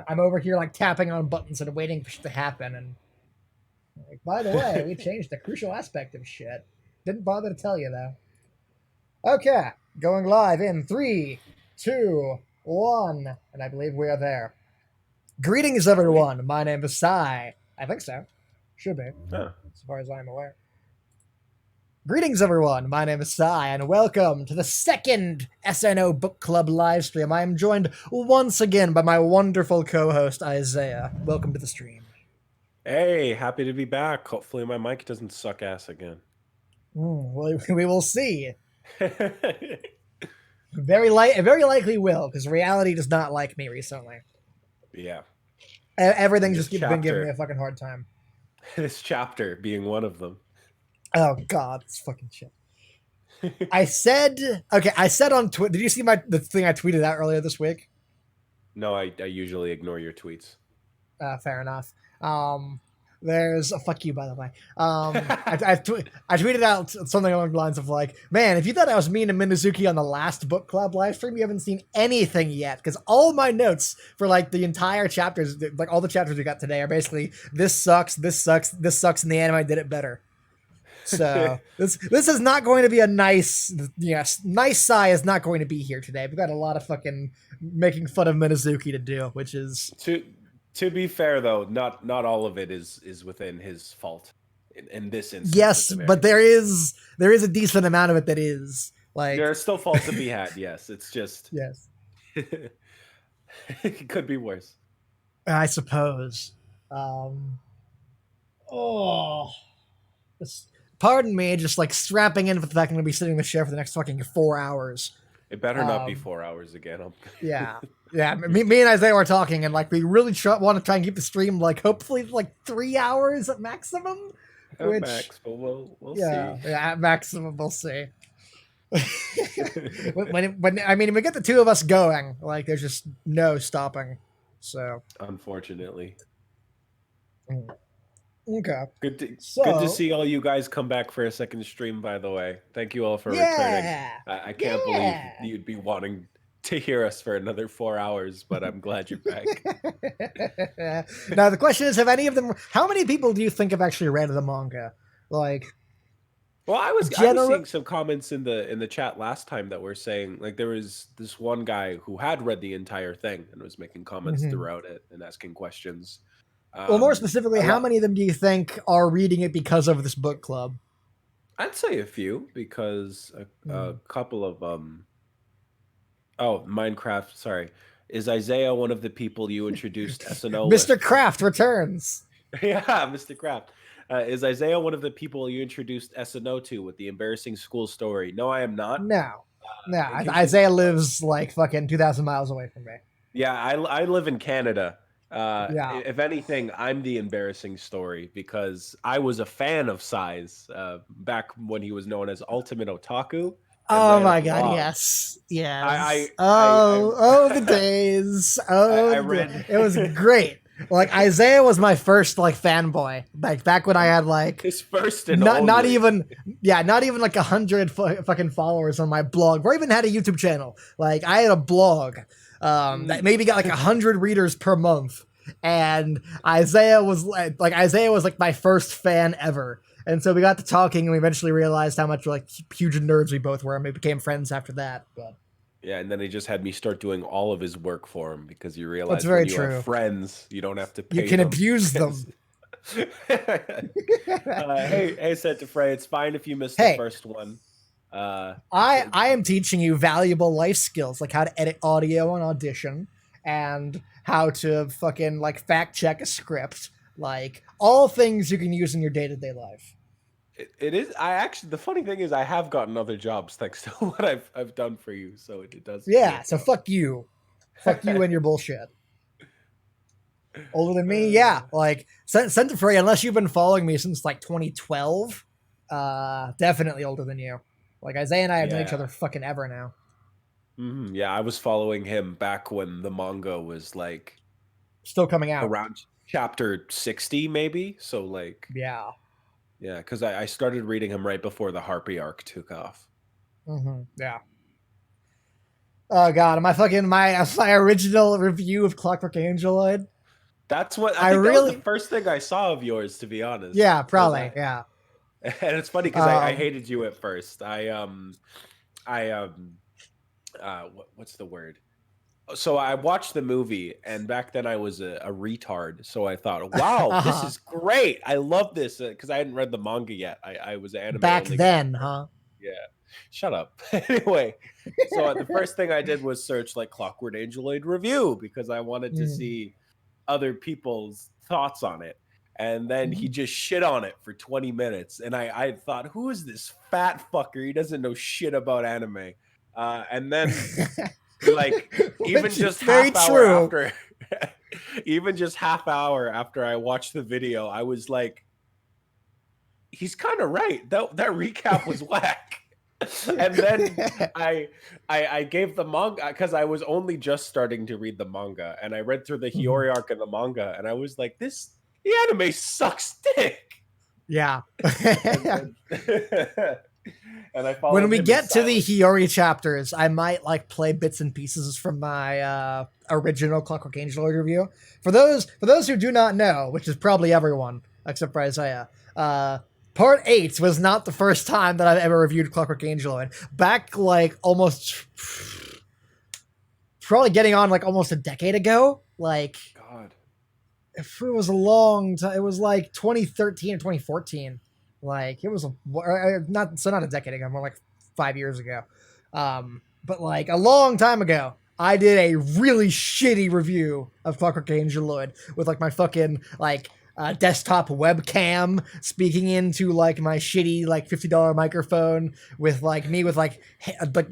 I'm over here like tapping on buttons and waiting for shit to happen. And like, by the way, we changed a crucial aspect of shit. Didn't bother to tell you though. Okay, going live in 3, 2, 1, and I believe we are there. Greetings, everyone. My name is Sai. I think so. Should be, Huh. as far as I'm aware. Greetings, everyone. My name is Sai, and welcome to the second SNO Book Club live stream. I am joined once again by my wonderful co-host Isaiah. Welcome to the stream. Hey, happy to be back. Hopefully my mic doesn't suck ass again. Well, we will see. Very likely will, because reality does not like me recently. Yeah. Everything's This just been giving me a fucking hard time. This chapter being one of them. Oh god, it's fucking shit. I said on Twitter. Did you see the thing I tweeted out earlier this week? No, I usually ignore your tweets. Fair enough. There's a fuck you, by the way. I tweeted out something along the lines of like, man, if you thought I was mean to Minazuki on the last book club live stream, you haven't seen anything yet. Because all my notes for like the entire chapters, like all the chapters we got today, are basically this sucks, this sucks, this sucks, and the anime did it better. So this is not going to be a nice Sai is not going to be here today. We've got a lot of fucking making fun of Minazuki to do, which is to be fair though, not all of it is within his fault in this instance. Yes, but there is a decent amount of it that is like there are still faults to be had. Yes, it's just yes, it could be worse. I suppose. Pardon me, just like strapping in for the fact I'm going to be sitting in the chair for the next fucking 4 hours. It better not be 4 hours again. Yeah. Me and Isaiah were talking, and like we really want to try and keep the stream like hopefully like 3 hours at maximum. At max, but we'll see. Yeah, at maximum we'll see. when we get the two of us going, like there's just no stopping. So unfortunately. Okay. Good to see all you guys come back for a second stream, by the way. Thank you all for returning. I can't believe you'd be wanting to hear us for another 4 hours, but I'm glad you're back. Now the question is, how many people do you think have actually read the manga? Like, well, I was seeing some comments in the chat last time that were saying like there was this one guy who had read the entire thing and was making comments throughout it and asking questions. Well, more specifically, how many of them do you think are reading it because of this book club? I'd say a few, because a couple of Minecraft. Sorry, is Isaiah one of the people you introduced SNO? Mr. Craft returns. Yeah, Mr. Craft. Is Isaiah one of the people you introduced SNO to with the embarrassing school story? No, I am not. No. Isaiah lives like fucking 2,000 miles away from me. Yeah, I live in Canada. Yeah. If anything, I'm the embarrassing story because I was a fan of Sai's back when he was known as Ultimate Otaku. Oh my god, yes. The days. It was great. Like Isaiah was my first like fanboy. Like back when I had like his first and not even like 100 fucking followers on my blog, or even had a YouTube channel. Like I had a blog that maybe got like 100 readers per month, and Isaiah was like my first fan ever. And so we got to talking, and we eventually realized how much like huge nerds we both were, and we became friends after that. But yeah, and then he just had me start doing all of his work for him because you realize that's very when you true. have friends, you don't have to pay. You can abuse them. Hey, Set to Frey, it's fine if you missed the first one. I am teaching you valuable life skills, like how to edit audio on Audition and how to fucking like fact check a script, like all things you can use in your day-to-day life. It is. The funny thing is, I have gotten other jobs thanks to what I've done for you. So it does. Yeah. So fuck you and your bullshit. Older than me, yeah. Like Sent to Frey, unless you've been following me since like 2012, definitely older than you. Like Isaiah and I have known each other fucking ever now. Yeah, I was following him back when the manga was like still coming out around chapter 60, maybe. So like yeah, because I started reading him right before the Harpy arc took off. Yeah. Oh god, my original review of Clockwork Angeloid. That's what I I think that was the really, first thing I saw of yours, to be honest. yeah, Because probably, yeah. and it's funny because I Um, hated you at first. I what's the word? So I watched the movie, and back then I was a retard. So I thought, wow, this is great. I love this because I hadn't read the manga yet. I was an anime back only guy. then, huh? Yeah, shut up. Anyway, so the first thing I did was search like Clockwork Angeloid review because I wanted to Mm. see other people's thoughts on it. And then he just shit on it for 20 minutes. And I thought, who is this fat fucker? He doesn't know shit about anime. And then, like, even Which is just very half hour true. after, even just half hour after I watched the video, I was like, he's kind of right. That recap was whack. And then I gave the manga because I was only just starting to read the manga, and I read through the Mhm. Hiyori arc in the manga, and I was like, the anime sucks dick. Yeah. And then and I When followed we him in get to the silence. Hiyori chapters, I might like play bits and pieces from my original Clockwork Angel review. For those who do not know, which is probably everyone except for Isaiah, Part 8 was not the first time that I've ever reviewed Clockwork Angel. And back like almost probably getting on like almost a decade ago. Like God, if it was a long time, it was like 2013 or 2014. Like it was not a decade ago, more like 5 years ago. But like a long time ago, I did a really shitty review of Clockwork Angeloid with like my fucking like desktop webcam speaking into like my shitty like $50 microphone with like me with like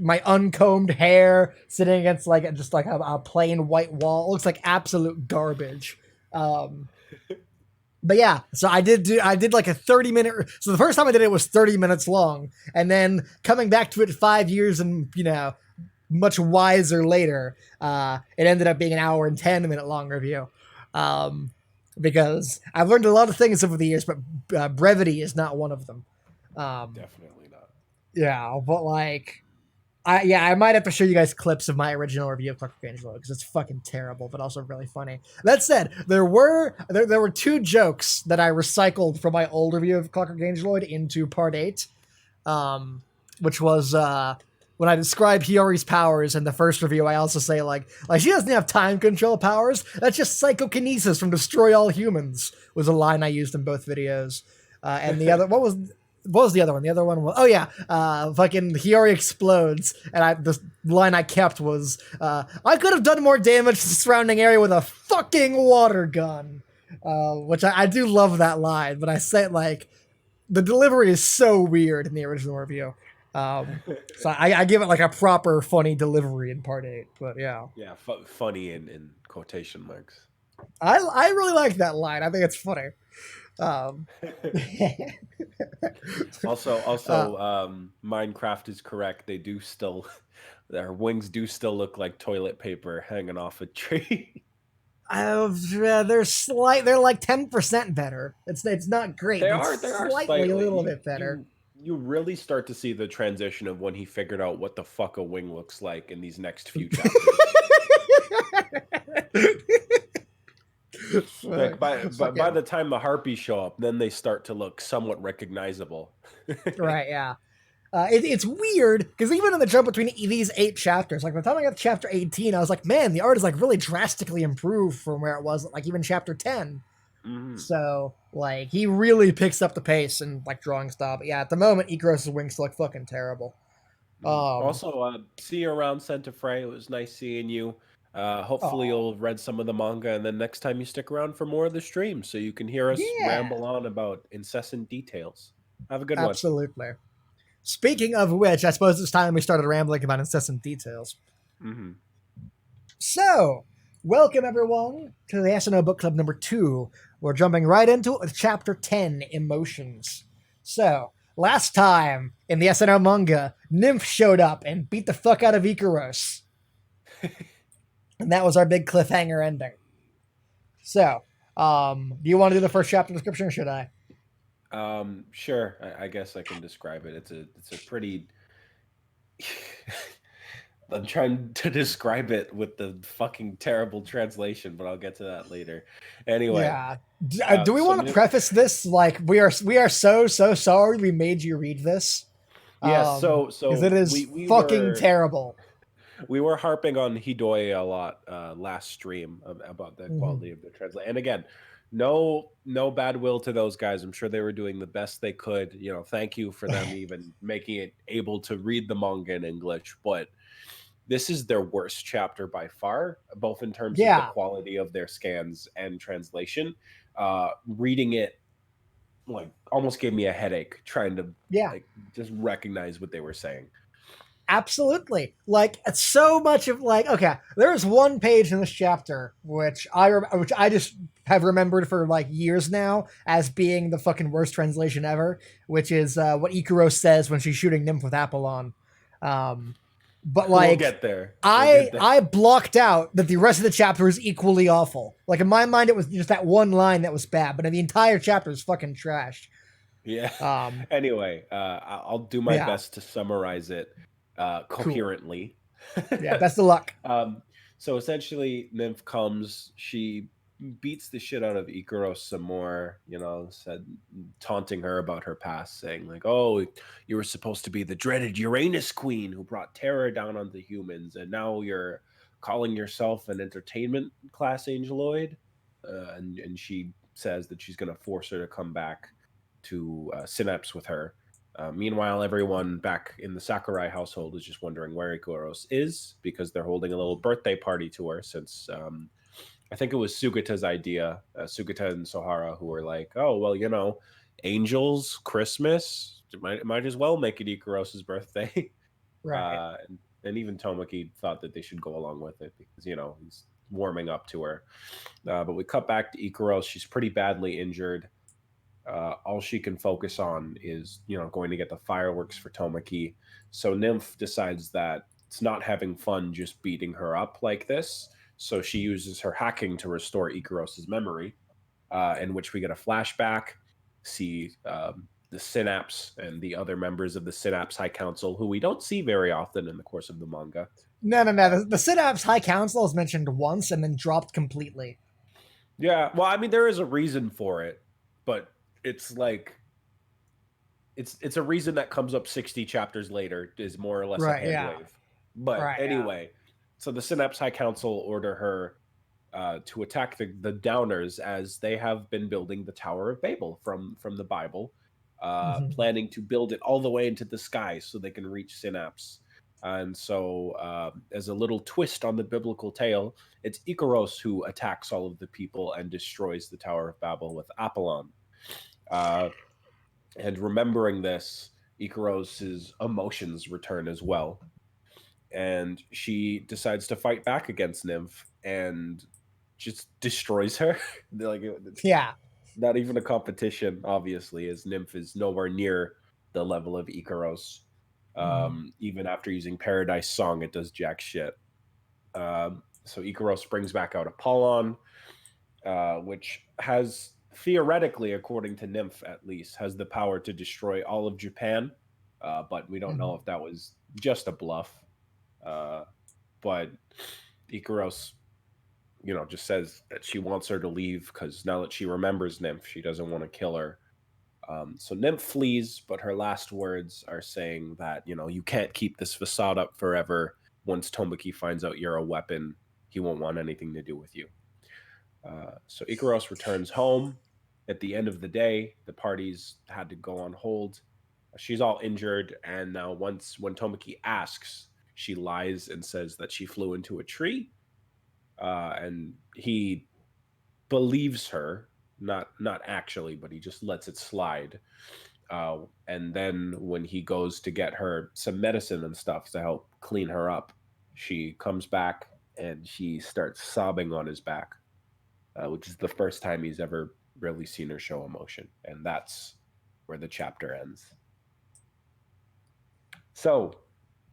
my uncombed hair sitting against like just like a plain white wall. It looks like absolute garbage. Um, but yeah, so I did like a 30-minute. So the first time I did it was 30 minutes long, and then coming back to it 5 years and much wiser later, it ended up being an hour and 10-minute long review. Um, because I've learned a lot of things over the years, but brevity is not one of them. Um, definitely not. yeah, but like I might have to show you guys clips of my original review of Clockwork Angelo because it's fucking terrible, but also really funny. That said, there were two jokes that I recycled from my old review of Clockwork Angelo into Part 8, um, which was when I describe Hiyori's powers in the first review. I also say like she doesn't have time control powers. That's just psychokinesis from Destroy All Humans was a line I used in both videos. And the other what was the other one? The other one was fucking Hiyori explodes, and the line I kept was I could have done more damage to the surrounding area with a fucking water gun, which I do love that line, but I say like the delivery is so weird in the original review. So I give it like a proper funny delivery in Part 8, but yeah, Yeah, funny in quotation marks. I really like that line. I think it's funny. Um, uh, Minecraft is correct. They do still, their wings do still look like toilet paper hanging off a tree. they're like 10% better. It's not great, but it's They are slightly a slightly. little bit better. You really start to see the transition of when he figured out what the fuck a wing looks like in these next few chapters. Like by Fucking the time the harpies show up, then they start to look somewhat recognizable. right, yeah. It's weird because even in the jump between these 8 chapters, like by the time I got to chapter 18, I was like, man, the art is like really drastically improved from where it was like even chapter 10. Mhm. So like he really picks up the pace and like drawing style. But yeah, at the moment, Ikaros' wings look fucking terrible. Um, Also, see you around Santa Fe. It was nice seeing you. Hopefully, oh you'll have read some of the manga, and then next time you stick around for more of the stream so you can hear us yeah, ramble on about incessant details. Have a good one. absolutely. Speaking of which, I suppose it's time we started rambling about incessant details. Hmm. So, welcome everyone to the SnO Book Club number 2. We're jumping right into it with chapter 10, Emotions. So, last time in the SNO manga, Nymph showed up and beat the fuck out of Ikaros. And that was our big cliffhanger ending. So, do you want to do the first chapter description or should I? Sure. I guess I can describe it. It's a pretty. I'm trying to describe it with the fucking terrible translation, but I'll get to that later. Anyway, Yeah. Do we so want to preface this like we are so sorry we made you read this? yes, Because it is we fucking were terrible. harping on Hidoy a lot last stream about the Mhm. quality of the translation. And again, no bad will to those guys. I'm sure they were doing the best they could. You know, thank you for them even making it able to read the manga in English. But this is their worst chapter by far, both in terms of the Yeah, quality of their scans and translation. Reading it like almost gave me a headache trying to yeah. like just recognize what they were saying. Absolutely. Like it's so much of like okay, there's one page in this chapter which I just have remembered for like years now as being the fucking worst translation ever, which is what Ikuro says when she's shooting Nymph with Apollon. Um, but We'll like get there. We'll I get there. I blocked out that the rest of the chapter is equally awful. Like in my mind, it was just that one line that was bad, but the entire chapter is fucking trash. Yeah. Um, Anyway, I'll do my yeah, best to summarize it cool. coherently. Yeah, best of luck. um, so essentially, Nymph comes. She beats the shit out of Ikaros some more. You know, said taunting her about her past, saying like, "Oh, you were supposed to be the dreaded Uranus queen who brought terror down on the humans, and now you're calling yourself an entertainment class angeloid." And she says that she's going to force her to come back to synapse with her. Meanwhile, everyone back in the Sakurai household is just wondering where Ikuros is because they're holding a little birthday party to her since I think it was Sugata's idea, Sugata and Sohara, who were like, oh, well, you know, angels, Christmas, might as well make it Ikaros's birthday. Right. And even Tomoki thought that they should go along with it because, you know, he's warming up to her. But we cut back to Ikaros. She's pretty badly injured. All she can focus on is, you know, going to get the fireworks for Tomoki. So Nymph decides that it's not having fun just beating her up like this. So she uses her hacking to restore Ikaros's memory, in which we get a flashback, see the Synapse and the other members of the Synapse High Council, who we don't see very often in the course of the manga. No. The Synapse High Council is mentioned once and then dropped completely. Yeah, well, I mean, there is a reason for it, but it's like it's a reason that comes up 60 chapters later is more or less a Right. hand Yeah. wave. But Right. Yeah. anyway, so the Synapse High Council order her to attack the Downers as they have been building the Tower of Babel from the Bible, Mhm. planning to build it all the way into the sky so they can reach Synapse. And so, as a little twist on the biblical tale, it's Icaros who attacks all of the people and destroys the Tower of Babel with Apollon. Uh, and remembering this, Ikaros's emotions return as well. And she decides to fight back against Nymph and just destroys her. Like it's Yeah. not even a competition, obviously, as Nymph is nowhere near the level of Ikaros. Mhm. Even after using Paradise Song, it does jack shit. So Ikaros brings back out Apollon, which has theoretically, according to Nymph at least, has the power to destroy all of Japan. But we don't know Mhm. if that was just a bluff. Uh, but Ikaros, you know, just says that she wants her to leave because now that she remembers Nymph, she doesn't want to kill her. So Nymph flees, but her last words are saying that, you know, you can't keep this facade up forever. Once Tomoki finds out you're a weapon, he won't want anything to do with you. So Ikaros returns home. At the end of the day, the parties had to go on hold. She's all injured, and now once when Tomoki asks, she lies and says that she flew into a tree, and he believes her, not actually, but he just lets it slide. And then when he goes to get her some medicine and stuff to help clean her up, she comes back and she starts sobbing on his back, which is the first time he's ever really seen her show emotion. And that's where the chapter ends. So,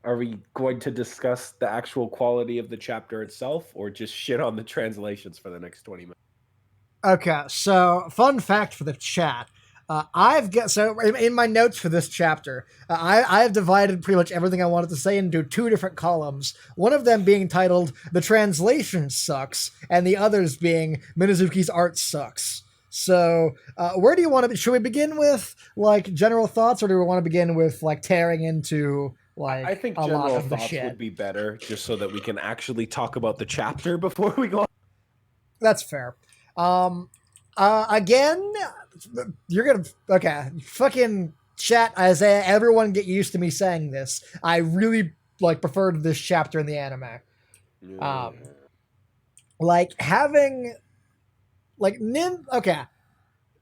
are we going to discuss the actual quality of the chapter itself or just shit on the translations for the next 20 minutes? Okay. So, fun fact for the chat. I've got so in my notes for this chapter, I have divided pretty much everything I wanted to say into two different columns. One of them being titled "The Translation Sucks," and the others being "Minazuki's Art Sucks." So, where do you want to? Should we begin with like general thoughts, or do we want to begin with like tearing into like I think a lot general of the thoughts shit? would be better, just so that we can actually talk about the chapter before we go. That's fair. Again, you're gonna okay. Fucking chat, Isaiah. Everyone get used to me saying this. I really like preferred this chapter in the anime. Um, like having like Nim. Okay,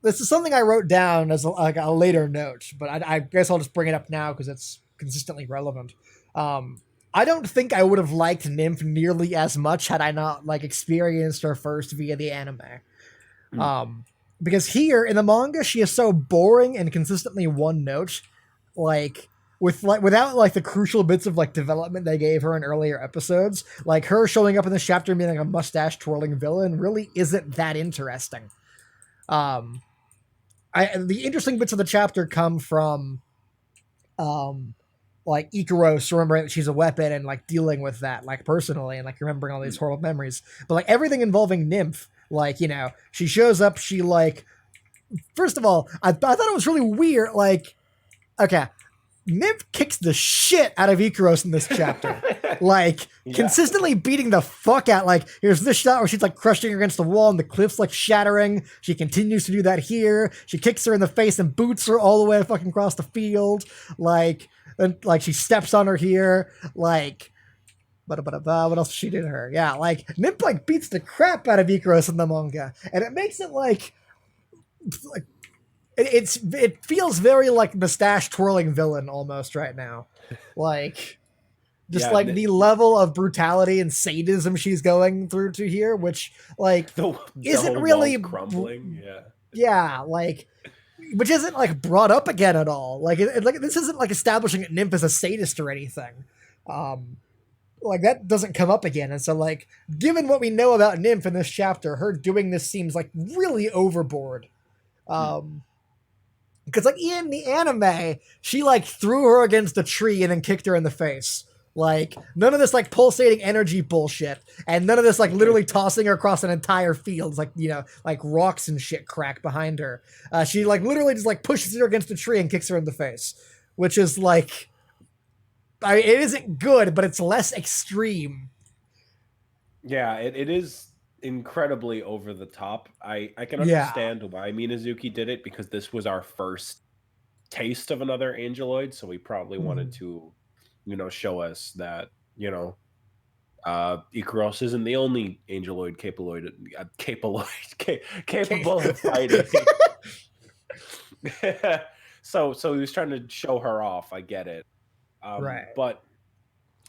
this is something I wrote down as like a later note, but I guess I'll just bring it up now because it's consistently relevant. I don't think I would have liked Nymph nearly as much had I not like experienced her first via the anime. Um, because here in the manga, she is so boring and consistently one note, like without like the crucial bits of like development they gave her in earlier episodes. Like her showing up in this chapter and being like a mustache twirling villain really isn't that interesting. Um, the interesting bits of the chapter come from like Ikaros remembering that she's a weapon and like dealing with that like personally and like remembering all these horrible memories. But like everything involving Nymph, like, you know, she shows up, she like first of all, I thought it was really weird, like, okay, Nymph kicks the shit out of Ikaros in this chapter. Like, consistently beating the fuck out. Like, here's this shot where she's like crushing her against the wall and the cliff's like shattering. She continues to do that here. She kicks her in the face and boots her all the way fucking across the field. Like, and like she steps on her here. Like, what else did she do to her? Yeah, like Nymph like beats the crap out of Ikaros in the manga, and it makes it like it feels very like mustache twirling villain almost right now, like just like the level of brutality and sadism she's going through to here, which like isn't really crumbling. Like which isn't like brought up again at all. Like like this isn't like establishing Nymph as a sadist or anything. Like that doesn't come up again, and so like given what we know about Nymph in this chapter, her doing this seems like really overboard. Because like in the anime, she like threw her against a tree and then kicked her in the face. Like none of this like pulsating energy bullshit, and none of this like literally tossing her across an entire field, like, you know, like rocks and shit crack behind her. She like literally just like pushes her against a tree and kicks her in the face, which is like, it isn't good, but it's less extreme. Yeah, it is incredibly over the top. I can understand why Minazuki did it, because this was our first taste of another Angeloid, so we probably wanted to, you know, show us that, you know, Ikaros isn't the only Angeloid capable of fighting. So he was trying to show her off. I get it. Right. But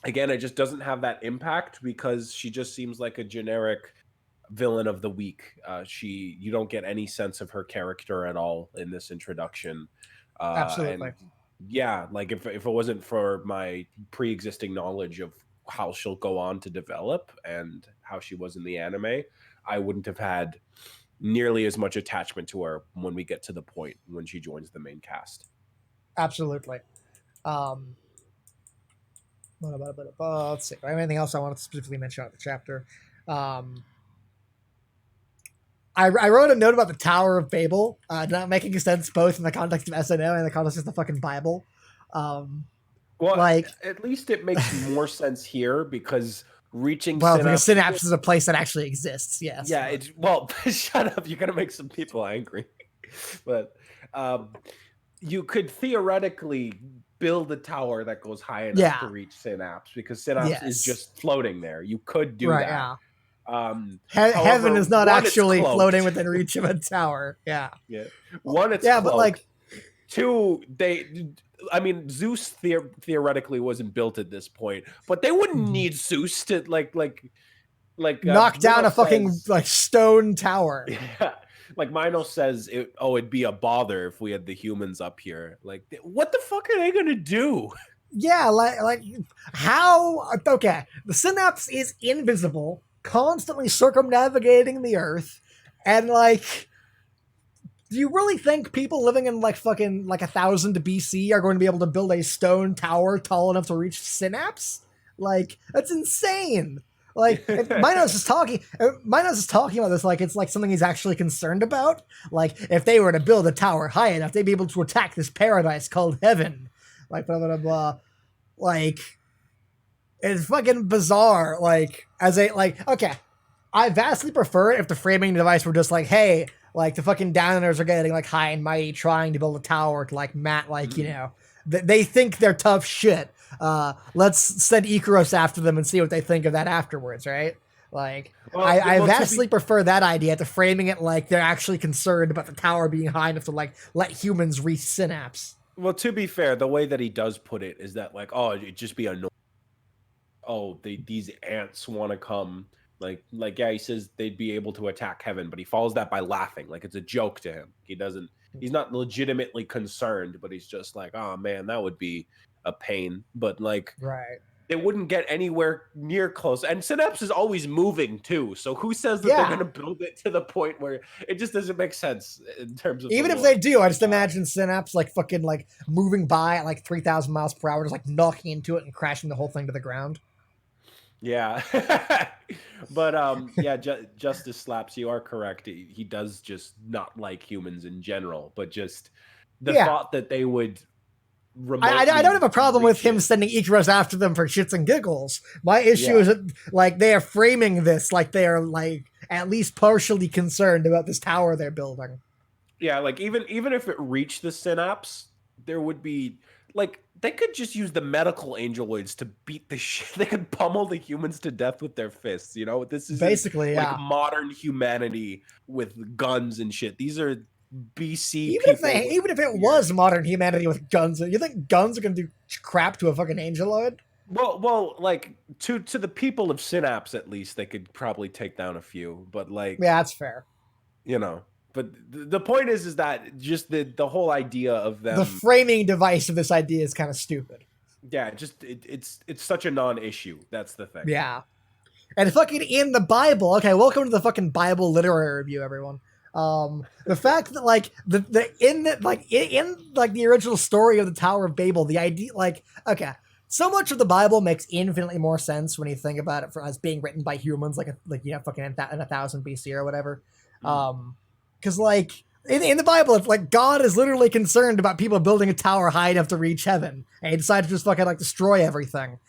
again, it just doesn't have that impact because she just seems like a generic villain of the week. You don't get any sense of her character at all in this introduction. Absolutely. And yeah, like if it wasn't for my pre-existing knowledge of how she'll go on to develop and how she was in the anime, I wouldn't have had nearly as much attachment to her when we get to the point when she joins the main cast. Absolutely. Let's see. Anything else I want to specifically mention about the chapter? I wrote a note about the Tower of Babel not making sense both in the context of SNO and in the context of the fucking Bible. Well, like at least it makes more sense here because reaching because Synapse is a place that actually exists. Yes. Yeah. It's shut up. You're gonna make some people angry, but you could theoretically build a tower that goes high enough to reach Synapse, because Synapse is just floating there. You could do that. Yeah. However, heaven is not actually floating within reach of a tower. Yeah. One, it's cloaked. But like two, Zeus theoretically wasn't built at this point, but they wouldn't need Zeus to like knock down a fucking like stone tower. Yeah. Like Mino says, it'd be a bother if we had the humans up here. Like, what the fuck are they gonna do? Yeah, like how? Okay, the Synapse is invisible, constantly circumnavigating the Earth, and like Do you really think people living in like fucking like 1,000 BC are going to be able to build a stone tower tall enough to reach Synapse? Like that's insane. Like Minos is talking. Minos is talking about this like it's like something he's actually concerned about. Like if they were to build a tower high enough, they'd be able to attack this paradise called heaven. Like blah blah blah. Blah. Like it's fucking bizarre. Like as a like okay, I vastly prefer it if the framing device were just like, hey, like the fucking downers are getting like high and mighty trying to build a tower to like like you know they think they're tough shit. Let's send Icaros after them and see what they think of that afterwards, right? Like well, I vastly prefer that idea to framing it like they're actually concerned about the tower being high enough to like let humans reach Synapse. Well, to be fair, the way that he does put it is that like, oh, it'd just be annoying. Oh, these ants want to come. Like yeah, he says they'd be able to attack heaven, but he follows that by laughing, like it's a joke to him. He's not legitimately concerned, but he's just like, oh man, that would be a pain. But like, right, it wouldn't get anywhere near close. And Synapse is always moving too, so who says that they're going to build it to the point where it just doesn't make sense in terms of even if they do? I just imagine Synapse like fucking like moving by at like 3,000 miles per hour, just like knocking into it and crashing the whole thing to the ground. Yeah. But yeah, Justice Slaps, you are correct. He does just not like humans in general, but just the thought that they would I don't have a problem with him sending Icaros after them for shits and giggles. My issue is that like they are framing this like they are like at least partially concerned about this tower they're building. Yeah, like even if it reached the Synapse, there would be like they could just use the medical angeloids to beat the shit. They could pummel the humans to death with their fists. You know, this is basically like modern humanity with guns and shit. These are BC. Even if it was modern humanity with guns, you think guns are gonna do crap to a fucking angeloid? Well, like to the people of Synapse, at least they could probably take down a few. But like, yeah, that's fair. You know. But the point is that just the whole idea of them, the framing device of this idea is kind of stupid. Yeah, just it's such a non-issue. That's the thing. Yeah, and fucking in the Bible. Okay, welcome to the fucking Bible literary review, everyone. The fact that like in the original story of the Tower of Babel, the idea like okay, so much of the Bible makes infinitely more sense when you think about it as being written by humans, like fucking in 1,000 BC or whatever. Because, like, in the Bible, it's like God is literally concerned about people building a tower high enough to reach heaven. And he decides to just fucking, like, destroy everything.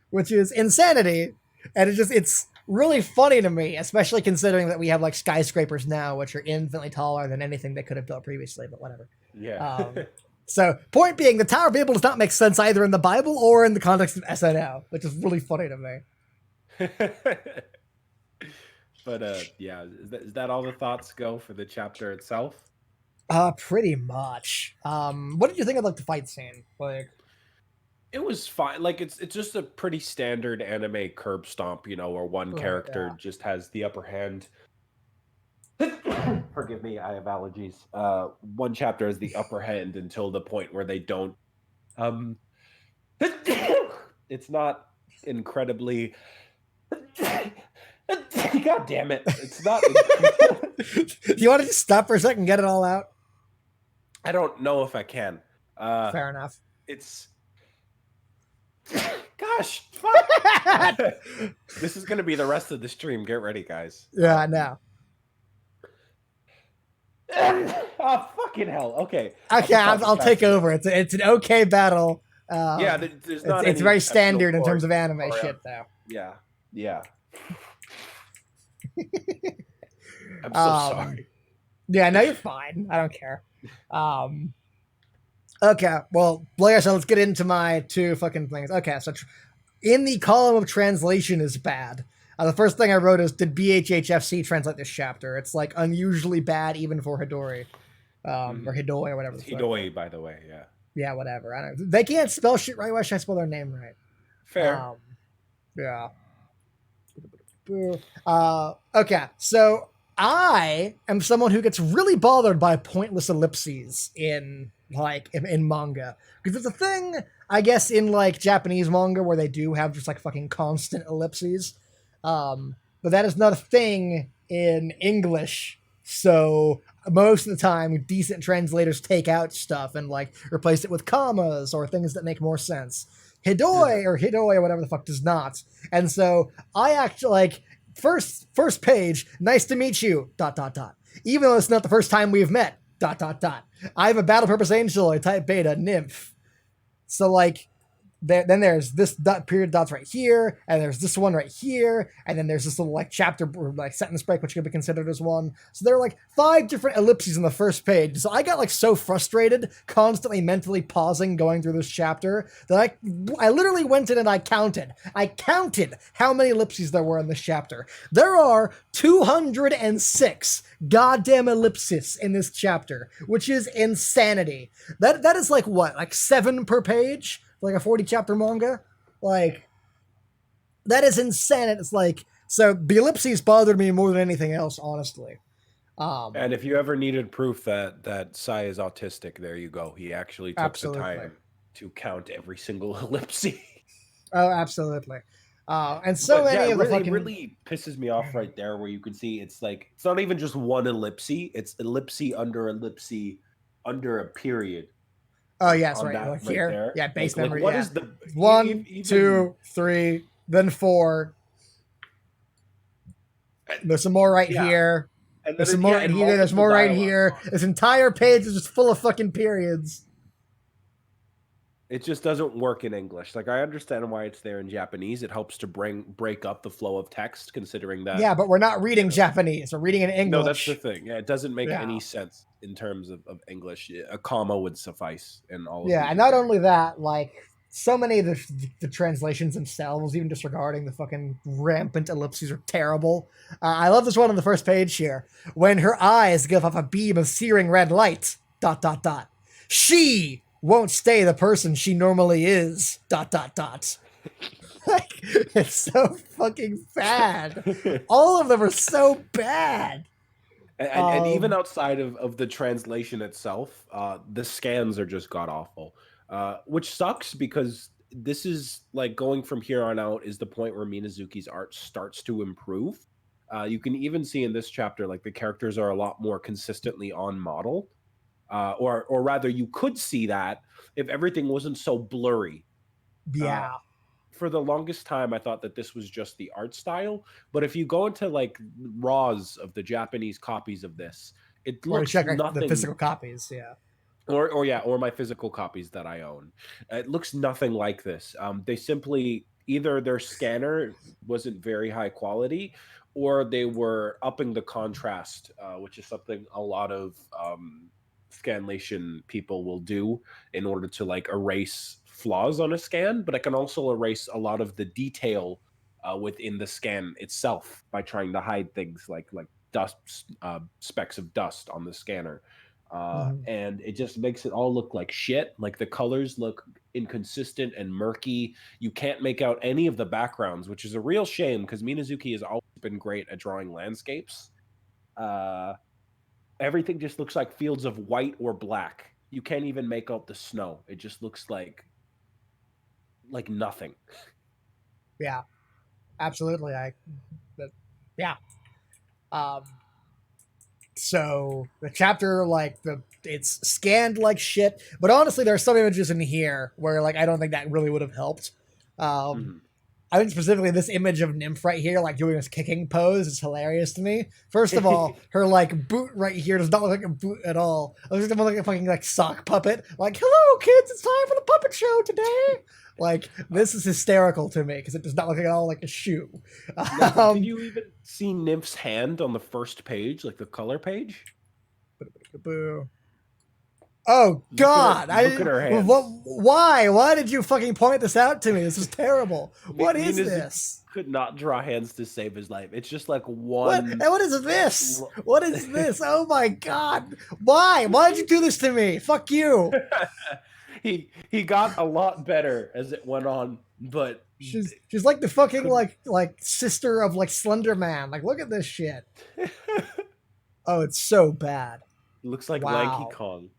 Which is insanity. And it's really funny to me, especially considering that we have, like, skyscrapers now, which are infinitely taller than anything they could have built previously, but whatever. Yeah. So, point being, the Tower of Babel does not make sense either in the Bible or in the context of SNO, which is really funny to me. But yeah, is that all the thoughts go for the chapter itself? Pretty much. What did you think of like the fight scene? Like, it was fine. Like it's just a pretty standard anime curb stomp, you know, where one character just has the upper hand. Forgive me, I have allergies. One chapter has the upper hand until the point where they don't. It's not incredibly. God damn it. It's not. Do you want to just stop for a second and get it all out? I don't know if I can. Fair enough. It's. Gosh, fuck. This is going to be the rest of the stream. Get ready, guys. Yeah, I know. Oh, fucking hell. Okay. Okay, I'll take over. It's an okay battle. Yeah, there's not. It's very standard in terms of anime shit, though. Yeah. Yeah. I'm so sorry. Yeah, no, you're fine. I don't care. Okay, well, like I said, let's get into my two fucking things. Okay, so in the column of translation is bad. The first thing I wrote is, did BHHFC translate this chapter? It's like unusually bad even for Hidori. Or Hidoi or whatever. Hidoi, by the way, yeah. Yeah, whatever. I don't. They can't spell shit right. Why should I spell their name right? Fair. Yeah. Okay, so I am someone who gets really bothered by pointless ellipses in manga, because it's a thing I guess in like Japanese manga where they do have just like fucking constant ellipses, but that is not a thing in English So most of the time, decent translators take out stuff and like replace it with commas or things that make more sense. Hidoi or whatever the fuck does not. And so I actually like first page, nice to meet you, dot dot dot. Even though it's not the first time we've met, dot dot dot. I have a battle purpose angel or type beta nymph. So like then there's this dot period dots right here, and there's this one right here, and then there's this little like chapter like sentence break, which could be considered as one. So there are like 5 different ellipses on the first page. So I got like so frustrated, constantly mentally pausing going through this chapter that I literally went in and I counted how many ellipses there were in this chapter. There are 206 goddamn ellipses in this chapter, which is insanity. That is like what, like 7 per page? Like a 40 chapter manga, like that is insane. It's like, so the ellipses bothered me more than anything else, honestly. And if you ever needed proof that Sai is autistic, there you go. He actually took the time to count every single ellipse. Oh, absolutely. And so many of the fucking... It really pisses me off right there, where you can see it's like, it's not even just one ellipse, it's ellipse under a period. Oh yes, right. Like here, there. Yeah, base memory. What yeah. is the 1, 2, 3, then 4. There's some more right here. And there's some more right here. There's more right here. This entire page is just full of fucking periods. It just doesn't work in English. Like, I understand why it's there in Japanese. It helps to break up the flow of text, considering that... Yeah, but we're not reading Japanese. We're reading in English. No, that's the thing. Yeah, it doesn't make any sense in terms of English. A comma would suffice in all of Yeah, and not only that, like, so many of the translations themselves, even disregarding the fucking rampant ellipses, are terrible. I love this one on the first page here. When her eyes give off a beam of searing red light, dot, dot, dot. She won't stay the person she normally is, dot, dot, dot. Like, it's so fucking bad. All of them are so bad. And even outside of the translation itself, the scans are just god-awful. Which sucks, because this is like, going from here on out is the point where Minazuki's art starts to improve. You can even see in this chapter, like, the characters are a lot more consistently on model. Or rather, you could see that if everything wasn't so blurry. Yeah. For the longest time, I thought that this was just the art style. But if you go into like RAWs of the Japanese copies of this, it looks nothing. The physical copies, yeah. Or my physical copies that I own. It looks nothing like this. They simply, either their scanner wasn't very high quality, or they were upping the contrast, which is something a lot of scanlation people will do in order to like erase flaws on a scan. But I can also erase a lot of the detail within the scan itself by trying to hide things like dust, specks of dust on the scanner. And it just makes it all look like shit. Like, the colors look inconsistent and murky. You can't make out any of the backgrounds, which is a real shame, because Minazuki has always been great at drawing landscapes. Everything just looks like fields of white or black. You can't even make out the snow. It just looks like nothing. Yeah, absolutely. Yeah. So the chapter, like, it's scanned like shit, but honestly, there are some images in here where, like, I don't think that really would have helped. I think specifically this image of Nymph right here, like, doing this kicking pose, is hilarious to me. First of all, her, like, boot right here does not look like a boot at all. It looks like a fucking, like, sock puppet. Like, hello, kids, it's time for the puppet show today. Like, this is hysterical to me, because it does not look at all like a shoe. Did you even see Nymph's hand on the first page, like the color page? Oh God! Look at her hands. Why? Why did you fucking point this out to me? This is terrible. What is this? Could not draw hands to save his life. It's just like one. What is this? What is this? Oh my God! Why? Why did you do this to me? Fuck you! He got a lot better as it went on, but she's like the fucking like sister of like Slender Man. Like, look at this shit. Oh, it's so bad. It looks like Lanky Kong.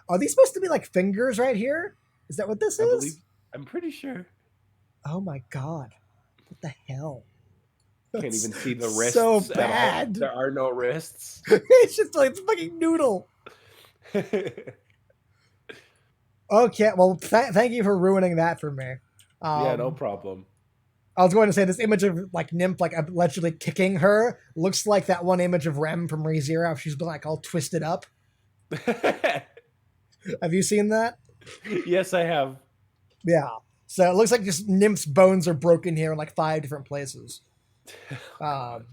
Are these supposed to be like fingers right here? Is that what this is? I'm pretty sure. Oh my God. What the hell? Can't even see the so wrists at all. bad. There are no wrists. It's just like it's fucking noodle. Okay, well, thank you for ruining that for me. Yeah, no problem. I was going to say this image of like Nymph like allegedly kicking her looks like that one image of Rem from ReZero. She's been like all twisted up. Have you seen that? Yes, I have. Yeah. So it looks like just Nymph's bones are broken here in like 5 different places. Let's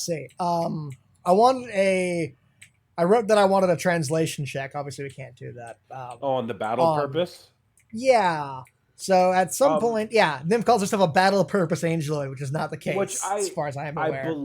see. I wrote that I wanted a translation check. Obviously, we can't do that. On the battle purpose? Yeah. So at some point, yeah, Nymph calls herself a battle purpose angeloid, which is not the case, as far as I am aware. I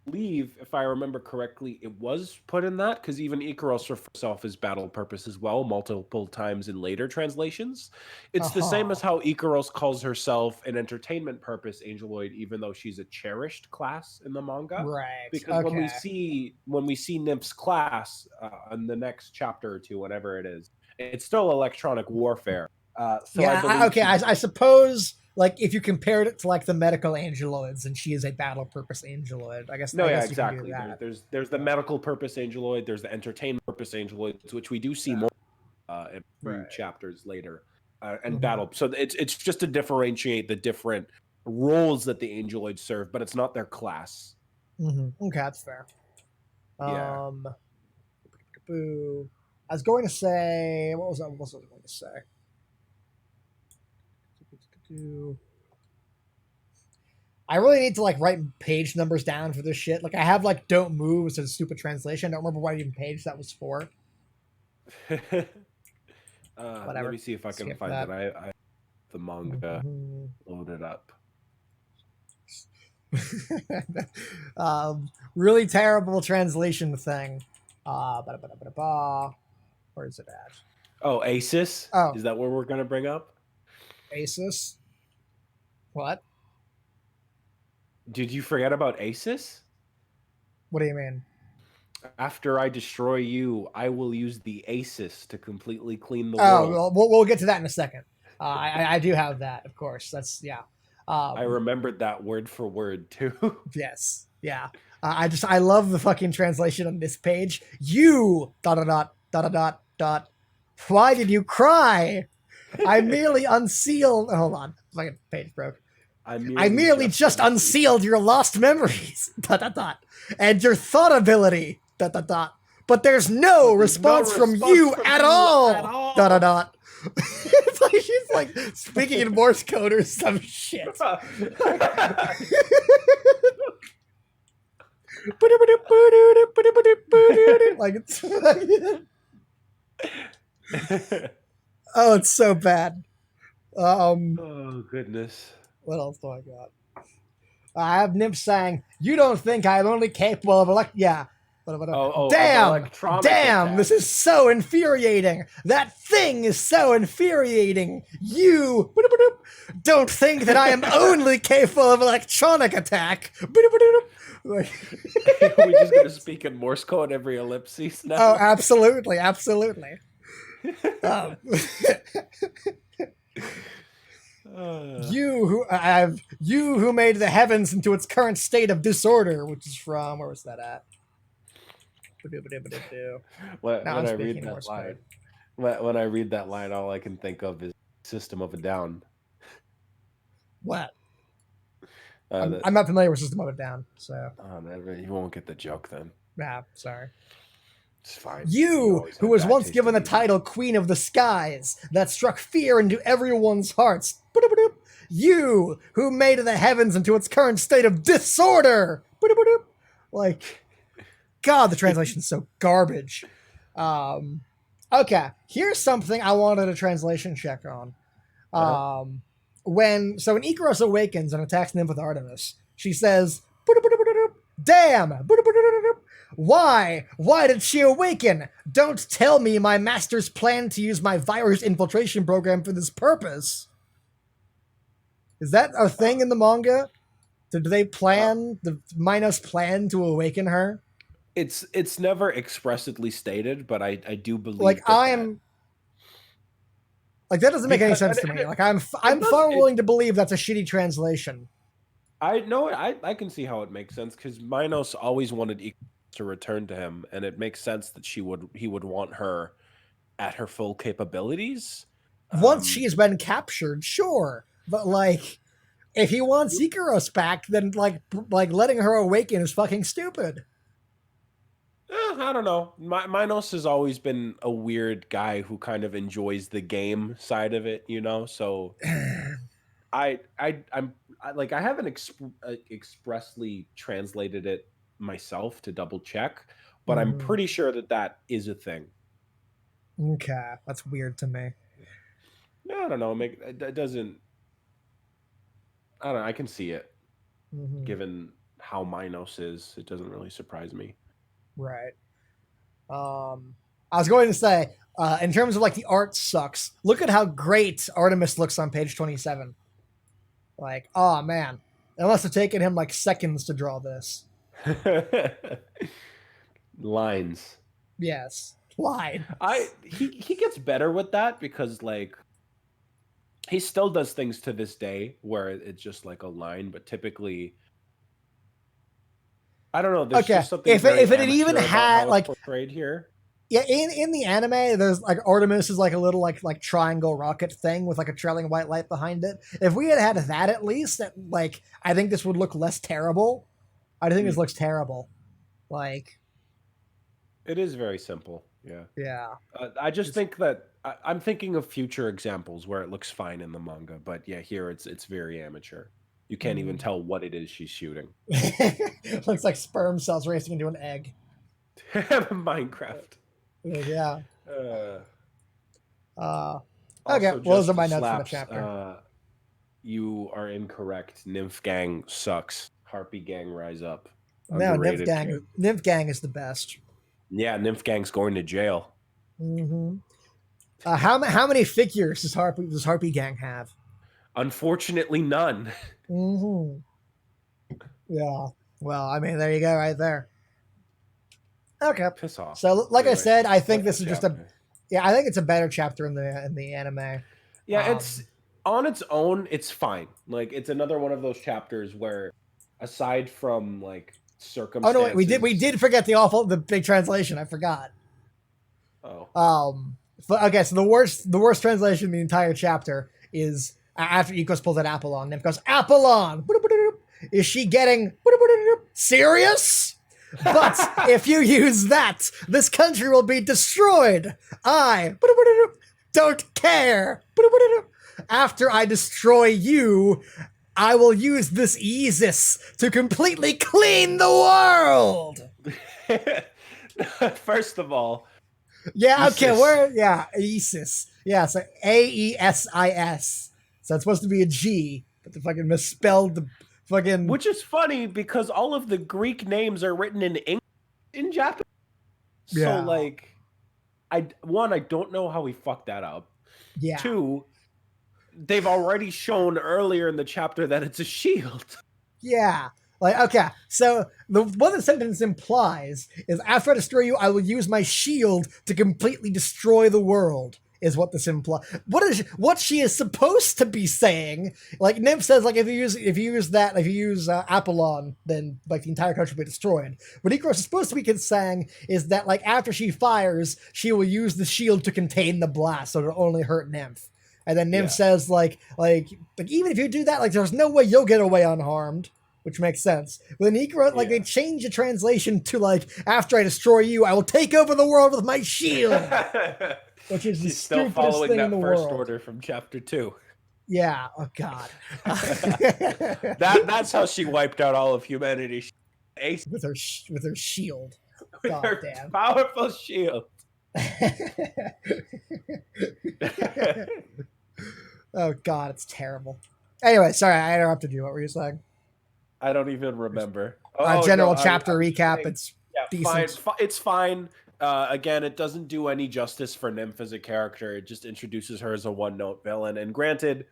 believe, if I remember correctly, it was put in that, because even Ikaros refers herself as battle purpose as well, multiple times in later translations. It's the same as how Ikaros calls herself an entertainment purpose angeloid, even though she's a cherished class in the manga. Right. Because when we see Nymph's class in the next chapter or two, whatever it is, it's still electronic warfare. I suppose like if you compared it to like the medical angeloids, and she is a battle purpose angeloid, I guess. Exactly. There's the medical purpose angeloid. There's the entertainment purpose angeloids, which we do see more in chapters later, and battle. So it's just to differentiate the different roles that the angeloids serve, but it's not their class. Okay, that's fair. Yeah. I was going to say, what was I going to say? I really need to like write page numbers down for this shit. Like I have like "don't move" as a stupid translation. I don't remember what even page that was for. Whatever. Let me see if I can find that. I have the manga loaded up. Really terrible translation thing. Where is it at? Oh, Asus? Oh. Is that what we're going to bring up? Asus? What? Did you forget about Asus? What do you mean? After I destroy you, I will use the Asus to completely clean the world. Oh, well, we'll get to that in a second. I do have that, of course. That's, yeah. I remembered that word for word, too. Yes. Yeah. I love the fucking translation on this page. You, ... Why did you cry? I merely unsealed... Hold on. Fucking page broke. I merely just unsealed your lost memories. ... And your thought ability. ... But there's no response from you at all. ... It's like she's like speaking in Morse code or some shit. Like it's oh, it's so bad. Oh goodness. What else do I got? I have Nymph saying, "You don't think I'm only capable of damn! This is so infuriating. That thing is so infuriating. You don't think that I am only capable of electronic attack." Are we just going to speak in Morse code every ellipsis now? Oh, absolutely, absolutely. You who made the heavens into its current state of disorder, which is from, where was that at? When I read that line, all I can think of is System of a Down. What? I'm not familiar with System of a Down, so. You won't get the joke then. Nah, sorry. It's fine. You, who was once given the title Queen of the Skies, that struck fear into everyone's hearts. You, who made the heavens into its current state of disorder. Like, God, the translation's so garbage. Okay, here's something I wanted a translation check on. When Ikaros awakens and attacks Nymph with Artemis, she says, "Damn! Why? Why did she awaken? Don't tell me my masters plan to use my virus infiltration program for this purpose." Is that a thing in the manga? Do they plan, the Minos plan to awaken her? It's never expressly stated, but I do believe like that doesn't make any sense to me. Like I'm far willing to believe that's a shitty translation. I know I can see how it makes sense because Minos always wanted Ikaros to return to him, and it makes sense that he would want her at her full capabilities. Once she has been captured, sure, but like if he wants Ikaros back, then like letting her awaken is fucking stupid. I don't know. Minos has always been a weird guy who kind of enjoys the game side of it, you know. So like I haven't expressly translated it myself to double check, but I'm Mhm. pretty sure that that is a thing. Okay, that's weird to me. I don't know. It doesn't. I don't know. I can see it Hmm. given how Minos is. It doesn't really surprise me. Right. I was going to say, in terms of like the art sucks. Look at how great Artemis looks on page 27. Like, oh man, it must have taken him like seconds to draw this. Lines. Yes, lines. He gets better with that because like he still does things to this day where it's just like a line, but typically I don't know. There's Okay, just something very if it had even amateur about had how it's like portrayed here. yeah, in the anime, there's like Artemis is like a little like triangle rocket thing with like a trailing white light behind it. If we had had that at least, like I think this would look less terrible. I think this looks terrible. Like, It is very simple. Yeah. yeah, I just just think that I'm thinking of future examples where it looks fine in the manga, but yeah, here it's very amateur. You can't even tell what it is she's shooting. looks like sperm cells racing into an egg. Minecraft. Yeah. Uh, Uh, okay. Also, Well, those are just my notes for the slaps. chapter. You are incorrect. Nymph Gang sucks. Harpy Gang rise up. No, Underrated gang. Nymph Gang is the best. Yeah, Nymph Gang's going to jail. Mm-hmm. How many figures does Harpy Gang have? Unfortunately, none. Mm-hmm. Yeah. Well, I mean, there you go, right there. Okay. Piss off. So, like I Anyway, said, I think what's this the is just a chapter? yeah. I think it's a better chapter in the anime. Yeah, it's on its own, it's fine. Like it's another one of those chapters where aside from like Oh no, wait, we circumstances. did forget the big translation. I forgot. Oh. Okay, so the worst translation in the entire chapter is after Ikos pulls that Apollon. Nymph goes, Apollon! Is she getting serious? But if you use that, this country will be destroyed. I don't care. After I destroy you, I will use this Aegis to completely clean the world. First of all, Yeah, okay, Aegis. Aegis. Yeah, so Aesis. So it's supposed to be a G, but they fucking misspelled the fucking. Which is funny because all of the Greek names are written in English in Japanese. So Yeah. like I don't know how he fucked that up. Yeah. Two, they've already shown earlier in the chapter that it's a shield. Yeah. Like, okay, so what the sentence implies is after I destroy you, I will use my shield to completely destroy the world. Is what this implies. What she is supposed to be saying? Like Nymph says, like if you use Apollon, then like the entire country will be destroyed. What Ikaros is supposed to be saying is that like after she fires, she will use the shield to contain the blast, so it'll only hurt Nymph. And then Nymph says like even if you do that, like there's no way you'll get away unharmed, which makes sense. But then Ikaros, like they change the translation to like after I destroy you, I will take over the world with my shield. Which is the She's still stupidest following thing in that the first world. order from chapter 2. Yeah. Oh God. That's how she wiped out all of humanity. with her shield. With God her damn. powerful shield. Oh God, it's terrible. Anyway, sorry, I interrupted you. What were you saying? I don't even remember. General chapter recap. Saying, It's fine. decent. It's fine. Again, it doesn't do any justice for Nymph as a character. It just introduces her as a one-note villain. And granted,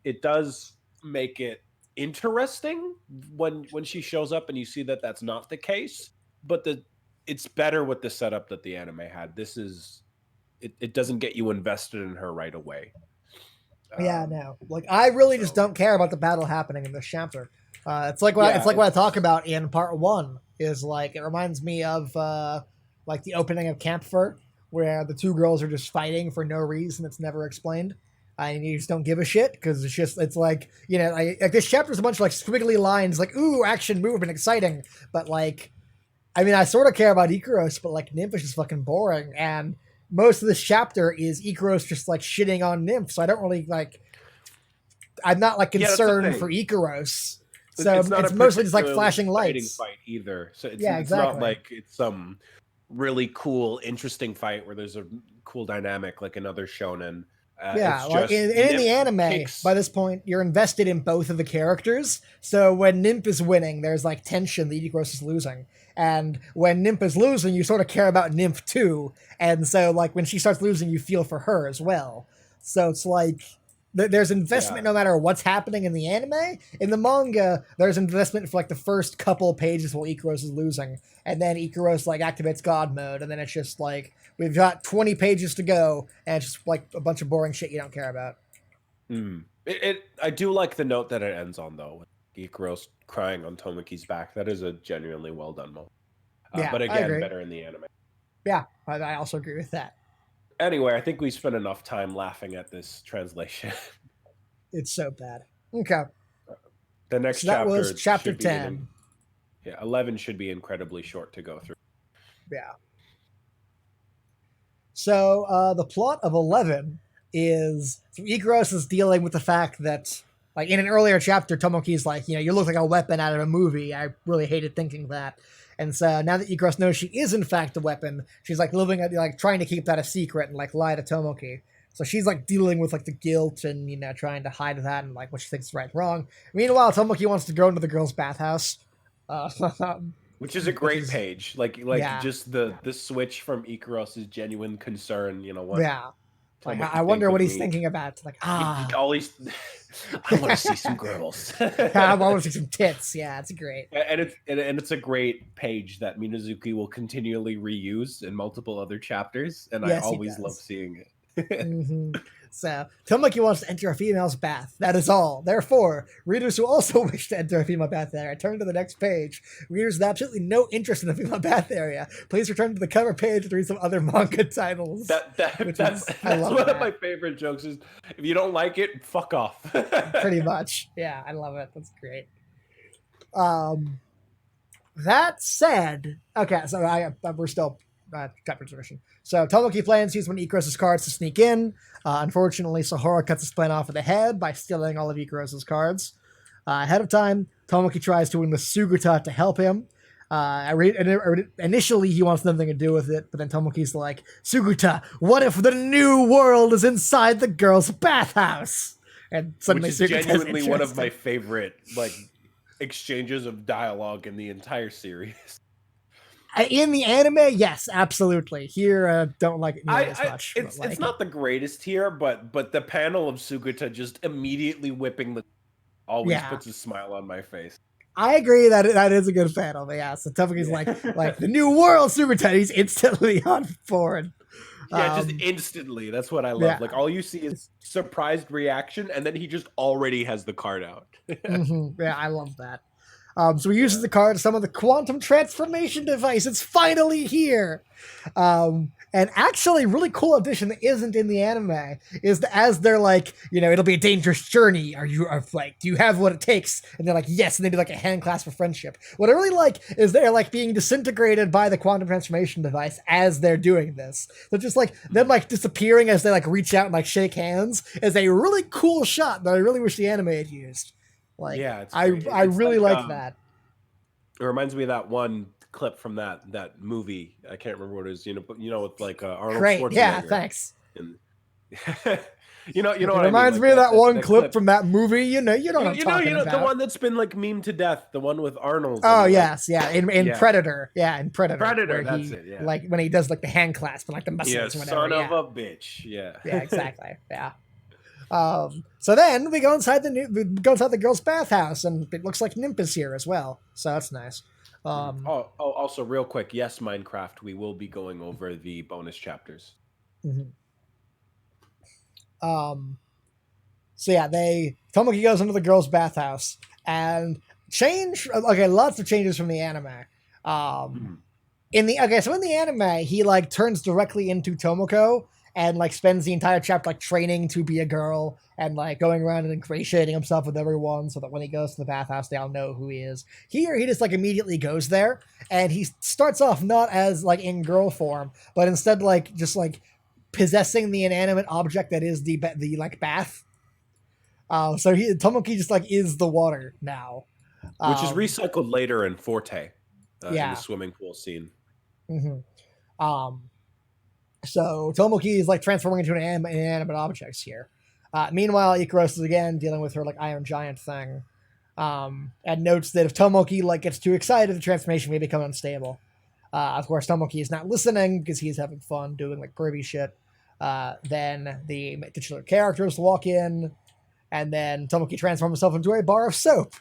it does make it interesting when she shows up and you see that that's not the case. But it's better with the setup that the anime had. This is it doesn't get you invested in her right away. Yeah, no. Like I really just don't care about the battle happening in this chapter. It's like what Yeah, I talk about in part one. Is like it reminds me of like the opening of Camp Fur, where the two girls are just fighting for no reason that's never explained. And you just don't give a shit because it's like like this chapter's a bunch of like squiggly lines like ooh action movement exciting, but like I mean I sort of care about Ikaros, but like Nymph is just fucking boring, and most of this chapter is Ikaros just like shitting on Nymph, so I don't really like I'm not like yeah, that's the concerned for thing. Ikaros. So It's not a it's mostly just like particularly flashing exciting lights. fight either. So Yeah, it's not exactly. like it's some really cool, interesting fight where there's a cool dynamic like another shonen. Yeah, It's like just in the Nymph anime, by kicks. this point, you're invested in both of the characters. So when Nymph is winning, there's like tension that Ikaros is losing. And when Nymph is losing, you sort of care about Nymph too. And so like when she starts losing, you feel for her as well. So it's like there's investment Yeah, no matter what's happening in the anime. In the manga, there's investment for like the first couple pages while Ikaros is losing, and then Ikaros like activates God mode, and then it's just like we've got 20 pages to go, and it's just like a bunch of boring shit you don't care about. I do like the note that it ends on though, with Ikaros crying on Tomoki's back. That is a genuinely well done moment. Yeah, But I again, agree. better in the anime. Yeah, I also agree with that. Anyway, I think we spent enough time laughing at this translation. It's so bad. Okay, The next so that was chapter chapter should be 10. 11 should be incredibly short to go through. Yeah. So the plot of 11 is so Ikaros is dealing with the fact that, like in an earlier chapter, Tomoki's like, you look like a weapon out of a movie. I really hated thinking that. And so now that Ikaros knows she is in fact a weapon, she's like living like trying to keep that a secret and like lie to Tomoki. So she's like dealing with like the guilt and trying to hide that and like what she thinks is right and wrong. Meanwhile, Tomoki wants to go into the girls' bathhouse, uh, Which is a which great is page. Like yeah, just the switch from Ikaros' genuine concern, what yeah. Like I Tomoki think wonder of what he's me. thinking about. Like All he's I want to see some girls. I want to see some tits. Yeah, it's great. And it's a great page that Minazuki will continually reuse in multiple other chapters, and I Yes, he always love does. seeing it. hmm So, Tomoki wants to enter a female's bath. That is all. Therefore, readers who also wish to enter a female bath area, turn to the next page. Readers with absolutely no interest in the female bath area, please return to the cover page to read some other manga titles. I That's love one of my that. favorite jokes. Is if you don't like it, fuck off. Pretty much. Yeah, I love it. That's great. Um, That said, okay, so we're still chapter tradition. So Tomoki plans to use one of Ikaros' cards to sneak in. Unfortunately, Sahara cuts his plan off at the head by stealing all of Ikaros' cards. Ahead of time, Tomoki tries to win with Suguta to help him. Initially, he wants nothing to do with it, but then Tomoki's like, Suguta, what if the new world is inside the girl's bathhouse? And Which suddenly is Suguta's genuinely one of my interested. favorite exchanges of dialogue in the entire series. In the anime, yes, absolutely. Here, don't like it nearly as much. But It's like, not the greatest here, but the panel of Sugata just immediately whipping the always yeah, puts a smile on my face. I agree that that is a good panel. But yeah, so Tomoki's like the new world Suguta. He's instantly on board. Yeah, just Um, instantly. That's what I love. Like yeah, all you see is surprised reaction, and then he just already has the card out. yeah, I love that. So he uses Yeah. the card to summon the quantum transformation device. It's finally here. And actually, really cool addition that isn't in the anime is that as they're like, it'll be a dangerous journey. Are like, do you have what it takes? And they're like, yes. And they do like a hand clasp of friendship. What I really like is they're like being disintegrated by the quantum transformation device as they're doing this. They're just like them like disappearing as they like reach out and like shake hands is a really cool shot that I really wish the anime had used. Like, Yeah, it's I great. I It's really like like that. it reminds me of that one clip from that movie. I can't remember what it is. With like Arnold Great, yeah, Schwarzenegger. thanks. And you know It what I mean. reminds Like me of that one that clip clip. from that movie. You know what I'm talking The about. one that's been like meme to death. The one with Arnold. Oh And, yes, yeah. In yeah, Predator, yeah, in Predator, Predator. where That's he it. Yeah. like when he does like the hand clasp and like the Yeah, muscles or whatever. son of Yeah, a bitch. Yeah. yeah, exactly. Yeah. So then we go inside the girls' bathhouse, and it looks like Nymph is here as well. So that's nice. Um, Also, real quick, yes, Minecraft. We will be going over the bonus chapters. mhm. So yeah, Tomoki goes into the girls' bathhouse, and change. Okay, lots of changes from the anime. Mhm. In the anime, he like turns directly into Tomoko and like spends the entire chapter like training to be a girl and like going around and ingratiating himself with everyone so that when he goes to the bathhouse they all know who he is. Here he just like immediately goes there and he starts off not as like in girl form, but instead like just like possessing the inanimate object that is the like bath. So Tomoki just like is the water now. Which is Um, recycled later in Forte, in the yeah. swimming pool scene. hmm Um, So Tomoki is like transforming into an inanimate objects here. Meanwhile, Ikaros is again dealing with her like Iron Giant thing, and notes that if Tomoki like gets too excited, the transformation may become unstable. Of course, Tomoki is not listening because he's having fun doing like Kirby shit. Then the titular characters walk in, and then Tomoki transforms himself into a bar of soap.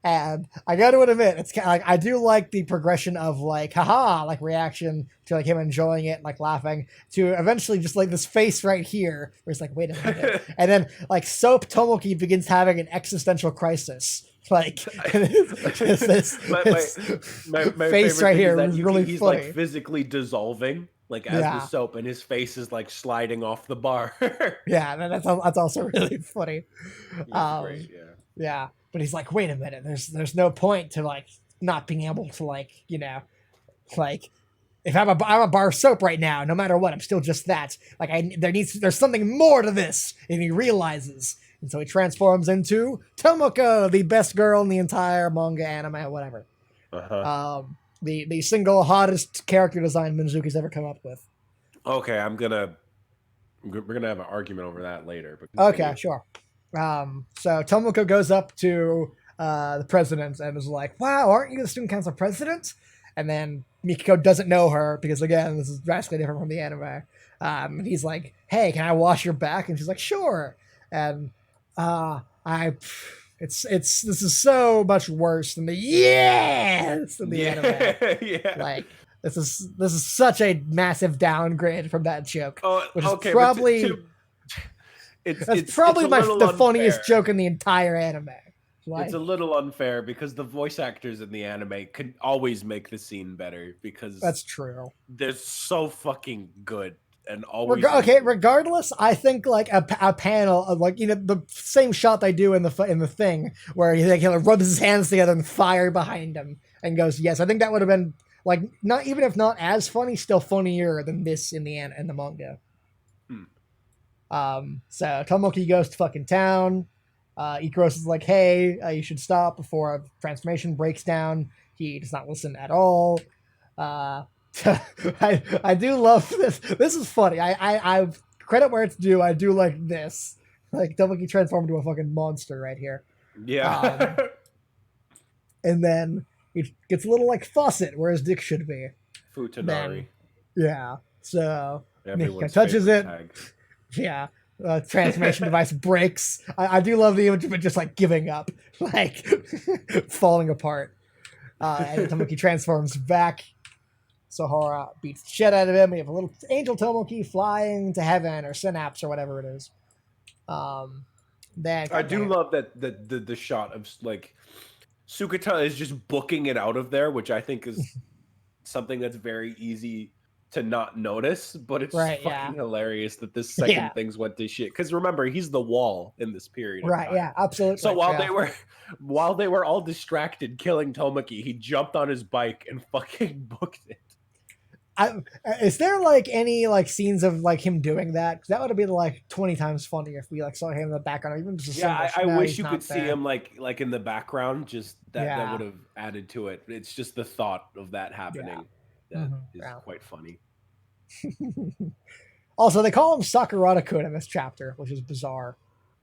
And I got to admit, it's kind of like I do like the progression of like haha, like reaction to like him enjoying it, like laughing, to eventually just like this face right here, where it's like, wait a minute, and then like Soap Tomoki begins having an existential crisis. Like this my face favorite right thing is here that was really he's like funny. physically dissolving, like as the Yeah, soap, and his face is like sliding off the bar. yeah, that's also really funny. It's great, Um, yeah. yeah, but he's like, wait a minute, there's no point to like not being able to like like if I'm a bar of soap right now, no matter what, I'm still just that. Like there's something more to this, and he realizes, and so he transforms into Tomoko, the best girl in the entire manga, anime, whatever. Uh-huh. The single hottest character design Mizuki's ever come up with. Okay, we're gonna have an argument over that later, but Okay, continue. sure. So Tomoko goes up to the president and is like, "Wow, aren't you the student council president?" And then Mikiko doesn't know her because again, this is drastically different from the anime. He's like, "Hey, can I wash your back?" And she's like, "Sure." And I, this is so much worse than the yes in the anime. Yeah, yeah. Like this is such a massive downgrade from that joke, Oh, which is okay, but probably that's it's probably a little the funniest unfair. joke in the entire anime. It's a Like little unfair because the voice actors in the anime could always make the scene better because that's true. they're so fucking good and always Okay, improve. regardless, I think like a panel of like the same shot they do in the thing where he like rubs his hands together and fire behind him and goes yes. I think that would have been like not even if not as funny, still funnier than this in the manga. Hmm. So Tomoki goes to fucking town. Ikaros is like, hey, you should stop before a transformation breaks down. He does not listen at all. Uh, I do love this. This is funny. I credit where it's due. I do like this. Like Tomoki transformed into a fucking monster right here. Yeah. Um, and then he gets a little like faucet where his dick should be. Then Futanari, yeah. So Mikiko everyone's touches favorite it. tag. Yeah. Transformation device breaks. I do love the image of it just like giving up, like falling apart. And Tomoki transforms back. Sahara beats the shit out of him. We have a little angel Tomoki flying to heaven or synapse or whatever it is. Then I do love that the shot of like Sukata is just booking it out of there, which I think is something that's very easy to not notice, but it's right, fucking yeah, hilarious that this yeah, second things went to shit. Because remember, he's the wall in this period of right, time. yeah, So absolutely. Yeah. while they were all distracted killing Tomoki, he jumped on his bike and fucking booked it. Is there like any like scenes of like him doing that? Because that would have been like 20 times funnier if we like saw him in the background or even just a Yeah, single. I No, wish he's you could not see there. him like in the background. Just that Yeah, would have added to it. It's just the thought of that yeah, happening that is yeah. quite funny. Also, they call him Sakurada-kun in this chapter, which is bizarre.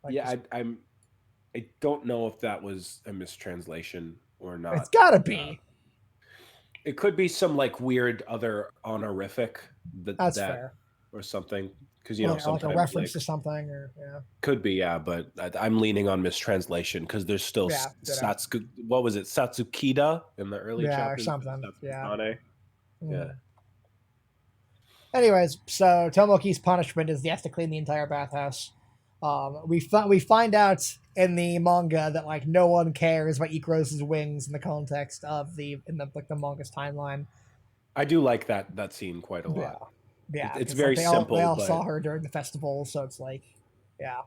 Like, Yeah, I don't know if that was a mistranslation or it's not. gotta Uh, be. it could be some like weird other honorific That's that fair. or something because Like a sometimes reference like to something, or yeah, could be, yeah, but I'm leaning on mistranslation because there's still yeah, Satsuki. What was it, Satsukida in the early yeah, or chapters? something. Yeah. Satsukane. Yeah. Mhm. Anyways, so Tomoki's punishment is he has to clean the entire bathhouse. We find out in the manga that like no one cares about Ikaros' wings in the context of the manga's timeline. I do like that scene quite a Yeah, lot. yeah, It's because very like they simple, all but saw her during the festival, so it's like, yeah,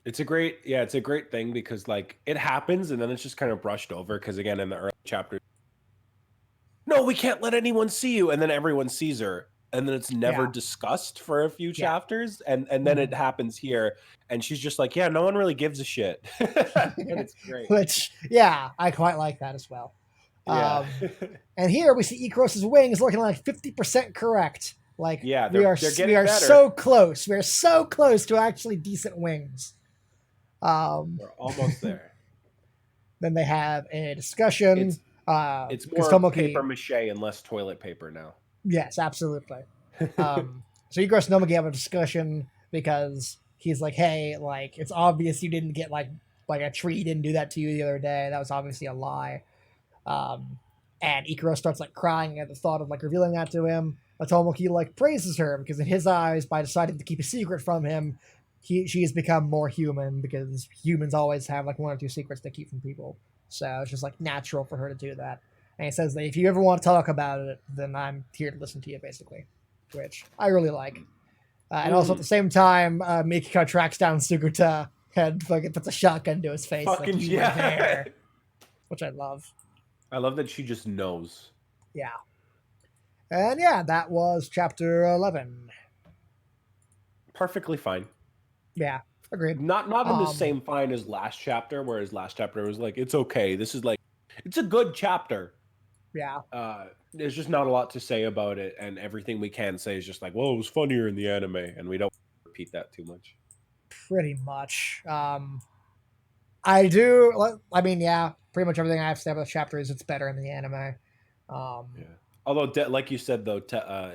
it's a great thing because like it happens and then it's just kind of brushed over because again in the early chapter, no, we can't let anyone see you, and then everyone sees her, and then it's never yeah, discussed for a few yeah. chapters, and then it happens here, and she's just like, yeah, no one really gives a shit, and it's great. Which, yeah, I quite like that as well. Yeah. And here we see Ikaros' wings looking like 50% correct. Like Yeah, we they're we getting are better. so close. We are so close to actually decent wings. We're almost there. Then they have a discussion. It's Because more paper Tomoki, mache and less toilet paper now. yes, absolutely. So Ikaros and Tomoki have a discussion because he's like, hey, like it's obvious you didn't get like a tree didn't do that to you the other day. That was obviously a lie. Um, and Ikaros starts like crying at the thought of like revealing that to him. But Tomoki like praises her because in his eyes, by deciding to keep a secret from him, she has become more human because humans always have like one or two secrets they keep from people. So it's just like natural for her to do that. And he says that if you ever want to talk about it, then I'm here to listen to you, basically, which I really like. And also at the same time, Mikiko tracks down Suguta and fucking puts a shotgun to his face, Fucking like you were yeah. there, which I love. I love that she just knows. Yeah. And yeah, that was chapter 11. Perfectly fine. Yeah, agreed. Not in the same fine as last chapter, whereas last chapter was like, it's okay. This is like, it's a good chapter. Yeah. There's just not a lot to say about it, and everything we can say is just like, well, it was funnier in the anime, and we don't repeat that too much. Pretty much. I do. I mean, yeah, pretty much everything I have to say about the chapter is it's better in the anime. Yeah. Although, like you said though,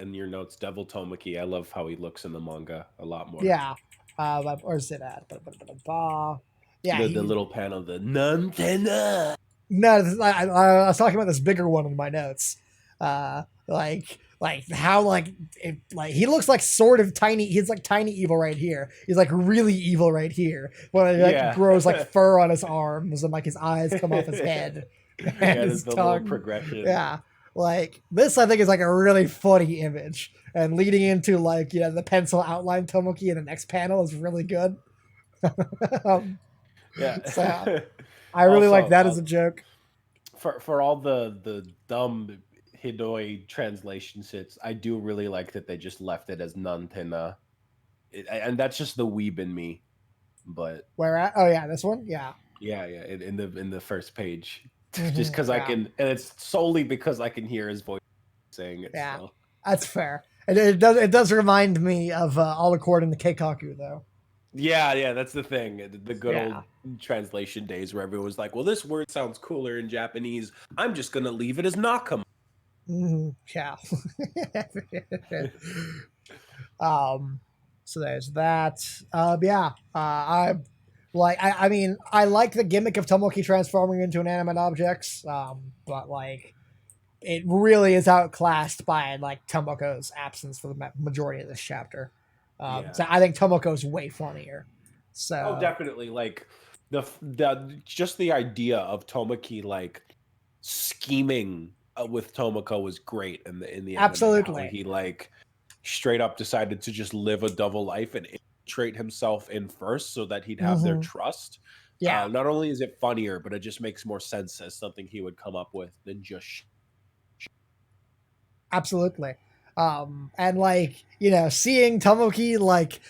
in your notes, Devil Tomoki, I love how he looks in the manga a lot more. Yeah. Where's it at? Yeah. The little panel, the Nantena. No, I was talking about this bigger one in my notes. Like how like he looks like sort of tiny. He's like tiny evil right here. He's like really evil right here. When he like grows like fur on his arms and like his eyes come off his head and his the tongue. little progression. Yeah, like this I think is like a really funny image, and leading into like the pencil outline Tomoki in the next panel is really good. Yeah. So I really like that as a joke. For all the dumb Hidoi translation sits, I do really like that they just left it as Nantena. And that's just the weeb in me. But where at? Oh yeah, this one? Yeah. Yeah, in the first page. Just because I can, and it's solely because I can hear his voice saying it. Yeah, so. That's fair. It does remind me of All According to Keikaku though. Yeah, that's the thing. The good old translation days where everyone was like, well, this word sounds cooler in Japanese. I'm just going to leave it as Nakama. Yeah. So there's that. I mean, I like the gimmick of Tomoki transforming into inanimate objects, but like it really is outclassed by like Tomoko's absence for the majority of this chapter. So I think Tomoko's way funnier. So definitely, like just the idea of Tomoki like scheming with Tomoko was great in the absolutely. He like straight up decided to just live a double life and infiltrate himself in first so that he'd have their trust. Yeah. Not only is it funnier, but it just makes more sense as something he would come up with than just. Absolutely. And like, seeing Tomoki, like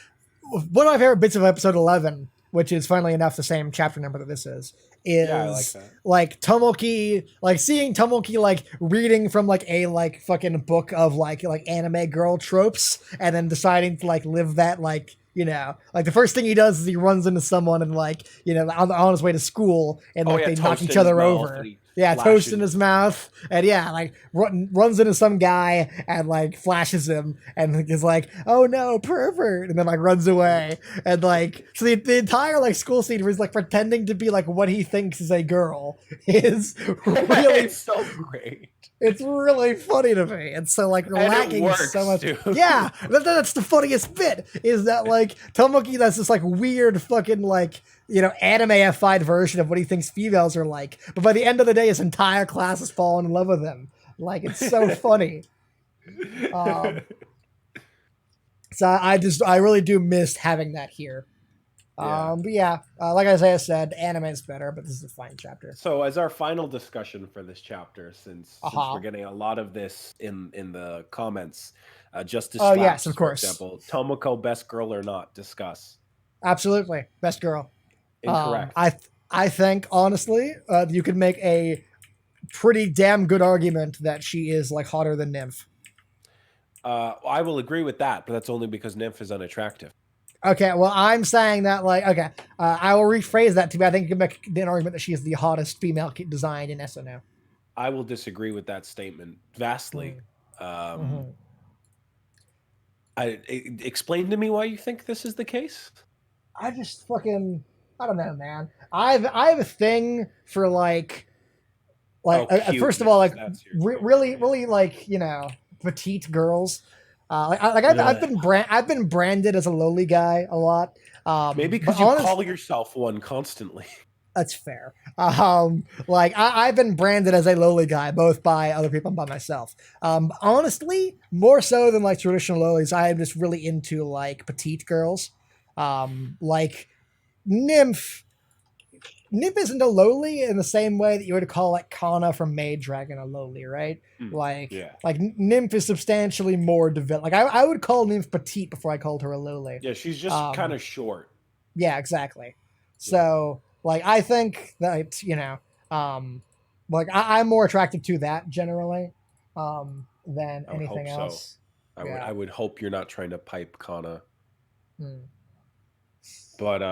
one of my favorite bits of episode 11, which is funnily enough the same chapter number that this is I like that. Like Tomoki, like seeing Tomoki like reading from like a like fucking book of like anime girl tropes and then deciding to like live that like like the first thing he does is he runs into someone and like on his way to school and like they knock each other over. Yeah, toast in flashes. his mouth, and yeah, like runs into some guy and like flashes him, and is like, "Oh no, pervert!" and then like runs away, and like so the entire like school scene where he's like pretending to be like what he thinks is a girl is really It's so great. it's really funny to me. And so like you're And it lacking so works, much. dude. Yeah, that's the funniest bit is that like Tomoki that's this like weird fucking like anime-ified version of what he thinks females are like. But by the end of the day, his entire class has fallen in love with him. Like it's so funny. So I really do miss having that here. Yeah. But yeah, like Isaiah said, anime is better, but this is a fine chapter. So as our final discussion for this chapter, since Uh-huh. we're getting a lot of this in the comments, Justice Oh Slaps, yes, of for course. example, Tomoko, best girl or not? Discuss. Absolutely, best girl. Incorrect. I think honestly, you could make a pretty damn good argument that she is like hotter than Nymph. I will agree with that, but that's only because Nymph is unattractive. Okay, well, I'm saying that like okay, I will rephrase that to be. I think you can make an argument that she is the hottest female design in SNO. I will disagree with that statement vastly. Mm-hmm. Explain to me why you think this is the case. I just fucking I don't know, man. I have a thing for like first of all like really like petite girls. I've been branded as a lowly guy a lot. Maybe because you call yourself one constantly. That's fair. I've been branded as a lowly guy, both by other people and by myself. Honestly, more so than like traditional lowlies, I am just really into like petite girls. Like Nymph. Nymph isn't a lowly in the same way that you would call like Kana from Maid Dragon a lowly, right? Like Nymph is substantially more developed. Like I would call Nymph petite before I called her a lowly. Yeah, she's just kind of short. Yeah, exactly. So like I think that like I'm more attracted to that generally than anything else. So. I would hope you're not trying to pipe Kana. But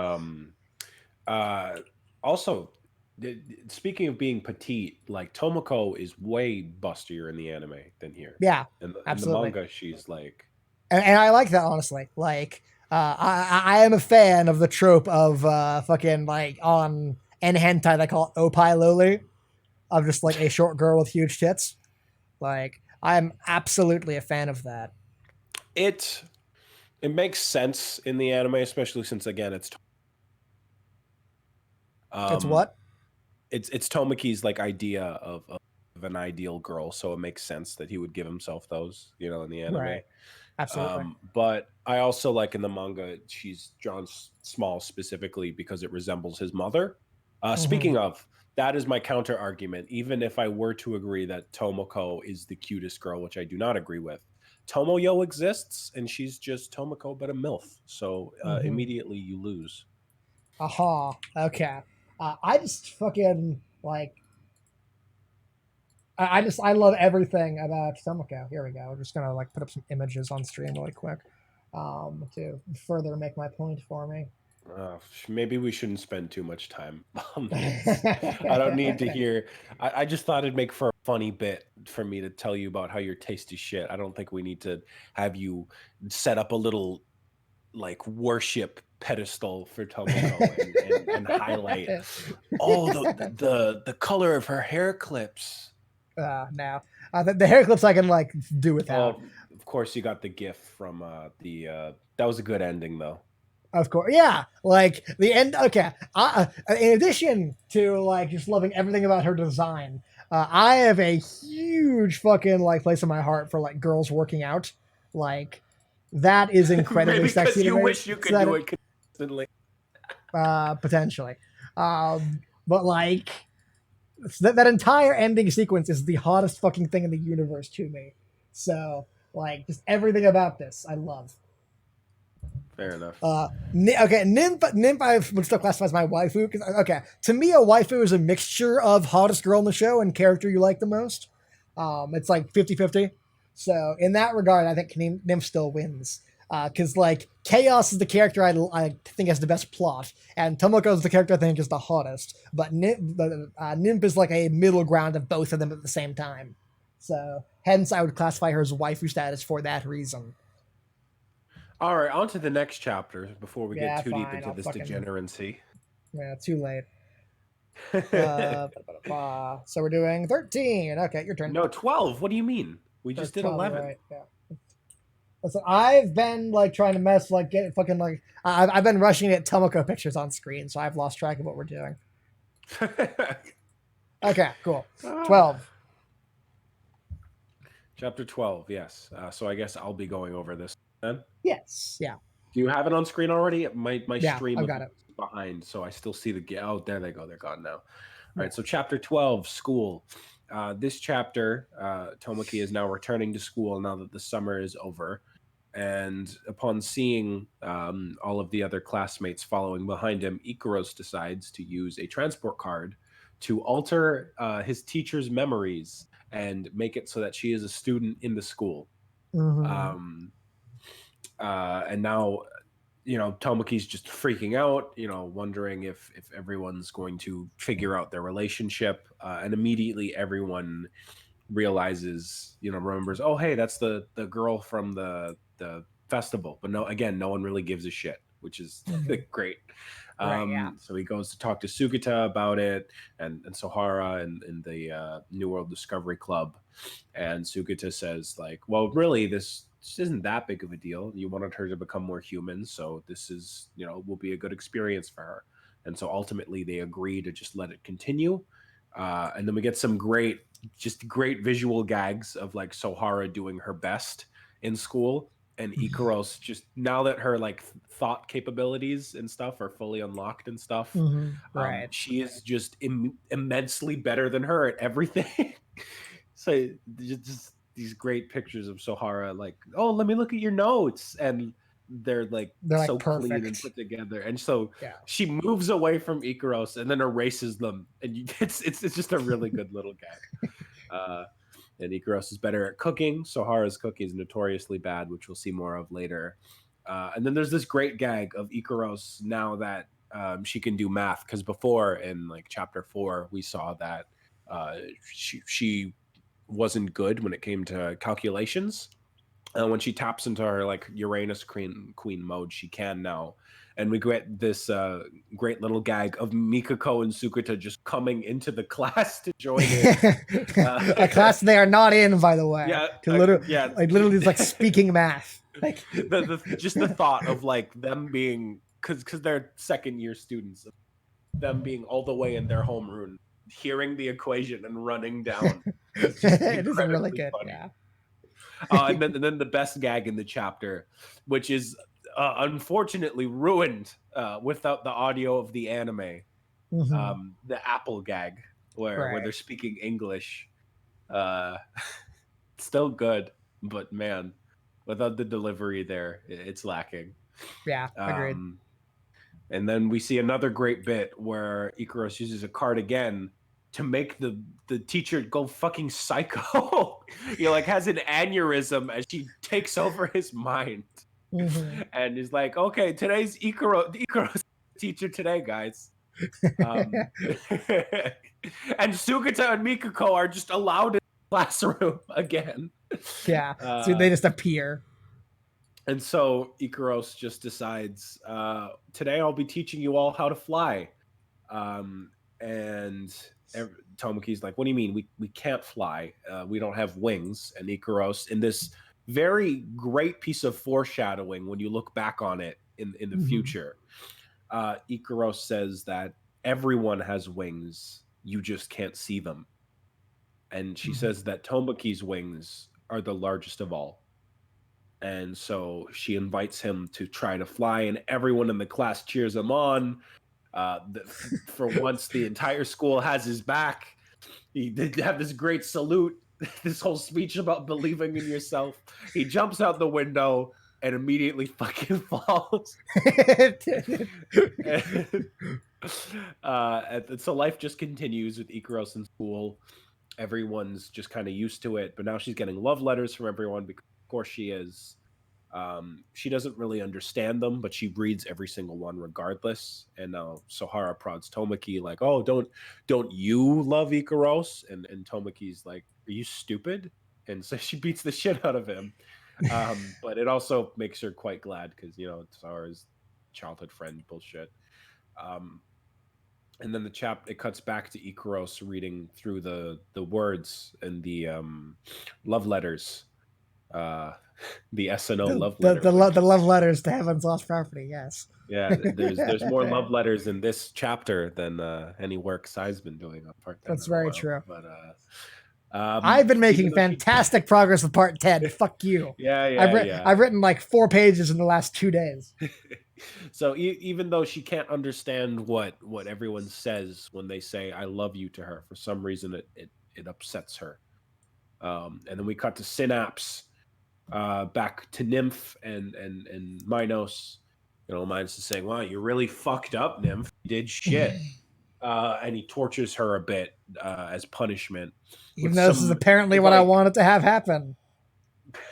also, speaking of being petite, like Tomoko is way bustier in the anime than here. Yeah, in the manga, she's like, and I like that honestly. Like, I am a fan of the trope of fucking like on N hentai they call it opai loli, of just like a short girl with huge tits. Like, I'm absolutely a fan of that. It makes sense in the anime, especially since again it's what? It's Tomoki's like idea of an ideal girl, so it makes sense that he would give himself those, in the anime. Right. Absolutely. But I also like in the manga, she's drawn small specifically because it resembles his mother. Speaking of, that is my counter argument. Even if I were to agree that Tomoko is the cutest girl, which I do not agree with, Tomoyo exists, and she's just Tomoko but a MILF. So immediately you lose. Aha. Okay. I just fucking like. I love everything about Tomoko. Here we go. We're just gonna like put up some images on stream really quick, to further make my point for me. Maybe we shouldn't spend too much time on this. I don't need to hear. I just thought it'd make for a funny bit for me to tell you about how your taste is shit. I don't think we need to have you set up a little like worship pedestal for Tomoko and highlight the color of her hair clips. Now the hair clips I can like do without. Of course, you got the GIF from that was a good ending though. Of course, yeah. Like the end. Okay. In addition to like just loving everything about her design, I have a huge fucking like place in my heart for like girls working out. Like that is incredibly sexy. You wish you could do it consistently. Potentially, but like that entire ending sequence is the hottest fucking thing in the universe to me. So like just everything about this, I love. Fair enough. Okay, Nymph I would still classify as my waifu. Okay, to me, a waifu is a mixture of hottest girl in the show and character you like the most. It's like 50-50. So in that regard, I think Nymph still wins. Because like Chaos is the character I think has the best plot, and Tomoko is the character I think is the hottest. But Nymph is like a middle ground of both of them at the same time. So hence, I would classify her as waifu status for that reason. All right, on to the next chapter before we get Yeah, too deep fine. into I'll this fucking degeneracy. yeah, too late. So we're doing 13. Okay, your turn. No, 12. What do you mean? We Or just did 12, 11. right? Yeah. Listen, I've been like trying to mess, like get fucking like I've been rushing at Tomoko pictures on screen, so I've lost track of what we're doing. Okay, cool. 12. Chapter 12, yes. So I guess I'll be going over this then. Yes. Yeah. Do you have it on screen already? My Yeah. stream I've of got it. behind, so I still see the. Oh, there they go. They're gone now. All Yeah. right, so chapter 12, school. This chapter, Tomoki is now returning to school now that the summer is over. And upon seeing all of the other classmates following behind him, Ikaros decides to use a transport card to alter his teacher's memories and make it so that she is a student in the school. Mm-hmm. And now, Tomoki's just freaking out, wondering if everyone's going to figure out their relationship. And immediately everyone realizes, remembers, oh, hey, that's the girl from the festival. But no one really gives a shit, which is great. Right, yeah. So he goes to talk to Sugita about it, and Sohara and the New World Discovery Club. And Sugita says, like, well, really, this isn't that big of a deal. You wanted her to become more human, so this is, will be a good experience for her. And so ultimately they agree to just let it continue. And then we get some great visual gags of like Sohara doing her best in school, and Ikaros just, now that her like thought capabilities and stuff are fully unlocked and stuff, Right. she is just immensely better than her at everything. So just these great pictures of Sohara, like, oh, let me look at your notes, and they're like so clean and put together. And so she moves away from Ikaros and then erases them, and it's just a really good little gag. And Ikaros is better at cooking. Sohara's cooking is notoriously bad, which we'll see more of later. And then there's this great gag of Ikaros now that she can do math, because before in like chapter 4 we saw that she wasn't good when it came to calculations. When she taps into her like Uranus queen mode, she can now. And we get this great little gag of Mikako and Sukita just coming into the class to join in. A class they are not in, by the way. Yeah, literally it's like speaking math. Like just the thought of like them being, because they're second year students, them being all the way in their homeroom, hearing the equation and running down. It's just it is really good. funny. Yeah. And then the best gag in the chapter, which is unfortunately ruined without the audio of the anime, the Apple gag where they're speaking English. Still good, but man, without the delivery there, it's lacking. Yeah, agreed. And then we see another great bit where Ikaros uses a card again to make the teacher go fucking psycho. He like has an aneurysm as she takes over his mind. And he's like, okay, today's Ikaros teacher today, guys. And Sugita and Mikako are just allowed in the classroom again. Yeah, so they just appear. And so Ikaros just decides, today I'll be teaching you all how to fly. And Tomoki's like, what do you mean? We can't fly. We don't have wings. And Ikaros, in this very great piece of foreshadowing, when you look back on it in the future, Ikaros says that everyone has wings. You just can't see them. And she says that Tomoki's wings are the largest of all. And so she invites him to try to fly, and everyone in the class cheers him on. For once, the entire school has his back. He did have this great salute, this whole speech about believing in yourself. He jumps out the window and immediately fucking falls. And so life just continues with Ikaros in school. Everyone's just kind of used to it, but now she's getting love letters from everyone because, of course, she is. She doesn't really understand them, but she reads every single one regardless. And Sohara prods Tomaki like, "Oh, don't you love Ikaros?" And Tomaki's like, "Are you stupid?" And so she beats the shit out of him. But it also makes her quite glad because Sohara's childhood friend bullshit. Um, and then it cuts back to Ikaros reading through the words and the love letters, uh, the SNO The love letter, the which love letters to Heaven's Lost Property. Yes. yeah, there's more love letters in this chapter than any work Sai's been doing on part 10 That's in a very while. true. But I've been even making though she fantastic progress with part 10. Fuck you. yeah, yeah, I've yeah. written like 4 pages in the last 2 days. So even though she can't understand what everyone says when they say "I love you" to her, for some reason it upsets her. And then we cut to Synapse, back to Nymph and Minos. Minos is saying, "Wow, you're really fucked up, Nymph. You did shit." And he tortures her a bit as punishment with Even though this is some apparently with what I like wanted to have happen.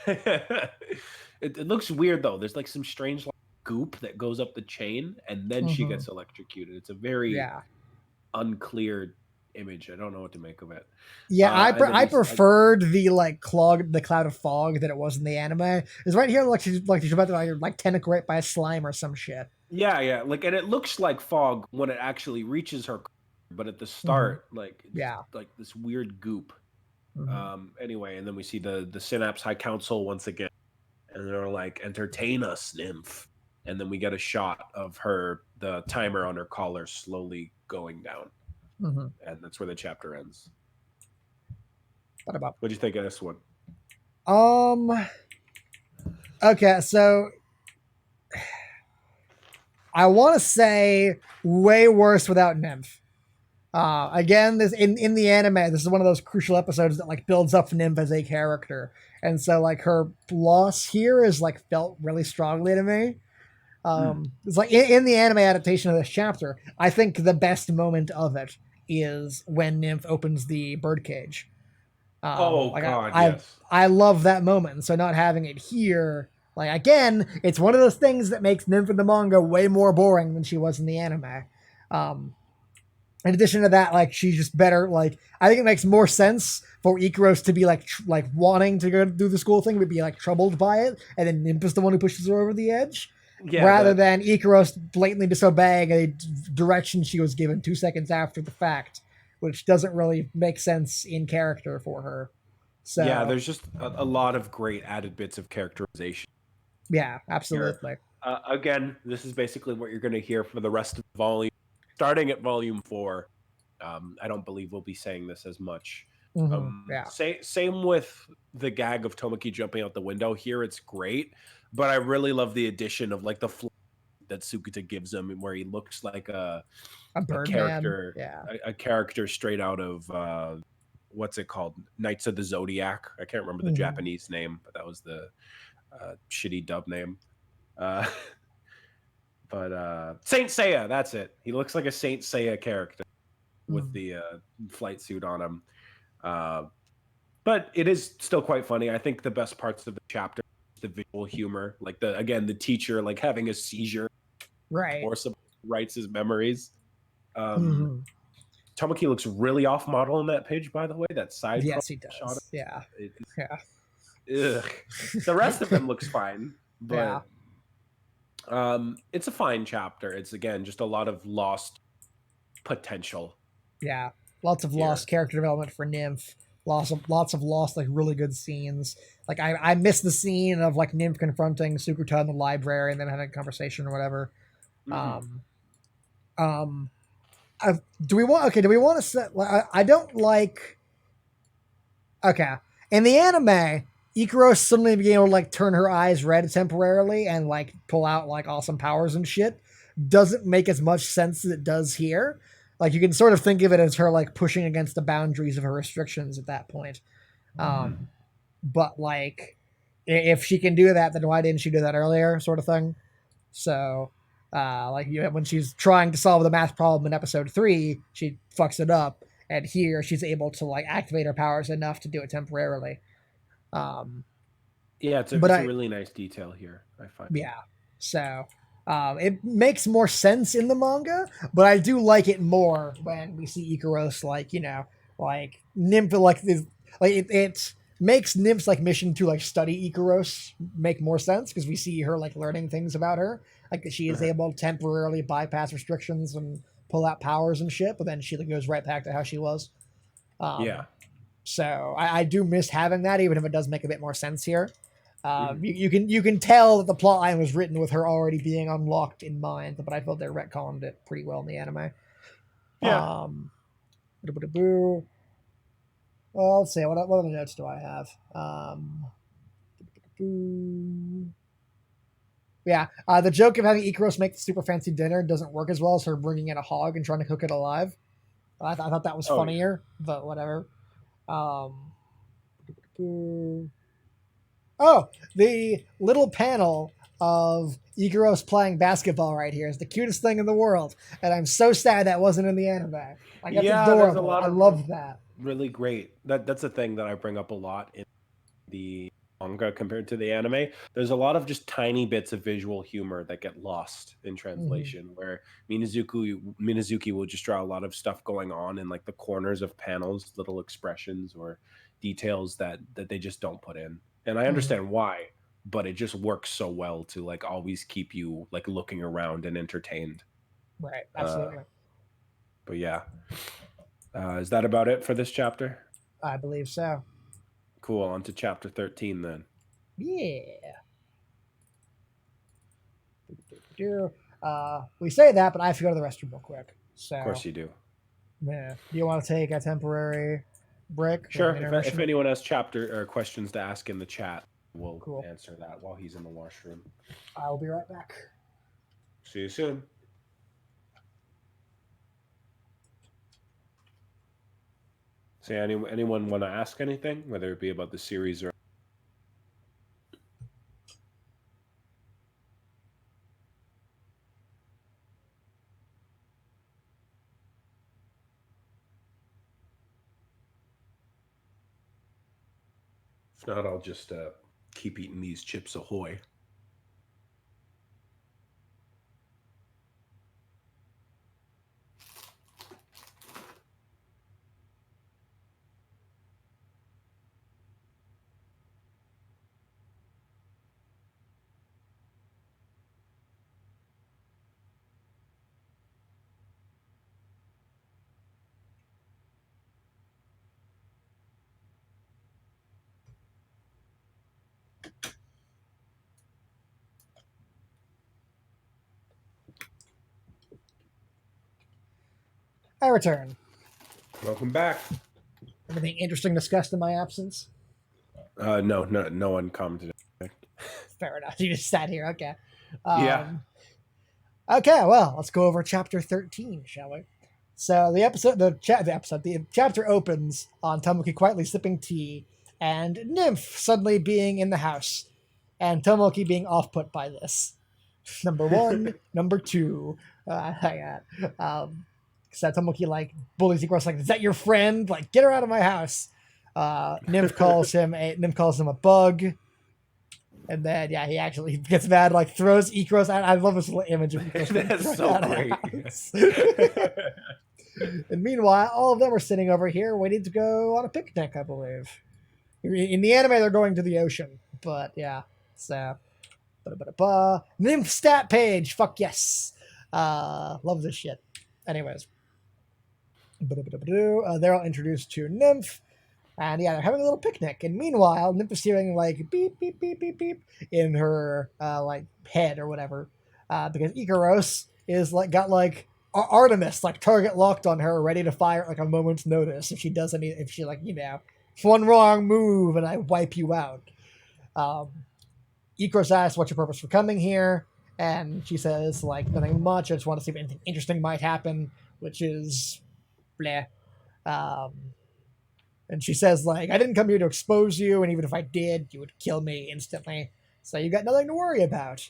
it looks weird though. There's like some strange like, goop that goes up the chain, and then she Mm-hmm. gets electrocuted. It's a very Yeah. unclear image. I don't know what to make of it. Yeah, And then I he's preferred the cloud of fog that it was in the anime. It's right here she's about to like tentacle right by a slime or some shit. yeah, yeah, like, and it looks like fog when it actually reaches her, but at the Mm-hmm. start, like it's Yeah. like this weird goop. Mm-hmm. Anyway, and then we see the Synapse High Council once again, and they're like, "Entertain us, Nymph." And then we get a shot of the timer on her collar slowly going down, Mm-hmm. and that's where the chapter ends. What about? What do you think of this one? Um. Okay, so I want to say way worse without Nymph. Again, this in the anime, this is one of those crucial episodes that like builds up Nymph as a character, and so like her loss here is like felt really strongly to me. It's like in the anime adaptation of this chapter, I think the best moment of it is when Nymph opens the birdcage. Oh Like God, yes. I love that moment. So not having it here, like again, it's one of those things that makes Nymph in the manga way more boring than she was in the anime. Um, in addition to that, like she's just better. Like I think it makes more sense for Ikaros to be like wanting to go do the school thing, but be like troubled by it, and then Nymph is the one who pushes her over the edge, Yeah, rather than Ikaros blatantly disobeying a direction she was given 2 seconds after the fact, which doesn't really make sense in character for her. yeah. So There's just a lot of great added bits of characterization yeah, here. absolutely. Again, this is basically what you're going to hear for the rest of the volume, starting at volume 4. I don't believe we'll be saying this as much. Mm-hmm. Yeah. Same with the gag of Tomaki jumping out the window. Here, it's great, but I really love the addition of like the that Sukuta gives him, where he looks like A a Birdman. character, Yeah. a character straight out of what's it called, Knights of the Zodiac. I can't remember the Mm-hmm. Japanese name, but that was the shitty dub name. Uh, but Saint Seiya, that's it. He looks like a Saint Seiya character with the flight suit on him. Uh, but it is still quite funny. I think the best parts of the chapter, the visual humor, like the teacher like having a seizure Right. or some writes his memories. Mm-hmm. Tamaki looks really off model on that page, by the way. That side Yes, he shot. does. Yeah. Yeah. Ugh. The rest of him looks fine, Yeah. but it's a fine chapter. It's again just a lot of lost potential. Yeah. Lots of Here. lost character development for Nymph. Lots of lost like really good scenes. Like I missed the scene of like Nymph confronting Sukuta in the library and then having a conversation or whatever. Mm-hmm. Um do we want to set I don't like okay. In the anime, Ikaros suddenly being able to like turn her eyes red temporarily and like pull out like awesome powers and shit doesn't make as much sense as it does here. Like you can sort of think of it as her like pushing against the boundaries of her restrictions at that point. But like if she can do that, then why didn't she do that earlier? Sort of thing. So like when she's trying to solve the math problem in episode 3, she fucks it up, and here she's able to like activate her powers enough to do it temporarily. Um, Yeah, But it's a really nice detail here, I find. yeah, so it makes more sense in the manga, but I do like it more when we see Ikaros like like Nymph like this like it makes Nymph's like mission to like study Ikaros make more sense because we see her like learning things about her, like that she is Uh-huh. able to temporarily bypass restrictions and pull out powers and shit, but then she like, goes right back to how she was. Yeah. Um, so I do miss having that, even if it does make a bit more sense here. Mhm. You can tell that the plot line was written with her already being unlocked in mind, but I felt they retconned it pretty well in the anime. Yeah. Um, well, let's see what other notes do I have. Yeah, the joke of having Ikaros make the super fancy dinner doesn't work as well as her bringing in a hog and trying to cook it alive. I thought that was Oh yeah. funnier, but whatever. Um, Oh, the little panel of Ikaros playing basketball right here is the cutest thing in the world, and I'm so sad that wasn't in the anime. Like that's Yeah, there's a adorable. lot I of love that. really great. That's a thing that I bring up a lot in the manga compared to the anime. There's a lot of just tiny bits of visual humor that get lost in Hmm. translation, where Minazuki will just draw a lot of stuff going on in like the corners of panels, little expressions or details that they just don't put in. And I Hmm. understand why, but it just works so well to like always keep you like looking around and entertained. Right, Uh, absolutely. but yeah, is that about it for this chapter? I believe so. Cool. On to chapter 13 then. Yeah. We say that, but I have to go to the restroom real quick. Of So, course you do. yeah. Do you want to take a temporary break, like Sure. an If intermission? anyone has chapter or questions to ask in the chat, we'll Cool. answer that while he's in the washroom. I will be right back. See you soon. So, anyone want to ask anything, whether it be about the series or if not, I'll just keep eating these Chips Ahoy. I return. Welcome back. Anything interesting discussed in my absence? No one commented. Fair enough. You just sat here. Okay. Yeah. Um, okay. Well, let's go over chapter 13, shall we? So the chapter opens on Tomoki quietly sipping tea, and Nymph suddenly being in the house, and Tomoki being off put by this. Number one, number two. I got so Tomoki like bullies Ikaros like, is that your friend? Like, get her out of my house. Nymph calls him a bug. And then, yeah, he actually gets mad, like throws Ikaros out. I love this little image of Ikaros being That's thrown so out of great. the house. And meanwhile, all of them are sitting over here waiting to go on a picnic, I believe. In the anime, they're going to the ocean. But yeah, so. Nymph stat page. Fuck yes. Love this shit. Anyways. They're all introduced to Nymph. And yeah, they're having a little picnic. And meanwhile, Nymph is hearing like beep, beep, beep, beep, beep in her like head or whatever. Because Ikaros is like got like Artemis like target locked on her, ready to fire at like a moment's notice if she does any if she like, one wrong move and I wipe you out. Um Ikaros asks what's your purpose for coming here? And she says, like, nothing much. I just want to see if anything interesting might happen, which is bleh. Um, and she says, like, I didn't come here to expose you, and even if I did, you would kill me instantly. So you got nothing to worry about.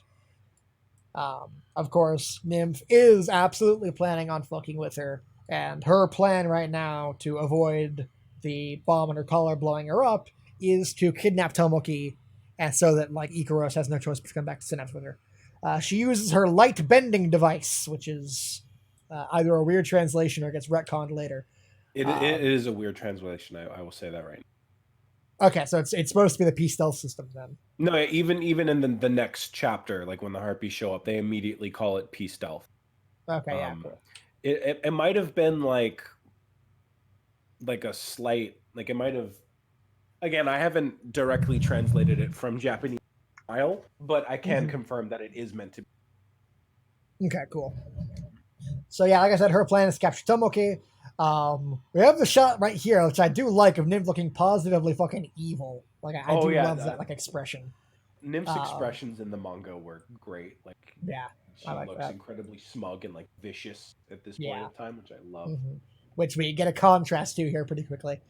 Of course, Nymph is absolutely planning on fucking with her, and her plan right now to avoid the bomb in her collar blowing her up is to kidnap Tomoki and so that like Ikaros has no choice but to come back to Synapse with her. She uses her light bending device, which is either a weird translation or gets retconned later. It is a weird translation. I will say that right now. Okay, so it's supposed to be the P stealth system then. No, even in the next chapter, like when the Harpies show up, they immediately call it P stealth. Okay, yeah, cool. It might have been like a slight, like it might have. Again, I haven't directly translated it from Japanese style, but I can confirm that it is meant to be. Okay, cool. So yeah, like I said, her plan is to capture Tomoki. We have the shot right here, which I do like, of Nymph looking positively fucking evil. Like I do love that like expression. Nymph's expressions in the manga were great. Like she looks incredibly smug and like vicious at this point in time, which I love. Which we get a contrast to here pretty quickly.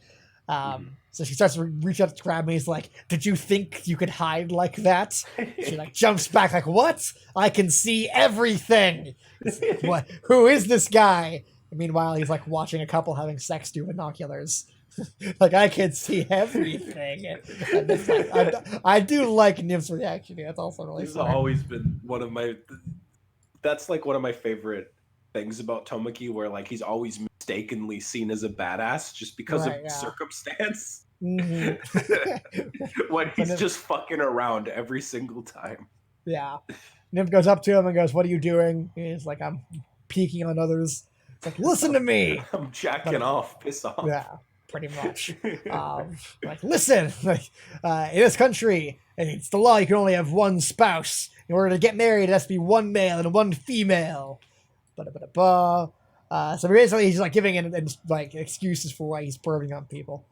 So she starts to reach out to grab me. He's like, "Did you think you could hide like that?" She like jumps back, like, "What? I can see everything." What? Who is this guy? And meanwhile, he's like watching a couple having sex through binoculars. Like, I can see everything. And it's like, I do like Nymph's reaction. That's also really. This has always been one of my. That's like one of my favorite things about Tomoki, where like he's always mistakenly seen as a badass just because of circumstance. When he's just fucking around every single time. Yeah. Nymph goes up to him and goes, "What are you doing?" He's like, "I'm peeking on others." It's like, "Listen to me." I'm jacking off. Piss off. Yeah, pretty much. Like, listen, like, in this country, and it's the law, you can only have one spouse. In order to get married, it has to be one male and one female. So basically, he's like giving like excuses for why he's perving on people.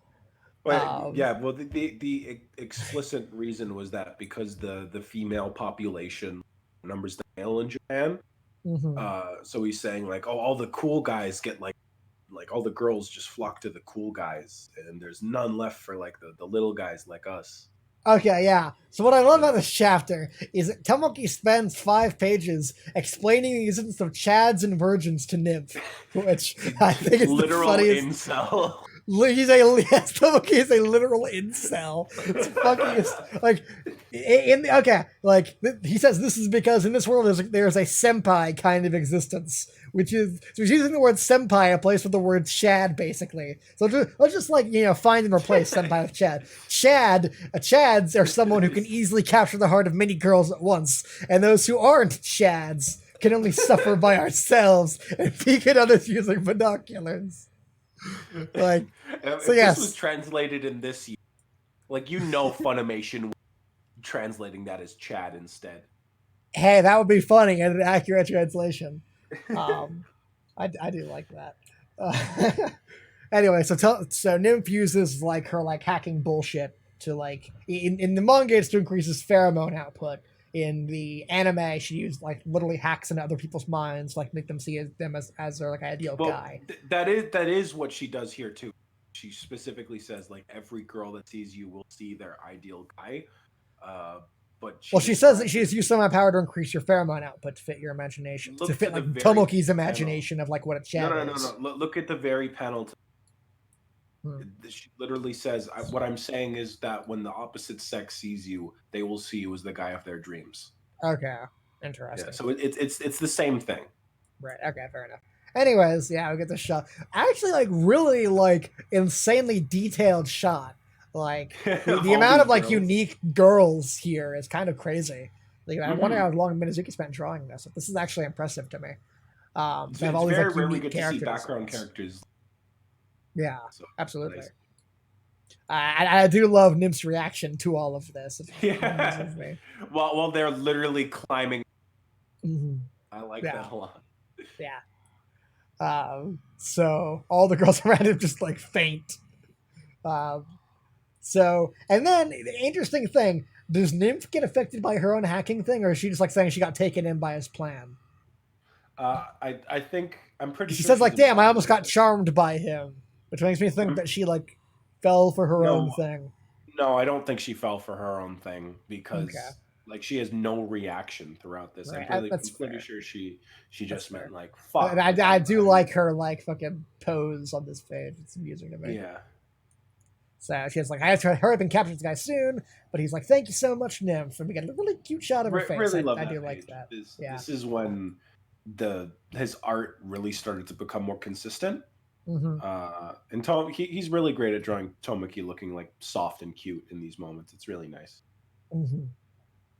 Well, the explicit reason was that because the female population numbers the male in Japan. So he's saying like, oh, all the cool guys get like all the girls just flock to the cool guys, and there's none left for like the little guys like us. Okay, yeah. So what I love about this chapter is that Tomoki spends 5 pages explaining the existence of chads and virgins to Nymph, which I think is literal the funniest. Incel. Tomoki is a literal incel. It's fucking like he says this is because in this world there's a senpai kind of existence, which is so he's using the word senpai in place with the word chad basically. So let's just like find and replace senpai with chad. Chads are someone who can easily capture the heart of many girls at once, and those who aren't chads can only suffer by ourselves and peek at others using binoculars. Like, so yes, this was translated in this year. Like Funimation translating that as Chad instead. Hey, that would be funny and an accurate translation. I do like that. Anyway, so Nymph uses like her like hacking bullshit to like in the manga it's to increase his pheromone output. In the anime, she used like literally hacks into other people's minds, like make them see them as their like ideal guy. That is what she does here too. She specifically says like every girl that sees you will see their ideal guy. But she says that she has used some of my power to increase your pheromone output to fit your imagination, to fit like Tomoki's imagination of like what a chad is. No. Look at the very panel. She literally says, "What I'm saying is that when the opposite sex sees you, they will see you as the guy of their dreams." Okay, interesting. Yeah, so it's the same thing. Right. Okay. Fair enough. Anyways, yeah, we get the shot. Actually, like really, like insanely detailed shot. Like the amount of like unique girls here is kind of crazy. Like I wonder how long Minazuki spent drawing this. This is actually impressive to me. It's very rare we get to see background characters. Yeah, so, absolutely. Nice. I do love Nymph's reaction to all of this. Yeah. Well, they're literally climbing. I like that a lot. Yeah. So all the girls around him just like faint. So and then the interesting thing: does Nymph get affected by her own hacking thing, or is she just like saying she got taken in by his plan? I think I'm pretty. She says like, "Damn, I almost got charmed by him." Which makes me think that she like fell for her own thing. No, I don't think she fell for her own thing because like she has no reaction throughout this. Right. I'm pretty sure she just meant like fuck. I do like her like fucking pose on this page. It's amusing to me. Yeah. Yeah. So she's like, I have to hurry up and capture this guy soon. But he's like, thank you so much, Nymph. And we get a really cute shot of her face. Really love I do that like page. that. This Yeah. this is when his art really started to become more consistent. Mm-hmm. And he's really great at drawing Tomoki looking like soft and cute in these moments. It's really nice. Mm-hmm.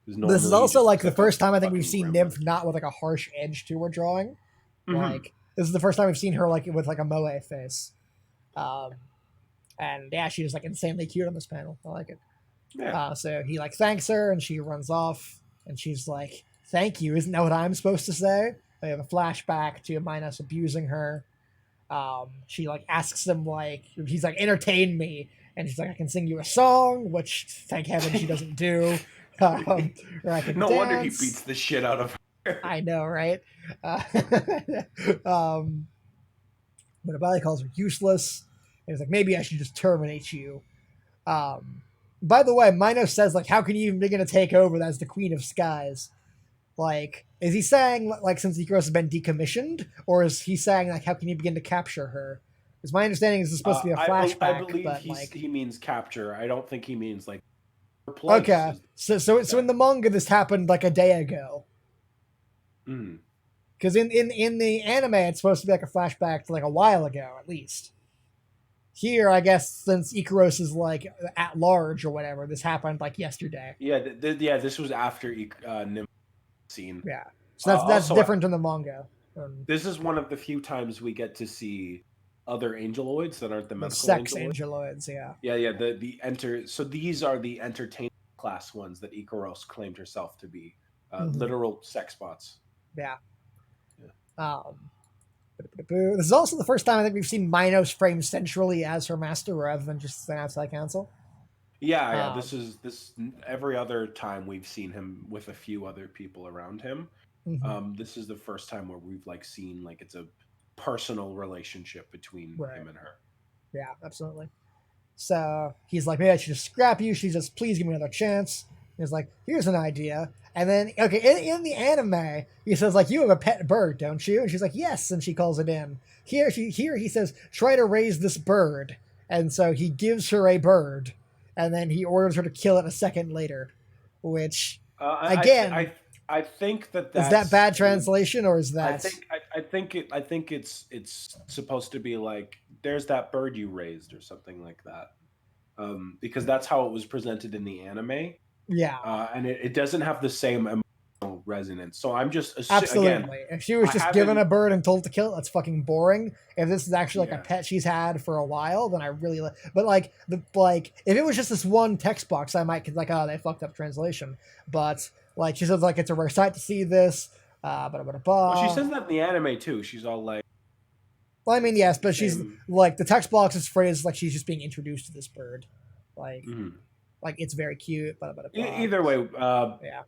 Because This is normally he also just like looks the like a first time I think we've fucking seen gremlin. Nymph not with like a harsh edge to her drawing. Mm-hmm. Like this is the first time we've seen her like with like a moe face. Um, and yeah, she was like insanely cute on this panel. I like it. Yeah. So he like thanks her, and she runs off, and she's like, "Thank you." Isn't that what I'm supposed to say? They have a flashback to Minos abusing her. She like asks him like he's like entertain me, and she's like I can sing you a song, which thank heaven she doesn't do. Or I can No wonder he dance. beats the shit out of her. I know, right? Uh, um, but Abali calls her useless. And he's like, maybe I should just terminate you. Um, by the way, Minos says, like, how can you even begin to take over as the Queen of Skies? Like, is he saying, like, since Ikaros has been decommissioned? Or is he saying, like, how can you begin to capture her? Because my understanding is it's supposed to be a I flashback, believe but, like... he means capture. I don't think he means, like, replace. Okay, so in the manga, this happened, like, a day ago. Mm. Because in the anime, it's supposed to be, like, a flashback to, like, a while ago, at least. Here, I guess, since Ikaros is, like, at large or whatever, this happened, like, yesterday. Yeah, this was after Nymph scene. Yeah. So that's Also, different in the manga. This is one of the few times we get to see other angeloids that aren't the The medical sex angeloids. angeloids, yeah. Yeah. So these are the entertainment class ones that Ikaros claimed herself to be. Literal sex bots. Yeah. This is also the first time I think we've seen Minos framed centrally as her master rather than just an outside counsel. Yeah. This every other time we've seen him with a few other people around him. This is the first time where we've like seen like it's a personal relationship between him and her. Yeah, absolutely. So he's like, maybe I should just scrap you. She says, please give me another chance. And he's like, here's an idea. And then, okay, in the anime, he says, like, you have a pet bird, don't you? And she's like, yes. And she calls it in. Here he says, try to raise this bird. And so he gives her a bird. And then he orders her to kill it a second later. Which, again... I think that's is that bad translation or is that? I think it's supposed to be like there's that bird you raised or something like that, because that's how it was presented in the anime. Yeah, and it doesn't have the same emotional resonance. So I'm just absolutely. Again, if she was just given a bird and told to kill it, that's fucking boring. If this is actually like a pet she's had for a while, then I really like. But like if it was just this one text box, I might like, oh, they fucked up translation. But like she says, like it's a rare sight to see this. Well, she says that in the anime too. She's all like, well, I mean, yes, but she's like the text box is phrased like she's just being introduced to this bird, like it's very cute. Either way, yeah.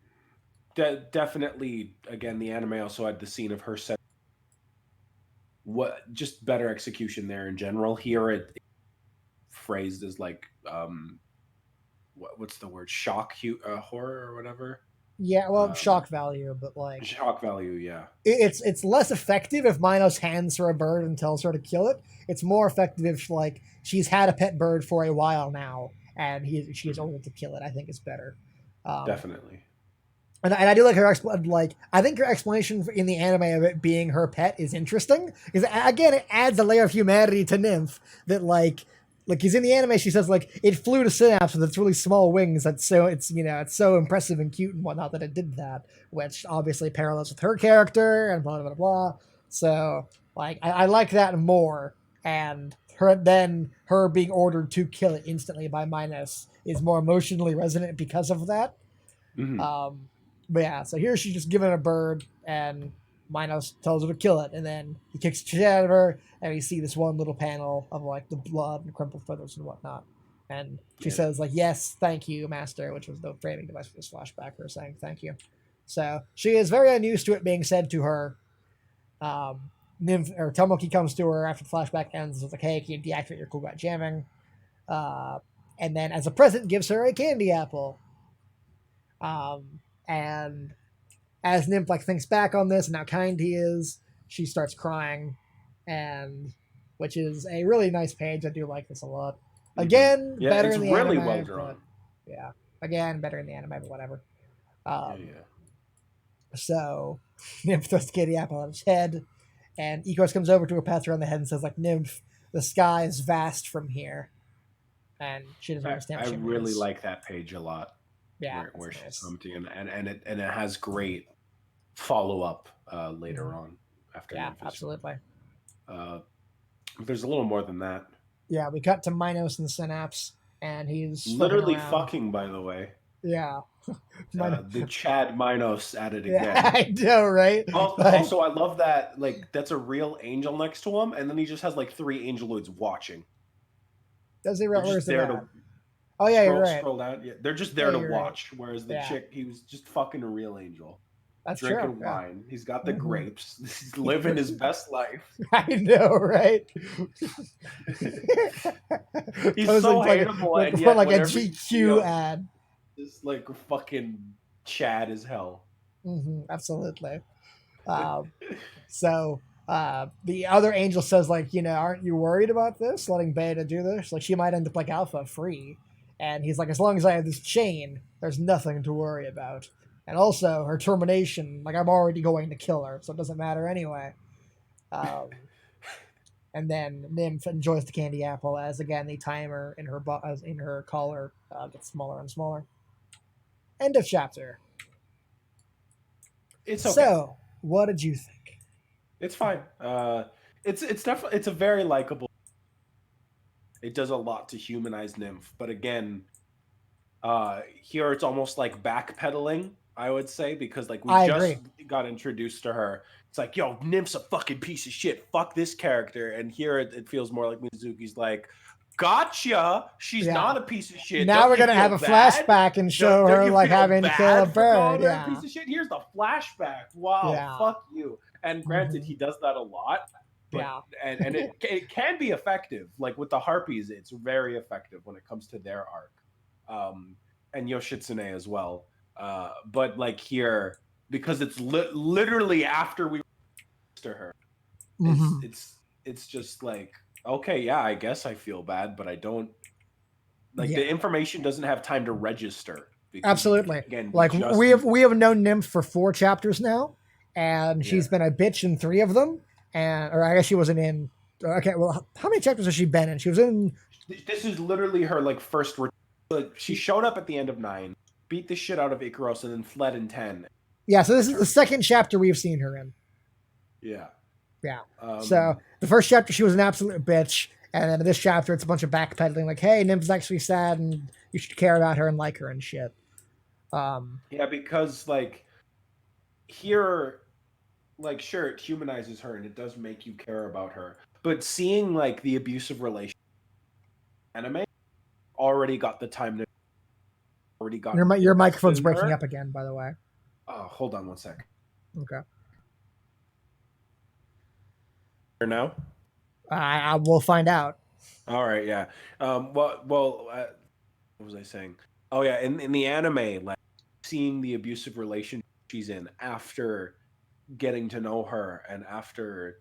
Definitely. Again, the anime also had the scene of her set. What just better execution there in general. Here it phrased as like what's the word, shock horror or whatever. Yeah, well, shock value, but like shock value, yeah. It's less effective if Minos hands her a bird and tells her to kill it. It's more effective if like she's had a pet bird for a while now and she is ordered to kill it. I think it's better. Definitely. And I do like her I think her explanation in the anime of it being her pet is interesting because again it adds a layer of humanity to Nymph that like because in the anime she says like it flew to Synapse with its really small wings. It's so impressive and cute and whatnot that it did that, which obviously parallels with her character and blah blah blah. So like I like that more, and her being ordered to kill it instantly by Minos is more emotionally resonant because of that. But yeah, so here she's just given a bird, and Minos tells her to kill it, and then he kicks the shit out of her, and we see this one little panel of like the blood and crumpled feathers and whatnot. And she says like, "Yes, thank you, Master," which was the framing device for this flashback. Her saying thank you. So she is very unused to it being said to her. Nymph or Tomoki comes to her after the flashback ends. It's like, "Hey, can you deactivate your cool guy jamming?" And then as a present, gives her a candy apple. And as Nymph like thinks back on this and how kind he is, she starts crying, and which is a really nice page. I do like this a lot. Again, Yeah, better it's in the really well anime, but drawn. yeah. Again, better in the anime, but whatever. Yeah, Um, yeah. so Nymph throws the candy apple on his head, and Ikaros comes over to her, pats her on the head, and says, like, Nymph, the sky is vast from here. And she doesn't understand I what she really means. like that page a lot, Yeah, where that's she's nice. commenting, and it has great follow up later Mhm. on after Yeah, Nymph is found. absolutely. Uh, there's a little more than that. Yeah, we cut to Minos and Synapse, and he's fucking Literally around. fucking, by the way. Yeah, Minos. The Chad Minos at it Yeah, again. I know, right? Like, Also, I love that. Like, that's a real angel next to him, and then he just has like three angeloids watching. does he? They're Where's just it there at? to Oh yeah, you're right. scroll down. Yeah, they're just there Yeah, to you're right. watch. Whereas the Yeah, chick, he was just fucking a real angel, that's true. drinking Yeah. wine. He's got the Hmm. grapes. He's living his best life. I know, right? He's Posing so hateable, and for yet like a whenever you see GQ him, ad. just like fucking Chad as hell. Absolutely. So the other angel says, like, aren't you worried about this? Letting Beta do this? Like, she might end up like Alpha free. And he's like, as long as I have this chain, there's nothing to worry about. And also, her termination, like, I'm already going to kill her, so it doesn't matter anyway. Um, and then Nymph enjoys the candy apple as, again, the timer in her in her collar gets smaller and smaller. End of chapter. It's okay. So, what did you think? It's fine. It's definitely, it's a very likable. It does a lot to humanize Nymph, but again, here it's almost like backpedaling, I would say, because like we I just agree. got introduced to her. It's like, yo, Nymph's a fucking piece of shit. Fuck this character. And here it feels more like Mizuki's like, gotcha. She's Yeah. not a piece of shit. Now Don't we're you gonna have feel a bad? flashback and show Don't her you like feel having to kill a bad for bird. calling her a Yeah. piece of shit? Here's the flashback. Wow, Yeah. fuck you. And granted, he does that a lot. But, Yeah. and it can be effective. Like with the Harpies, it's very effective when it comes to their arc. And Yoshitsune as well. But like here, because it's literally after we to her, it's just like, okay, yeah, I guess I feel bad, but I don't, like, the information doesn't have time to register. Because, Absolutely. again, Like, we have known Nymph for 4 chapters now, and she's been a bitch in 3 of them. Or I guess she wasn't in. Okay, well, how many chapters has she been in? She was in. This is literally her like first. She showed up at the end of 9, beat the shit out of Ikaros, and then fled in 10. Yeah, so this is the second chapter we've seen her in. Yeah. Yeah. So the first chapter she was an absolute bitch, and then in this chapter it's a bunch of backpedaling, like, hey, Nymph's actually sad, and you should care about her and like her and shit. Yeah, because like here, like, sure, it humanizes her and it does make you care about her, but seeing like the abusive relationship anime already got the time to already got your microphone's breaking up again, by the way. Oh, hold on one sec. Okay. Now I will find out. All right, yeah. What was I saying? Oh yeah, in the anime, like seeing the abusive relationship she's in after getting to know her and after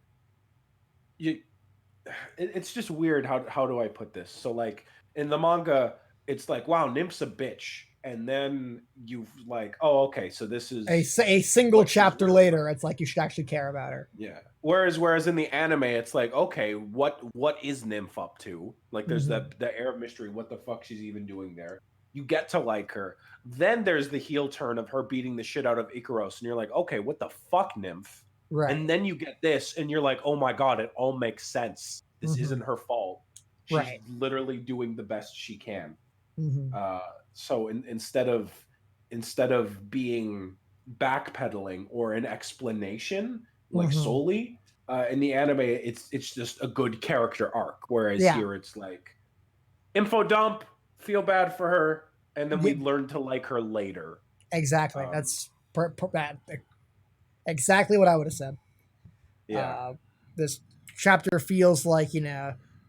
it's just weird. How do I put this? So like in the manga, it's like, wow, Nymph's a bitch, and then you've like, oh, okay, so this is a single chapter later. It's like you should actually care about her. Yeah. Whereas in the anime, it's like, okay, what is Nymph up to? Like, there's the air of mystery. What the fuck she's even doing there? You get to like her. Then there's the heel turn of her beating the shit out of Ikaros, and you're like, okay, what the fuck, Nymph? Right. And then you get this, and you're like, oh my god, it all makes sense. This isn't her fault. She's literally doing the best she can. So instead of being backpedaling or an explanation, like solely in the anime, it's just a good character arc. Whereas here it's like info dump, feel bad for her, and then we learn to like her later. Exactly. That's exactly what I would have said. Yeah. This chapter feels like,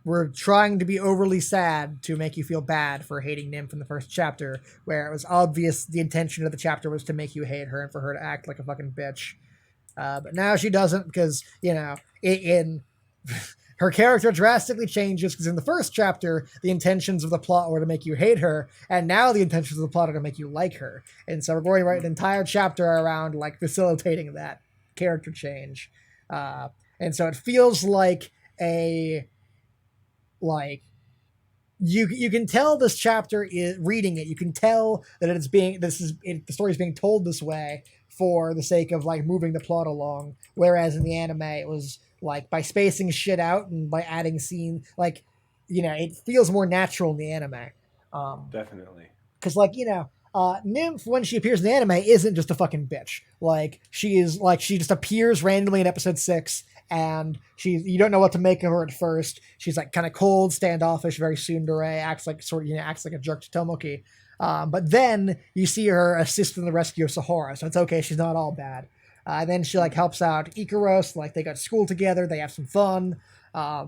we're trying to be overly sad to make you feel bad for hating Nymph in the first chapter, where it was obvious the intention of the chapter was to make you hate her and for her to act like a fucking bitch. But now she doesn't, because, in her character drastically changes because in the first chapter, the intentions of the plot were to make you hate her, and now the intentions of the plot are to make you like her. And so we're going to write an entire chapter around like facilitating that character change. And so it feels like a like you can tell this chapter is reading it. You can tell that the story is being told this way for the sake of like moving the plot along. Whereas in the anime, it was like by spacing shit out and by adding scene, like it feels more natural in the anime. Definitely. Because Nymph when she appears in the anime isn't just a fucking bitch. Like she just appears randomly in episode 6 and you don't know what to make of her at first. She's like kind of cold, standoffish, very tsundere, acts like a jerk to Tomoki. But then you see her assist in the rescue of Sahara, so it's okay. She's not all bad. And then she like helps out Ikaros. Like they go to school together. They have some fun.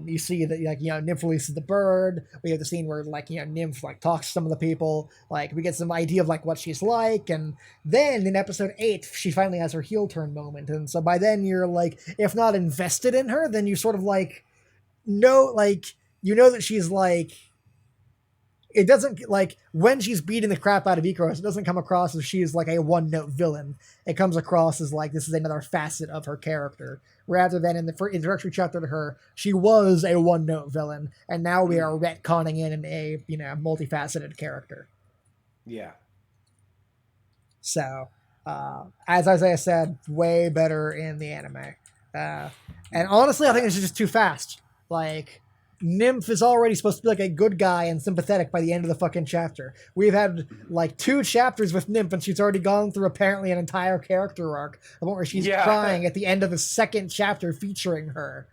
You see that Nymph releases the bird. We have the scene where Nymph like talks to some of the people. Like we get some idea of like what she's like, and then in episode 8 she finally has her heel turn moment. And so by then you're like, if not invested in her, then you sort of like know that she's like. It doesn't like when she's beating the crap out of Ikaros, it doesn't come across as she's like a one-note villain. It comes across as like this is another facet of her character, rather than in the introductory chapter to her, she was a one-note villain, and now we are retconning in a multifaceted character. Yeah. So, as Isaiah said, way better in the anime. And honestly, I think it's just too fast. Like. Nymph is already supposed to be like a good guy and sympathetic by the end of the fucking chapter. We've had like 2 chapters with Nymph and she's already gone through apparently an entire character arc where she's crying at the end of the 2nd chapter featuring her.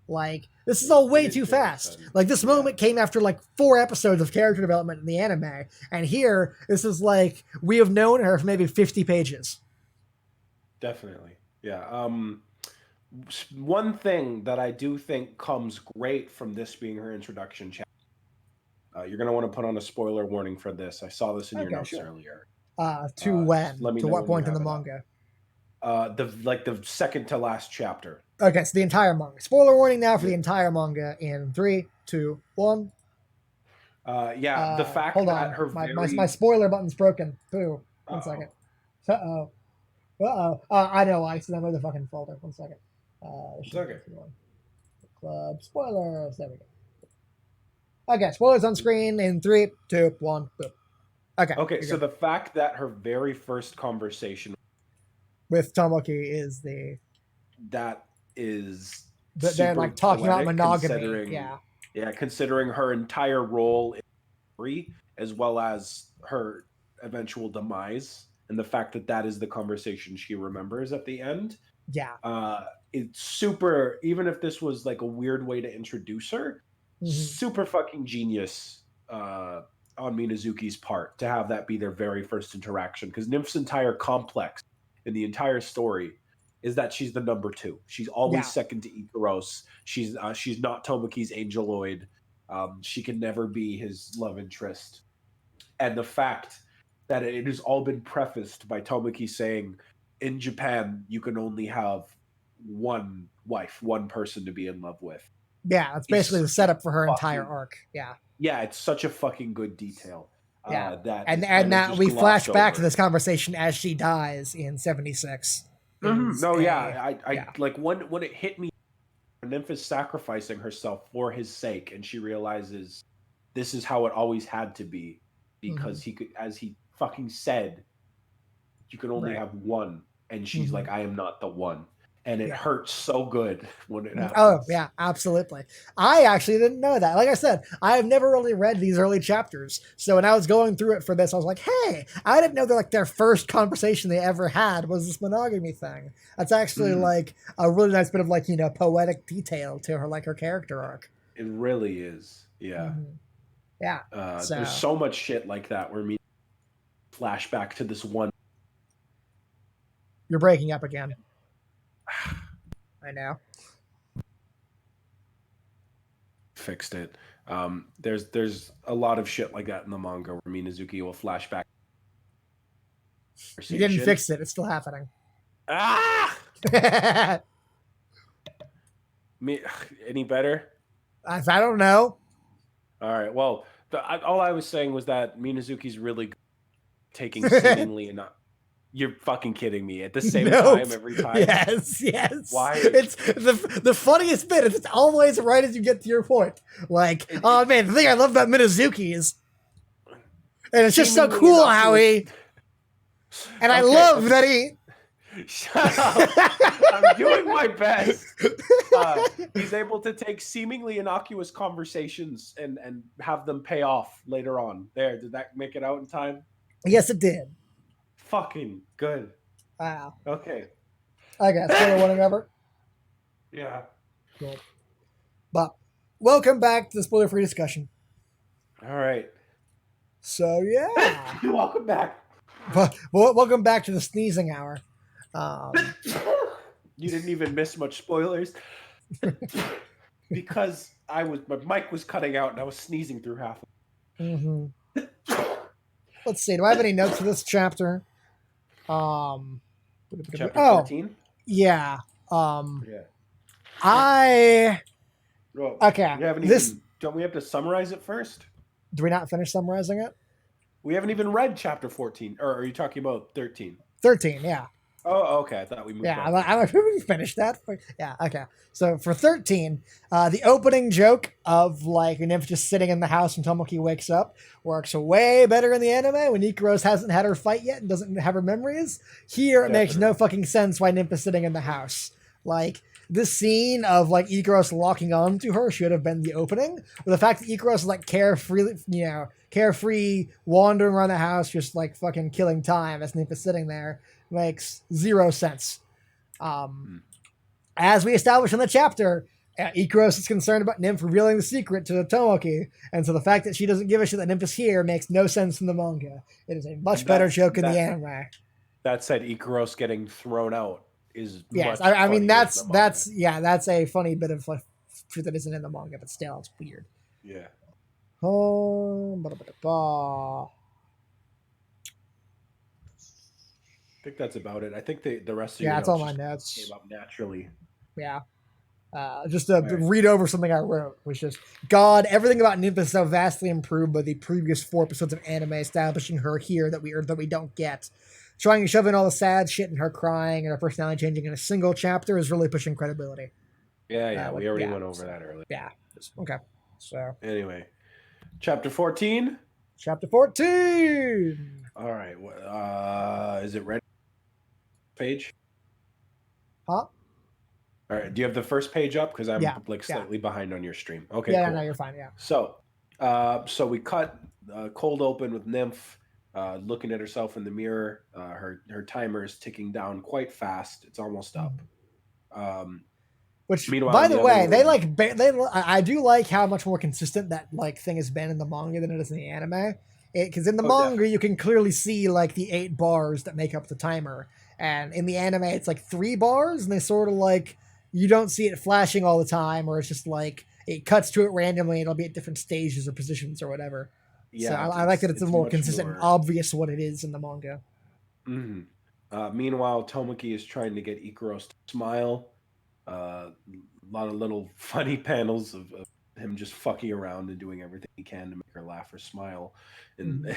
Like, this is all way too fast. Like, this moment came after like 4 episodes of character development in the anime. And here, this is like, we have known her for maybe 50 pages. Definitely. Yeah. One thing that I do think comes great from this being her introduction chapter. You're going to want to put on a spoiler warning for this. I saw this in your notes earlier. To when? To what point in the manga? The second to last chapter. Okay, so the entire manga. Spoiler warning now for the entire manga in 3, 2, 1. The fact hold that on. her my spoiler button's broken. Boo. One second. I know why. It's in that motherfucking folder. 1 second. It's okay. Club spoilers. There we go. Okay, spoilers on screen in 3, 2, 1. Boom. Okay, so the fact that her very first conversation with Tomoki is they're like talking about monogamy. Considering her entire role in 3 as well as her eventual demise, and the fact that is the conversation she remembers at the end. It's super, even if this was like a weird way to introduce her, super fucking genius on Minazuki's part to have that be their very first interaction, because Nymph's entire complex in the entire story is that she's the number 2. She's always second to Ikaros. She's not Tomoki's angeloid. She can never be his love interest. And the fact that it has all been prefaced by Tomoki saying, in Japan, you can only have one wife, one person to be in love with. Yeah, that's basically the setup for her entire arc. Yeah, it's such a fucking good detail. That we flash back to this conversation as she dies in 76. I like when it hit me, Nymph is sacrificing herself for his sake, and she realizes this is how it always had to be, because he could, as he fucking said, you can only have one, and she's like, I am not the one. And it hurts so good when it happens. Oh, yeah, absolutely. I actually didn't know that. Like I said, I have never really read these early chapters. So when I was going through it for this, I was like, hey, I didn't know that like their first conversation they ever had was this monogamy thing. That's actually like a really nice bit of like, poetic detail to her, like her character arc. It really is. Yeah. Yeah. There's so much shit like that where me flashback to this one. You're breaking up again. I know. Fixed it. There's a lot of shit like that in the manga where Minazuki will flash back. You didn't fix it. It's still happening. Any better? I don't know. All right. Well, all I was saying was that Minazuki's really good at taking seemingly enough. You're fucking kidding me. At the same Nope. time every time. Yes. Why? It's the funniest bit is it's always right as you get to your point. Like, oh man, the thing I love about Minazuki is, and it's just so seemingly cool how innocuous. he, and I love that he. Shut up. I'm doing my best. He's able to take seemingly innocuous conversations and have them pay off later on. There, did that make it out in time? Yes, it did. Fucking good. Wow. Okay. I guess spoiler warning ever. Yeah. Cool. But welcome back to the spoiler-free discussion. All right. So yeah. Welcome back. Welcome back to the sneezing hour. You didn't even miss much spoilers because my mic was cutting out and I was sneezing through half. Mm-hmm. Let's see. Do I have any notes for this chapter? Chapter 14? Yeah. Yeah. Okay. Don't we have to summarize it first? Do we not finish summarizing it? We haven't even read chapter 14. Or are you talking about 13? 13, yeah. Oh, okay. I thought we moved on. I'm like, we finished that? Yeah, okay. So for 13, the opening joke of like Nymph just sitting in the house when Tomoki wakes up works way better in the anime when Ikaros hasn't had her fight yet and doesn't have her memories. Here, it makes no fucking sense why Nymph is sitting in the house. Like, this scene of like Ikaros locking on to her should have been the opening. But the fact that Ikaros is like carefree, wandering around the house, just like fucking killing time as Nymph is sitting there, makes zero sense. As we established in the chapter, Ikaros is concerned about Nymph revealing the secret to Tomoki, and so the fact that she doesn't give a shit that Nymph is here makes no sense in the manga. It is a much better joke in the anime. That said, Ikaros getting thrown out is I mean that's a funny bit of like truth that isn't in the manga, but still it's weird. Yeah. I think that's about it. I think the rest of that's all my notes came up naturally. Yeah. Just to read over something I wrote, which is, God, everything about Nymph is so vastly improved by the previous 4 episodes of anime establishing her here that we don't get. Trying to shove in all the sad shit and her crying and her personality changing in a single chapter is really pushing credibility. Yeah, we already went over that earlier. Yeah. Okay. So anyway, chapter 14. Chapter 14. All right. Is it ready? Page? Huh? All right. Do you have the first page up? Because I'm slightly behind on your stream. Okay. Yeah, cool. no, you're fine. Yeah. So we cut cold open with Nymph looking at herself in the mirror. Her timer is ticking down quite fast. It's almost up. Which, by the way, I do like how much more consistent that like thing has been in the manga than it is in the anime. Because in the manga, definitely, you can clearly see like the 8 bars that make up the timer, and in the anime, it's like 3 bars, and they sort of like you don't see it flashing all the time, or it's just like it cuts to it randomly, and it'll be at different stages or positions or whatever. Yeah, so I like that it's a more consistent and obvious what it is in the manga. Mm-hmm. Meanwhile, Tomoki is trying to get Ikaros to smile. A lot of little funny panels of him just fucking around and doing everything he can to make her laugh or smile, and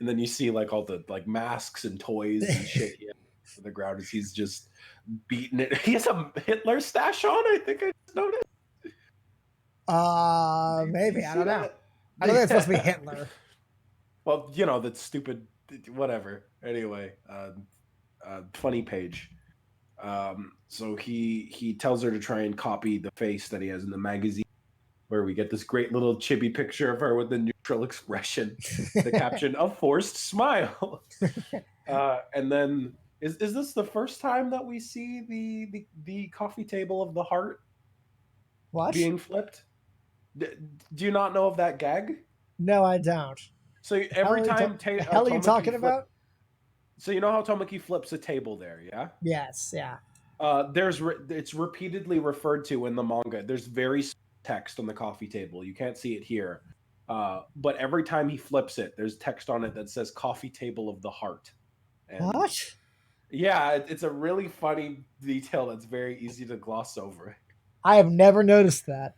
then you see like all the like masks and toys and shit on the ground as he's just beating it. He has a Hitler stash on. I think I just noticed. Maybe I don't know. I don't think it's supposed to be Hitler. Well, that stupid whatever. Anyway, funny page. So he tells her to try and copy the face that he has in the magazine, where we get this great little chibi picture of her with the neutral expression, the caption, "A forced smile." And then is this the first time that we see the coffee table of the heart being flipped? Do you not know of that gag? No, I don't. So every time the hell are you talking about? So you know how Tomoki flips a table there, yeah? Yes, yeah. It's repeatedly referred to in the manga. There's very text on the coffee table. You can't see it here. But every time he flips it, there's text on it that says "Coffee Table of the Heart." And what? Yeah, it's a really funny detail that's very easy to gloss over. I have never noticed that.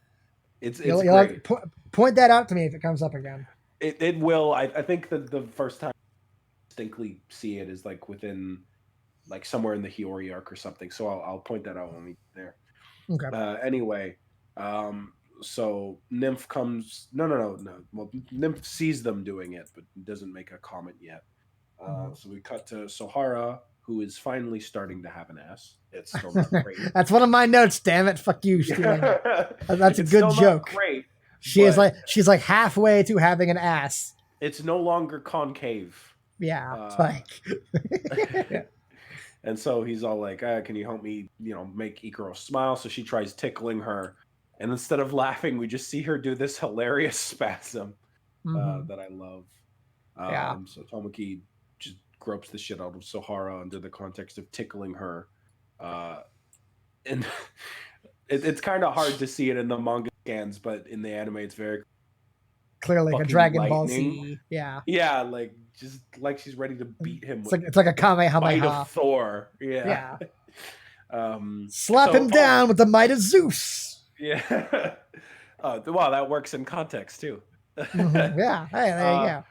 It's You'll have to great. point that out to me if it comes up again. It will. I think that the first time I distinctly see it is like within like somewhere in the Hiyori arc or something. So I'll point that out when we get there. Okay. Anyway, so Nymph comes. No. Well, Nymph sees them doing it, but doesn't make a comment yet. So we cut to Sohara, who is finally starting to have an ass. It's still not great. That's one of my notes. Damn it! Fuck you, stealing it. That's a It's good still not joke. great, She's like halfway to having an ass. it's no longer concave. Yeah, Uh, like and so he's all like, "Can you help me? Make Ikaro smile." So she tries tickling her, and instead of laughing, we just see her do this hilarious spasm that I love. Yeah. So Tomoki just gropes the shit out of Sohara under the context of tickling her, and it's kind of hard to see it in the manga scans, but in the anime, it's very Clearly like a fucking Dragon Ball lightning. Z. Yeah. Yeah, like just like she's ready to beat him with It's like a bite Kamehameha. of Thor. Yeah. Yeah. um, Slap so him down with the might of Zeus. Yeah. Wow, that works in context too. Yeah. Hey, there you uh, go.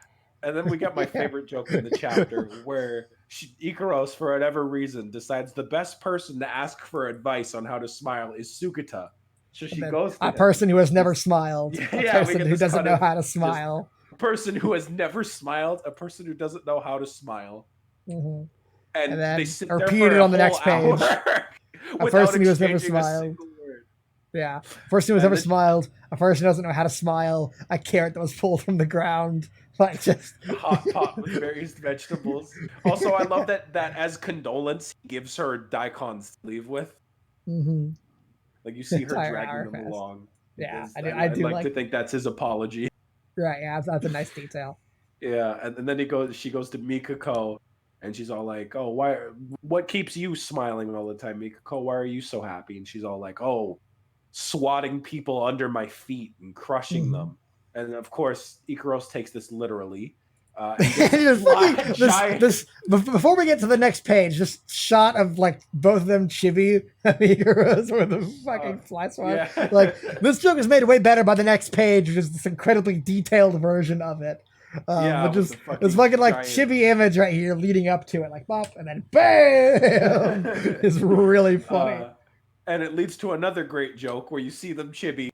and then we got my favorite joke in the chapter where Ikaros, for whatever reason, decides the best person to ask for advice on how to smile is Sukata. So she goes to a him. person who has never smiled. Yeah, A person who doesn't know how to smile. A person who has never smiled. A person who doesn't know how to smile. And And then they sit repeat there for it on the a next whole page. hour A without person who has never exchanging a smiled. single word. Yeah. A person who has never smiled. A person who doesn't know how to smile. A carrot that was pulled from the ground. Like just A hot pot with various vegetables. Also, I love that as condolence, he gives her daikons to leave with. Like you see her dragging them along. Yeah, I'd like to think that's his apology. Right, yeah, that's a nice detail. Yeah, and then she goes to Mikako, and she's all like, "Oh, what keeps you smiling all the time, Mikako? Why are you so happy?" And she's all like, "Oh, swatting people under my feet and crushing them." And of course, Ikaros takes this literally. Before we get to the next page, just shot of like both of them chibi Ikaros with a fucking fly swatter. Yeah. Like this joke is made way better by the next page, which is this incredibly detailed version of it. But just this fucking like chibi image right here leading up to it, like bop, and then bam, is really funny. And it leads to another great joke where you see them chibi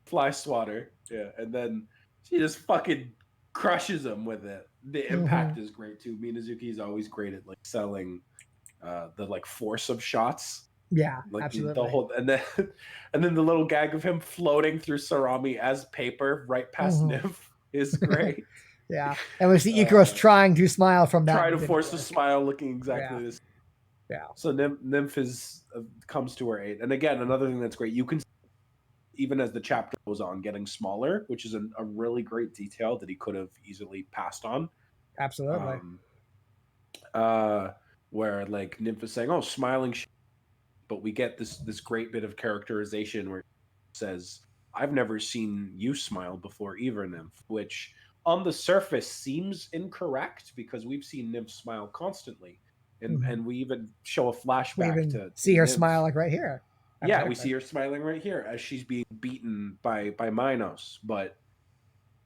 fly swatter, yeah, and then she just fucking crushes him with it. The impact is great too. Minazuki is always great at like selling the like force of shots. Yeah, like absolutely. The whole and then the little gag of him floating through Sarami as paper right past Nymph is great. Yeah, and we see Ikaros trying to smile from that. Try to force a smile, looking exactly this. Yeah. So Nymph comes to her aid, and again, another thing that's great. You can, even as the chapter goes on, getting smaller, which is a really great detail that he could have easily passed on. Absolutely. Where like Nymph is saying, "Oh, smiling," but we get this great bit of characterization where it says, "I've never seen you smile before either, Nymph," which on the surface seems incorrect because we've seen Nymph smile constantly. And we even show a flashback to see her Nymph. Smile like right here. Yeah, we see her smiling right here as she's being beaten by Minos. But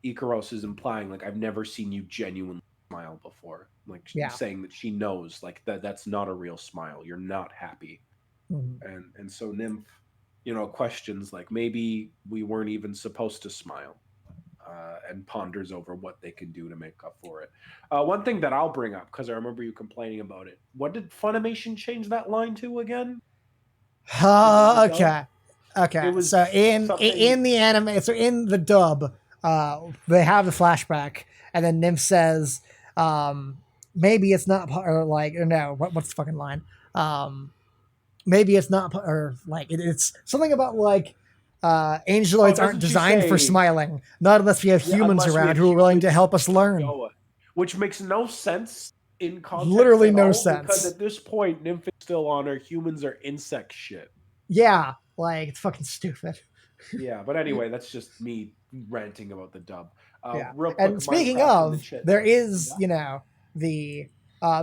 Ikaros is implying like, I've never seen you genuinely smile before. Like saying that she knows like that's not a real smile. You're not happy. And so Nymph, questions like maybe we weren't even supposed to smile. And ponders over what they can do to make up for it. One thing that I'll bring up, because I remember you complaining about it. What did Funimation change that line to again? Okay. So in the anime, so in the dub, they have the flashback, and then Nymph says, maybe it's not, or like, or no, what's the fucking line? Maybe it's not, or like, it's something about like, angeloids aren't designed for smiling, not unless we have humans around who are willing to help us learn. Which makes no sense in context. Literally no sense. Because at this point, Nymph is still on her. Humans are insect shit. Yeah, like it's fucking stupid. Yeah, but anyway, that's just me ranting about the dub. Yeah. Real quick, and speaking of, there is, the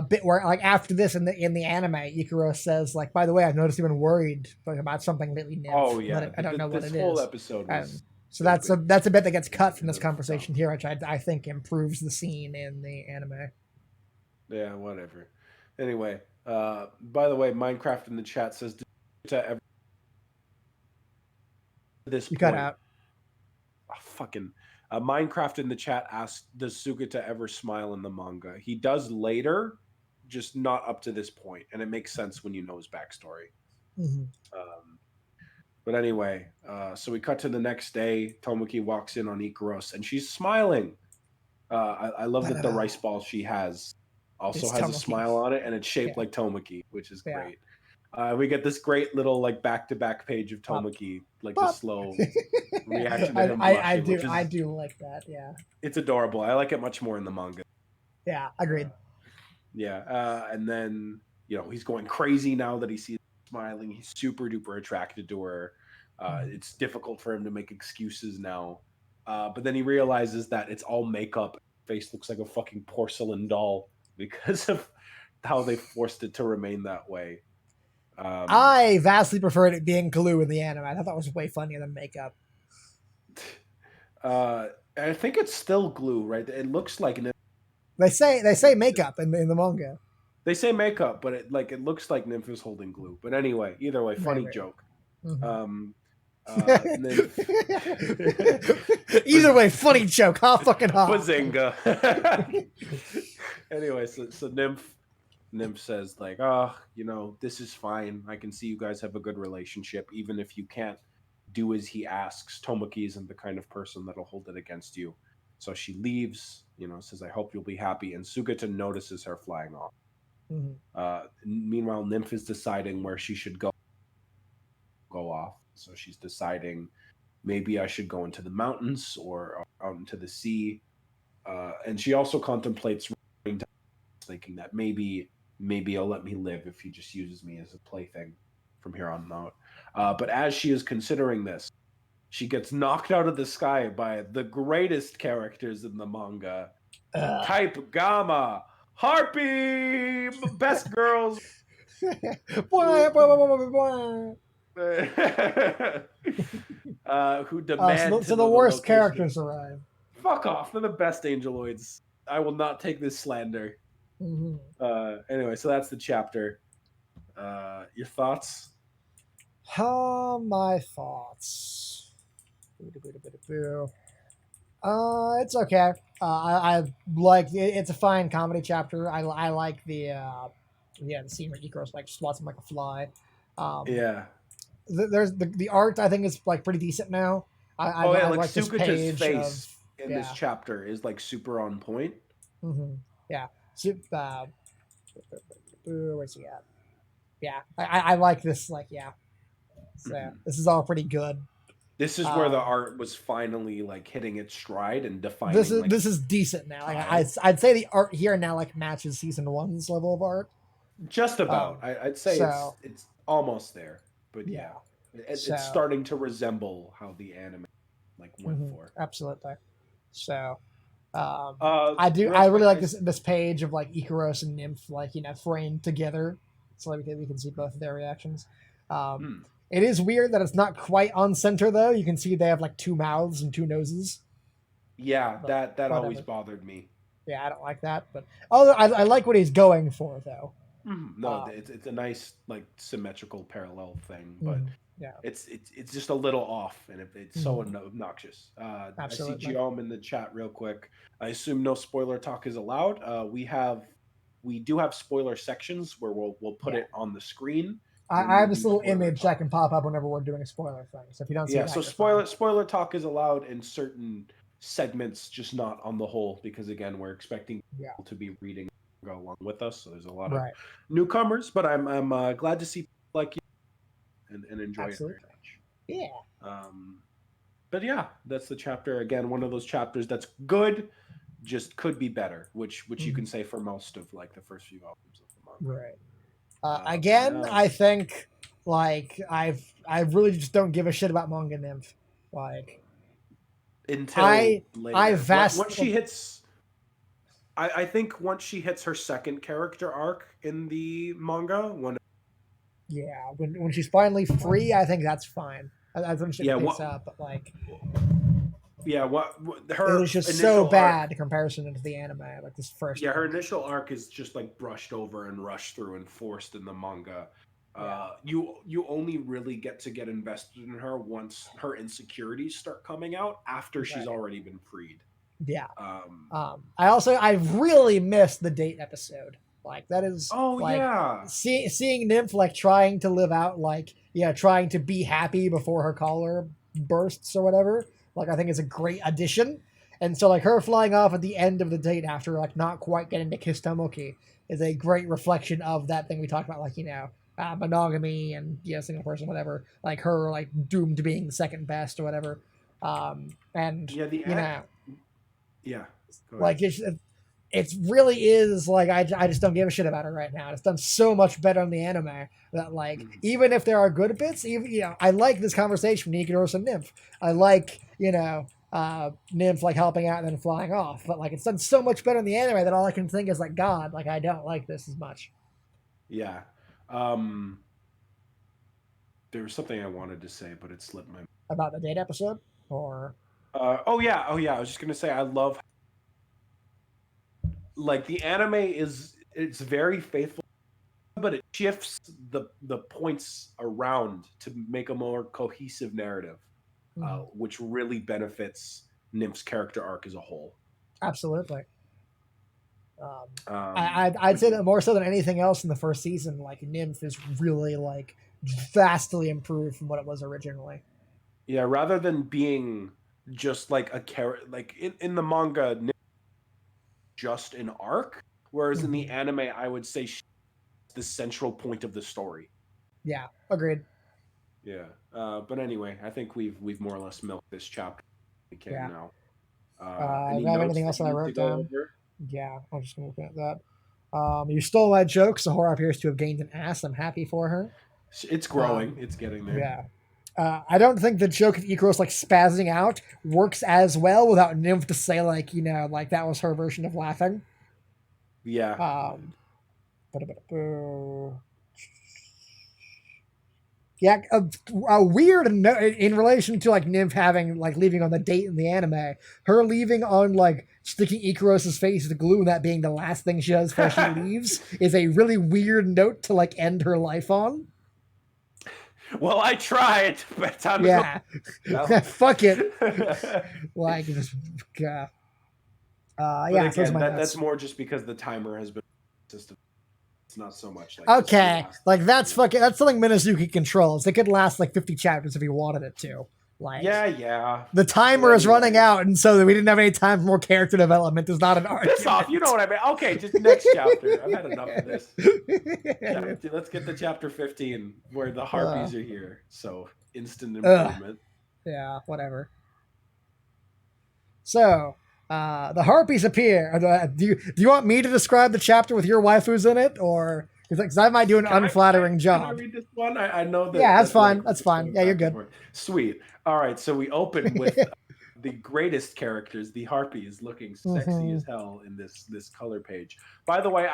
bit where like after this in the anime, Ikuro says like, by the way, I've noticed you've been worried like, about something lately, Oh Nymph, yeah, but I don't know what this it whole is. episode Um, was so that's stupid. a bit that gets cut from this It was conversation dumb. here, which I think improves the scene in the anime. Yeah, whatever. Anyway, by the way, Minecraft in the chat says to ever this You cut point. out. Oh, fucking Minecraft in the chat asked, "Does Sugata ever smile in the manga?" He does later, just not up to this point, and it makes sense when you know his backstory. Mm-hmm. Um, but anyway, so we cut to the next day. Tomoki walks in on Ikaros, and she's smiling. I love that the rice ball she has also It's has a Tomoki. smile on it, and it's shaped Yeah, like Tomoki, which is yeah. great. We get this great little like back-to-back page of Pop, Tomoki, like the pop. slow reaction to him blushing, which I is do like that. Yeah, it's adorable. I like it much more in the manga. yeah. Agreed. Yeah, and then he's going crazy now that he sees her smiling. He's super duper attracted to her. It's difficult for him to make excuses now, but then he realizes that it's all makeup. Face looks like a fucking porcelain doll because of how they forced it to remain that way. I vastly preferred it being glue in the anime. I thought that was way funnier than makeup. I think it's still glue, right? It looks like They say makeup in the manga. they say makeup, but it looks like Nymph is holding glue. But anyway, either way, funny Maybe. joke. Mm-hmm. Nymph. Either way, funny joke. Ha fucking ha. Bazinga. Anyway, so Nymph says like, this is fine. I can see you guys have a good relationship, even if you can't do as he asks. Tomoki isn't the kind of person that'll hold it against you. So she leaves, says, I hope you'll be happy. And Sugata notices her flying off. Meanwhile, Nymph is deciding where she should go off. So she's deciding maybe I should go into the mountains or out into the sea. And she also contemplates thinking that maybe he'll let me live if he just uses me as a plaything from here on out. But as she is considering this, she gets knocked out of the sky by the greatest characters in the manga. Type Gamma, Harpy, best girls. Who demand so the worst characters arrive. Fuck off! They're the best angeloids. I will not take this slander. Anyway, so that's the chapter. Your thoughts? My thoughts. It's okay. I like it's a fine comedy chapter. I like the scene where Ikaros like swats him like a fly. Yeah. There's the art I think is like pretty decent now. I like this page face of, in this chapter is like super on point. Yeah. Where's he at? Yeah, I like this. Like, yeah. So this is all pretty good. This is where the art was finally like hitting its stride and defining. This is decent now. Like, I'd say the art here now like matches season 1's level of art. Just about. I'd say it's almost there, but yeah. It's starting to resemble how the anime like went for. Absolutely. So I really like this page of like Ikaros and Nymph like framed together, so like we can see both of their reactions. It is weird that it's not quite on center though. You can see they have like 2 mouths and 2 noses. Yeah, that always bothered me. Yeah, I don't like that, but I like what he's going for though. No, it's a nice like symmetrical parallel thing, but it's just a little off, and it's so obnoxious. Absolutely. I see Geom in the chat real quick. I assume no spoiler talk is allowed. We do have spoiler sections where we'll put it on the screen. I have this little image that can pop up whenever we're doing a spoiler thing. So if you don't see so spoiler talk is allowed in certain segments, just not on the whole, because again, we're expecting people to be reading go along with us. So there's a lot of newcomers, but I'm glad to see people like you and enjoy it very much. Yeah. But yeah, that's the chapter. Again, one of those chapters that's good, just could be better, which you can say for most of like the first few volumes of the manga. Right. Again, I think like I really just don't give a shit about manga Nymph. Like until later. once she hits I think once she hits her second character arc in the manga, Yeah, when she's finally free, I think that's fine. That's when shit yeah, picks what up. But like, yeah, it her is just so initial arc. bad in comparison to the anime. Like this first Yeah, her arc. initial arc is just like brushed over and rushed through and forced in the manga. Yeah, You only really get invested in her once her insecurities start coming out after she's right. already been freed. Yeah. Um, I really missed the date episode. Like that is oh like yeah, seeing Nymph like trying to live out like trying to be happy before her collar bursts or whatever. Like I think is a great addition. And so like her flying off at the end of the date after like not quite getting to kiss Tomoki is a great reflection of that thing we talked about, like monogamy and single person, whatever. Like her like doomed to being the second best or whatever. And yeah. you know Yeah. Go ahead. like it really is like I just don't give a shit about her right now. It's done so much better in the anime that like Mhm. even if there are good bits, even I like this conversation with Nikoros and Nymph. I like Nymph like helping out and then flying off, but like it's done so much better in the anime that all I can think is like God, like I don't like this as much. Yeah. Um, there was something I wanted to say, but it slipped my. About the date episode, or Oh yeah, oh yeah. I was just gonna say I love like the anime it's very faithful, but it shifts the points around to make a more cohesive narrative, Mhm. which really benefits Nymph's character arc as a whole. Absolutely. Um, I'd But say that more so than anything else in the first season, like Nymph is really like vastly improved from what it was originally. yeah, rather than being just like a character, like in the manga, Nymph just an arc, whereas in the Mm-hmm. anime, I would say she's the central point of the story. Yeah, agreed. Yeah. But anyway, I think we've more or less milked this chapter. We can Yeah. now. Do Any I have notes anything that else that you I need to wrote go down? over? Yeah, I'm just gonna look at that. You stole my joke. Sahara appears to have gained an ass. I'm happy for her. It's growing. Um, It's getting there. yeah. I don't think the joke of Ikaros like spazzing out works as well without Nymph to say like like that was her version of laughing. Yeah. Um, yeah, a weird in relation to like Nymph having like leaving on the date in the anime, her leaving on like sticking Ikaros's face with glue and that being the last thing she does before she leaves is a really weird note to like end her life on. Well, I tried. But time to go Yeah, now. fuck it. Like just But yeah. So those are again, my that's notes. more just because the timer has been system. It's not so much like this should Okay, last. like that's fucking that's something Minazuki controls. It could last like 50 chapters if he wanted it to. Like Yeah. the But timer is running anyway, out, and so we didn't have any time for more character development. Is not an piss off. argument. You know what I mean? Okay, just next chapter. I've had enough of this. Let's get to chapter 15 where the uh, harpies are here. So instant ugh, improvement. yeah, whatever. So the harpies appear. Do you want me to describe the chapter with your waifus in it, or because I might do an unflattering Can I job? read this one? I know Yeah, that's that like fine. we're That's just fine. going Yeah, you're back and good. forth. Sweet. All right, so we open with the greatest characters, the harpies, looking sexy Mm-hmm. as hell in this color page. By the way,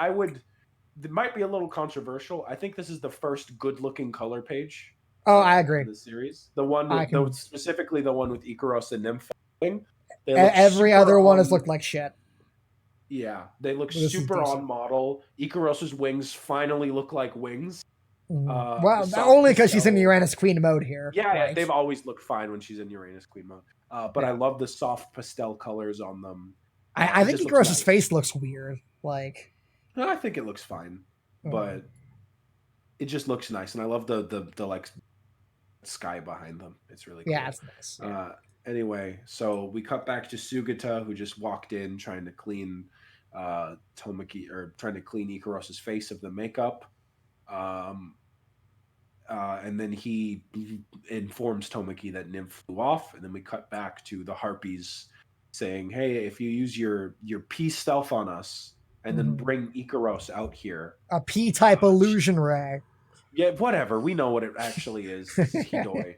it might be a little controversial. I think this is the first good-looking color page Oh, I agree. in the series. The one I with can. specifically the one with Ikaros and Nymph fighting. They look Every super other one has on. looked like shit. Yeah, they look This is super on decent. model. Ikaros's wings finally look like wings. The Well, soft only because she's in pastel. Uranus Queen mode here. Yeah, they've Like, always looked fine when she's in Uranus Queen mode. But I yeah. love the soft pastel colors on them. I It think just looks Icarus's nice. face looks weird. Like, No, I think it looks fine, uh, but it just looks nice, and I love the like sky behind them. It's really yeah, cool. it's nice. Yeah. Anyway, so we cut back to Sugata, who just walked in trying to clean Tomoki or trying to clean Ikaros's face of the makeup. Um, and then he informs Tomoki that Nymph flew off, and then we cut back to the harpies saying, "Hey, if you use your P stealth on us, and then Mhm. bring Ikaros out here, A P-type illusion ray. yeah, whatever. We know what it actually is. This is Hidoi.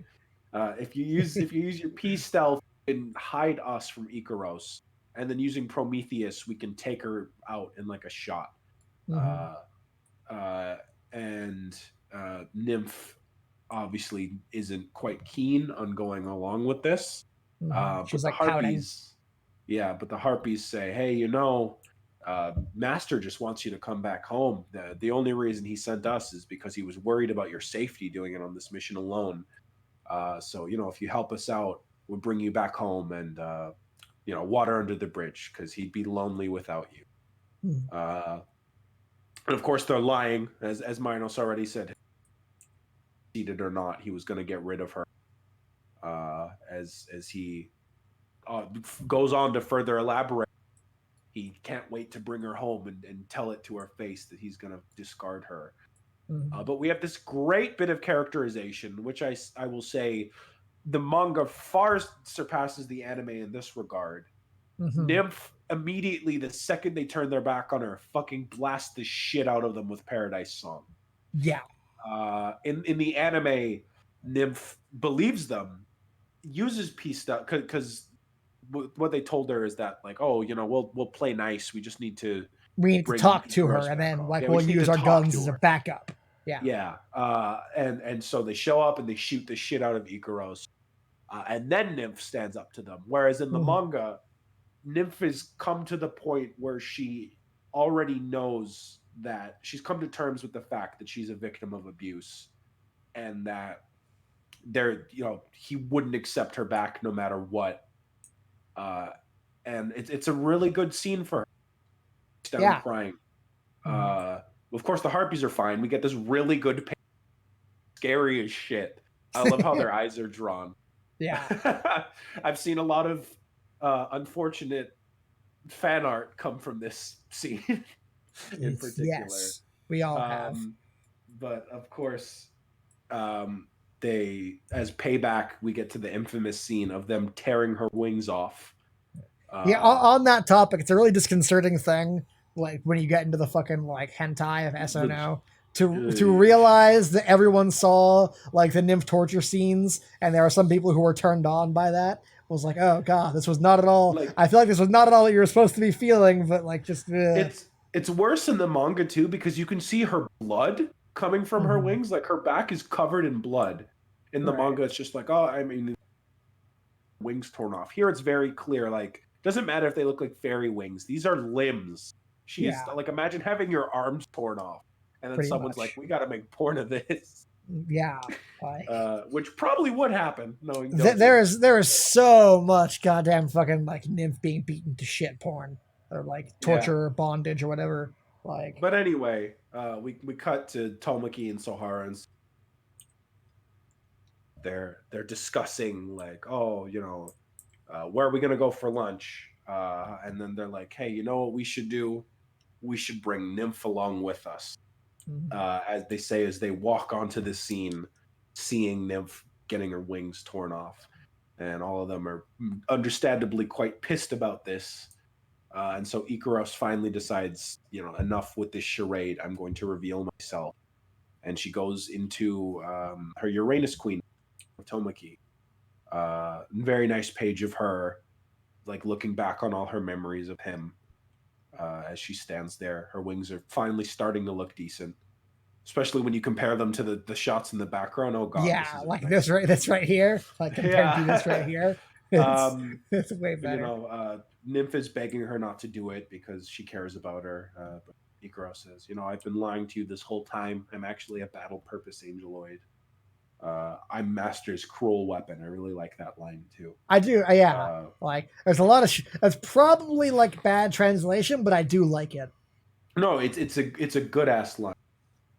If you use your P stealth and hide us from Ikaros, and then using Prometheus, we can take her out in like a shot. Mm-hmm. Uh, and Nymph obviously isn't quite keen on going along with this. Mm-hmm. But She's the like pouting. Harpies, yeah, but the Harpies say, hey, Master just wants you to come back home. The only reason he sent us is because he was worried about your safety doing it on this mission alone. So, if you help us out, we'll bring you back home and, water under the bridge because he'd be lonely without you. Mm-hmm. And of course, they're lying, as Minos already said. Seated or not, he was going to get rid of her. As he goes on to further elaborate, he can't wait to bring her home and tell it to her face that he's going to discard her. Mm-hmm. But we have this great bit of characterization, which I will say the manga far surpasses the anime in this regard. Mm-hmm. Nymph immediately, the second they turn their back on her, fucking blast the shit out of them with Paradise Song. Yeah. In the anime, Nymph believes them, uses peace stuff because what they told her is that like, oh, we'll play nice. We just need to We need to bring talk to Ikaros her, and back then home. like Yeah, we we'll just need use to our talk guns to as a her. backup. Yeah. Yeah. And so they show up and they shoot the shit out of Ikaros, and then Nymph stands up to them. Whereas in the Mm-hmm. manga, Nymph has come to the point where she already knows that she's come to terms with the fact that she's a victim of abuse, and that he wouldn't accept her back no matter what. And it's a really good scene for her. She's down Yeah. crying. Mm-hmm. Of course, the Harpies are fine. We get this really good, scary as shit. I love how their eyes are drawn. Yeah. I've seen a lot of unfortunate fan art come from this scene in particular. Yes, we all have. But of course, they, as payback, we get to the infamous scene of them tearing her wings off. Yeah, on that topic, it's a really disconcerting thing. Like when you get into the fucking like hentai of SNO, to realize that everyone saw like the nymph torture scenes, and there are some people who were turned on by that. I was like, oh god, this was not at all. Like, I feel like this was not at all what you were supposed to be feeling, but like just. It's worse in the manga too because you can see her blood coming from her wings. Like her back is covered in blood. In the manga, it's just like, oh, I mean, wings torn off. Here, it's very clear. Like, doesn't matter if they look like fairy wings. These are limbs. She's like, imagine having your arms torn off, and then someone's like, "We got to make porn of this." Yeah, like, which probably would happen. Knowing there is so much goddamn fucking like nymph being beaten to shit porn or like torture or bondage or whatever. Like, but anyway, we cut to Tomoki and Sohara, and they're discussing like, oh, where are we gonna go for lunch? And then they're like, hey, you know what we should do? We should bring Nymph along with us. As they say, as they walk onto the scene, seeing Nymph getting her wings torn off. And all of them are understandably quite pissed about this. And so Ikaros finally decides, enough with this charade. I'm going to reveal myself. And she goes into her Uranus Queen, Tomoki. Very nice page of her, like looking back on all her memories of him. As she stands there, her wings are finally starting to look decent, especially when you compare them to the shots in the background. Oh god, yeah, like nice this right here, like compared to this right here, it's way better. Nymph is begging her not to do it because she cares about her. But Ikaros says, I've been lying to you this whole time. I'm actually a battle purpose angeloid. I'm Master's cruel weapon. I really like that line too. I do, yeah. Like, there's a lot of that's probably like bad translation, but I do like it. No, it's a good ass line.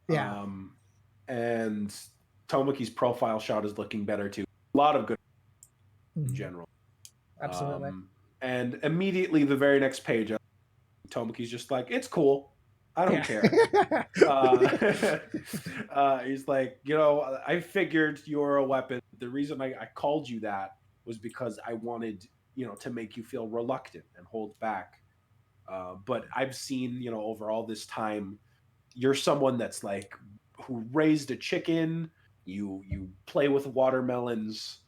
Yeah. And Tomoki's profile shot is looking better too. A lot of good in general. Absolutely. And immediately the very next page, Tomoki's just like, it's cool. I don't care. He's like, I figured you're a weapon. The reason I called you that was because I wanted, to make you feel reluctant and hold back. But I've seen, over all this time, you're someone that's like, who raised a chicken. You play with watermelons.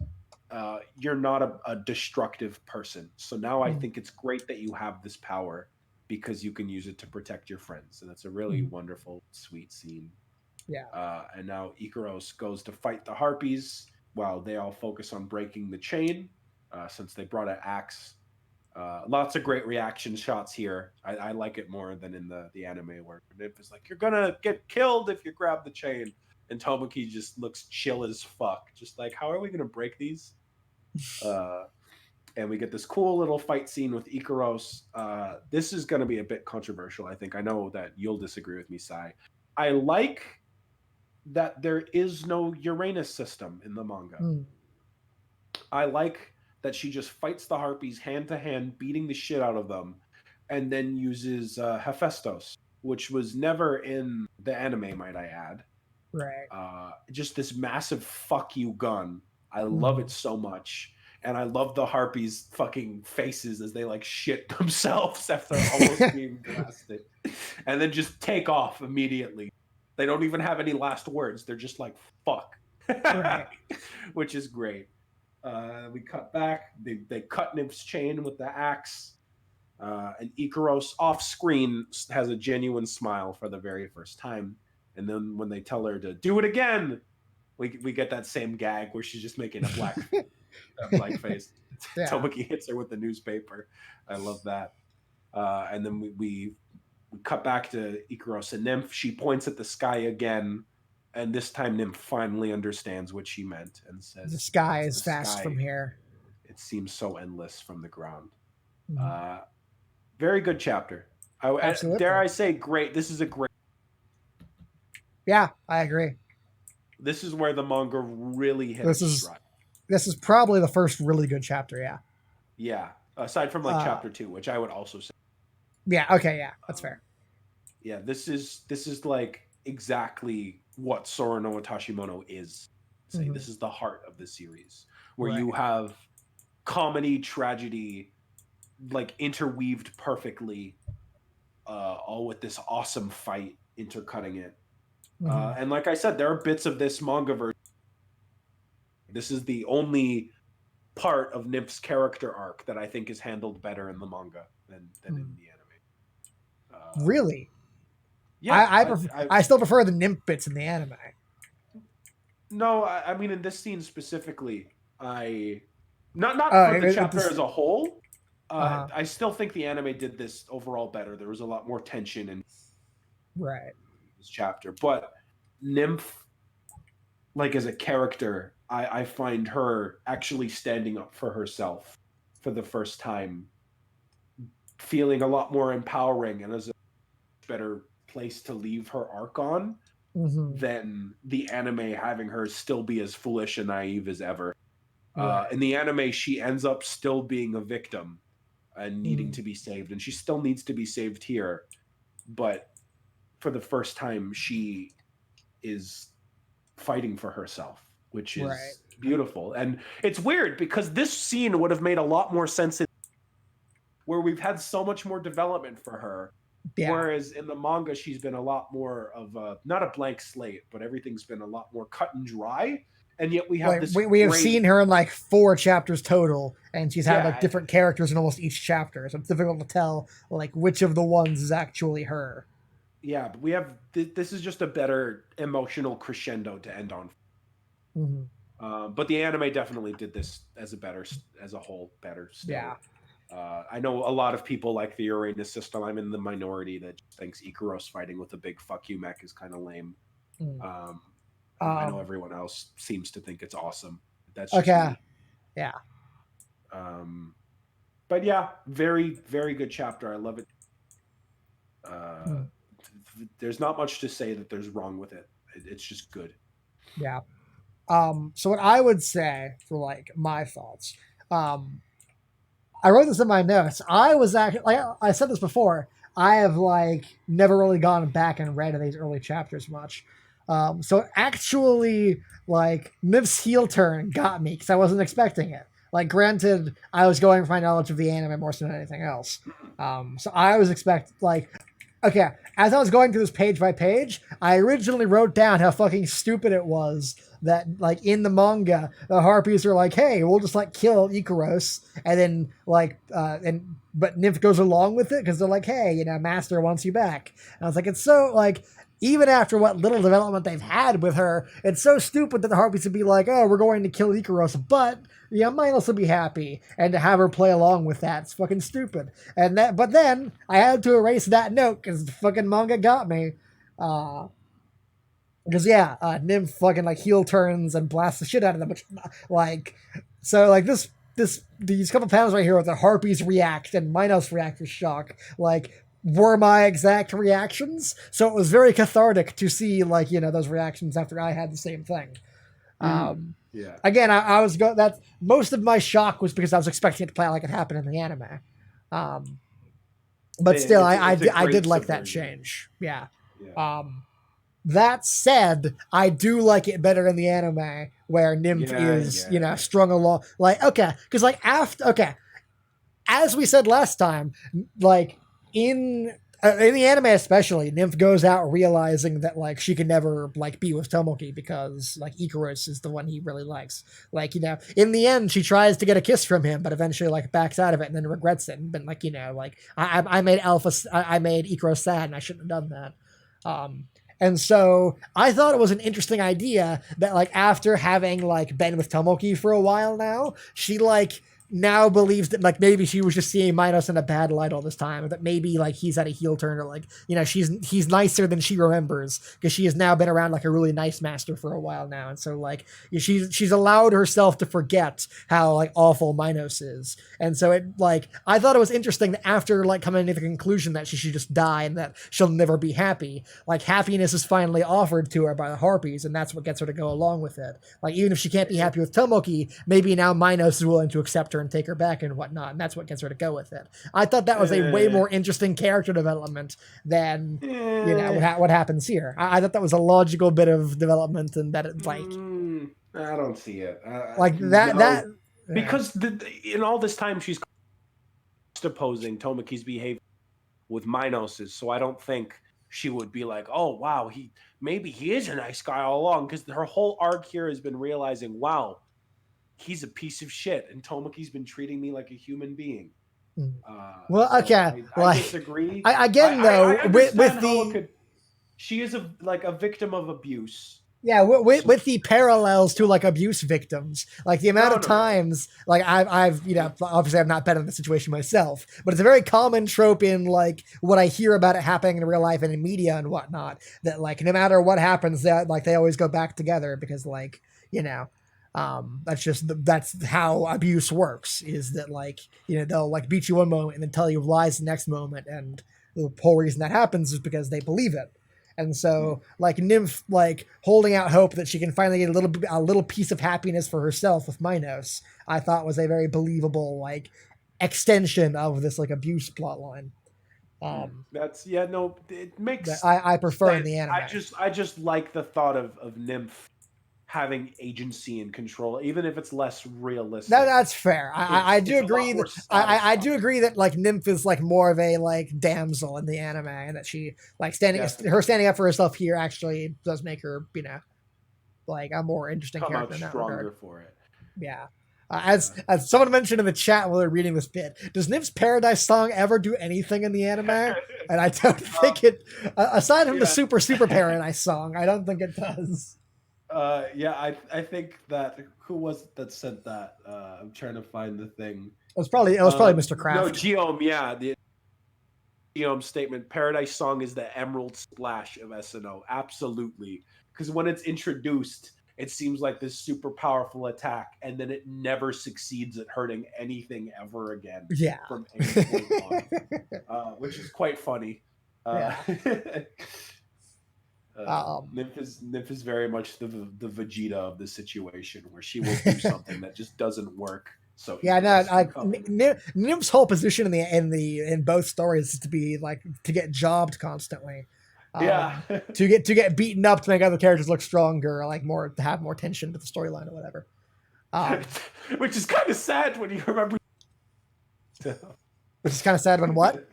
you're not a destructive person. So now I Mm. think it's great that you have this power because you can use it to protect your friends. And it's a really Mm. wonderful, sweet scene. Yeah. And now Ikaros goes to fight the harpies while they all focus on breaking the chain since they brought an axe. Lots of great reaction shots here. I like it more than in the anime where Nip is like, "You're gonna get killed if you grab the chain," and Tomoki just looks chill as fuck, just like, "How are we gonna break these?" Uh, and we get this cool little fight scene with Ikaros. This is gonna be a bit controversial, I think. I know that you'll disagree with me, Sai. I like that there is no Uranus system in the manga. Mm. I like that she just fights the harpies hand to hand, beating the shit out of them, and then uses Hephaestus, which was never in the anime, might I add. Right. Just this massive fuck you gun. I love Mm. it so much. And I love the harpies' fucking faces as they like shit themselves after almost being blasted. And then just take off immediately. They don't even have any last words. They're just like, fuck. Right. Which is great. We cut back. They cut Nib's chain with the axe. And Ikaros off screen has a genuine smile for the very first time. And then when they tell her to do it again, we get that same gag where she's just making a blank face. Yeah. Tomoki hits her with the newspaper. I love that. And then we cut back to Ikaros and Nymph. She points at the sky again. And this time Nymph finally understands what she meant and says, The sky "It's is the vast sky. from here." It seems so endless from the ground." Mm. Very good chapter. Absolutely. Dare I say great. This is a great. Yeah, I agree. This is where the manga really hit its stride. This is probably the first really good chapter. Yeah. Yeah. Aside from like chapter 2, which I would also say. Yeah. Okay. Yeah, that's fair. Yeah. This is like exactly what Sora no Tashimono is. Mhm. This is the heart of the series, where Right. you have comedy, tragedy, like interweaved perfectly, all with this awesome fight intercutting it. Mhm. And like I said, there are bits of this manga version. This is the only part of Nymph's character arc that I think is handled better in the manga than in the anime. Really? Yeah, I still prefer the nymph bits in the anime. No, I mean in this scene specifically, I not for the chapter as a whole. I still think the anime did this overall better. There was a lot more tension in this chapter, but Nymph, like as a character, I find her actually standing up for herself for the first time, feeling a lot more empowering and as a better place to leave her arc on than the anime having her still be as foolish and naive as ever. In the anime, she ends up still being a victim and needing to be saved, and she still needs to be saved here. But for the first time, she is fighting for herself, which is beautiful. And it's weird because this scene would have made a lot more sense where we've had so much more development for her. Yeah. Whereas in the manga, she's been a lot more of not a blank slate, but everything's been a lot more cut and dry. And yet we have this. We have seen her in like 4 chapters total, and she's had like different characters in almost each chapter. So it's difficult to tell like which of the ones is actually her. Yeah, but we have this is just a better emotional crescendo to end on. But the anime definitely did this as a whole better still. Yeah. I know a lot of people like the Uranus system. I'm in the minority that thinks Ikaros fighting with a big fuck you mech is kind of lame. I know everyone else seems to think it's awesome. That's just me. Yeah. But yeah, very, very good chapter. I love it. There's not much to say that there's wrong with it. It's just good. Yeah. So what I would say for like my thoughts, I wrote this in my notes. I was actually, like I said this before, I have like never really gone back and read these early chapters much. So actually, like Nymph's heel turn got me because I wasn't expecting it. Like, granted, I was going for my knowledge of the anime more than anything else. So I was okay, as I was going through this page by page, I originally wrote down how fucking stupid it was that like in the manga, the Harpies are like, hey, we'll just like kill Ikaros, and then like but Nymph goes along with it because they're like, hey, you know, Master wants you back. And I was like, it's so like. Even after what little development they've had with her, it's so stupid that the Harpies would be like, oh, we're going to kill Ikaros, but yeah, Minos will be happy, and to have her play along with that's fucking stupid. But then I had to erase that note because the fucking manga got me. Because Nymph fucking like heel turns and blasts the shit out of them, which like so like these couple panels right here with the Harpies react and Minos react with shock, like were my exact reactions. So it was very cathartic to see like, you know, those reactions after I had the same thing. Yeah. Again, I was that most of my shock was because I was expecting it to play out like it happened in the anime. But still, I did like that change. Yeah. That said, I do like it better in the anime where Nymph is, you know, strung along. Like, okay, because like as we said last time, like in the anime especially, Nymph goes out realizing that like she can never like be with Tomoki because like Ikaros is the one he really likes. Like, you know, in the end she tries to get a kiss from him, but eventually like backs out of it and then regrets it. But like, you know, like I made I made Ikaros sad and I shouldn't have done that. And so I thought it was an interesting idea that like after having like been with Tomoki for a while now, she like now believes that like maybe she was just seeing Minos in a bad light all this time, or that maybe like he's had a heel turn, or like, you know, he's nicer than she remembers because she has now been around like a really nice master for a while now, and so like she's allowed herself to forget how like awful Minos is, and so it like I thought it was interesting that after like coming to the conclusion that she should just die and that she'll never be happy, like happiness is finally offered to her by the Harpies, and that's what gets her to go along with it. Like even if she can't be happy with Tomoki, maybe now Minos is willing to accept her and take her back and whatnot, and that's what gets her to go with it. I thought that was a way more interesting character development than you know what happens here. I thought that was a logical bit of development, and that it's like I don't see it like that because in all this time she's opposing Tomoki's behavior with Minos's, so I don't think she would be like, oh wow, maybe he is a nice guy all along, because her whole arc here has been realizing, wow, he's a piece of shit, and Tomoki's been treating me like a human being. Well, so okay, I disagree. Again, though, with the she is a victim of abuse. Yeah, with the parallels to like abuse victims, like the amount of times, like I've you know, obviously I've not been in the situation myself, but it's a very common trope in like what I hear about it happening in real life and in media and whatnot, that like no matter what happens, that like they always go back together because like, you know, that's how abuse works, is that like, you know, they'll like beat you one moment and then tell you lies the next moment, and the whole reason that happens is because they believe it. And so, like Nymph, like holding out hope that she can finally get a little piece of happiness for herself with Minos, I thought was a very believable like extension of this like abuse plotline. It makes. I prefer in the anime. I just like the thought of Nymph having agency and control, even if it's less realistic. That's fair. I do agree that I do agree that like Nymph is like more of a like damsel in the anime, and that she like standing up for herself here actually does make her, you know, like a more interesting character. Come out stronger for it. Yeah. As someone mentioned in the chat while we were reading this bit, does Nymph's Paradise song ever do anything in the anime? And I don't think it, aside from the Super Paradise song, I don't think it does. I think that, who was it that said that? I'm trying to find the thing. It was probably Mr. Kraft. No, Geom, the Geom statement, Paradise Song is the emerald splash of SNO. Absolutely. Because when it's introduced, it seems like this super powerful attack, and then it never succeeds at hurting anything ever again. Yeah. From any point on, which is quite funny. Nymph is very much the Vegeta of the situation, where she will do something that just doesn't work. So Nymph's whole position in both stories is to be like to get jobbed constantly. to get beaten up to make other characters look stronger, like more to have more tension to the storyline or whatever. Which is kind of sad when you remember. Which is kind of sad when what?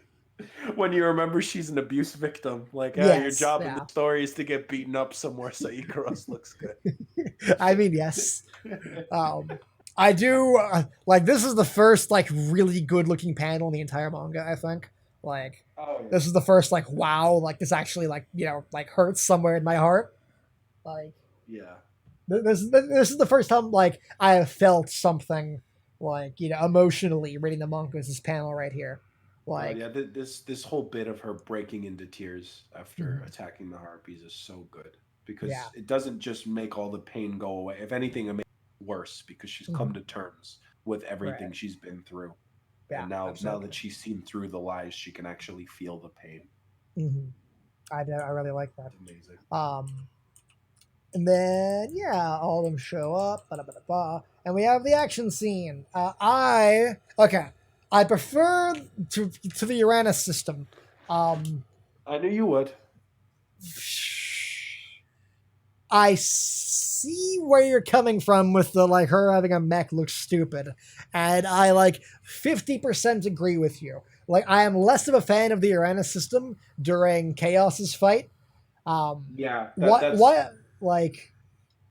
When you remember she's an abuse victim, like, yeah, your Yes, job in the yeah. story is to get beaten up somewhere so Ikaros looks good. I mean, yes. I do like this is the first like really good looking panel in the entire manga. I think like Oh yeah. this is the first like wow, like this actually like like hurts somewhere in my heart. Like Yeah. this is the first time like I have felt something like emotionally reading the manga. Is this panel right here? God, Like yeah. This whole bit of her breaking into tears after mhm, attacking the harpies is so good yeah, because it doesn't just make all the pain go away. If anything, it makes it worse because she's come mhm, to terms with right, everything she's been through, yeah, and now that absolutely. she's seen through the lies, she can actually feel the pain. Hmm. I really like that. It's amazing. Um, And then, yeah, all of them show up, and we have the action scene. I prefer to the Uranus system. Um, I knew you would. I see where you're coming from with the like her having a mech looks stupid, and I like 50% agree with you. Like I am less of a fan of the Uranus system during Chaos's fight. Yeah, that's What like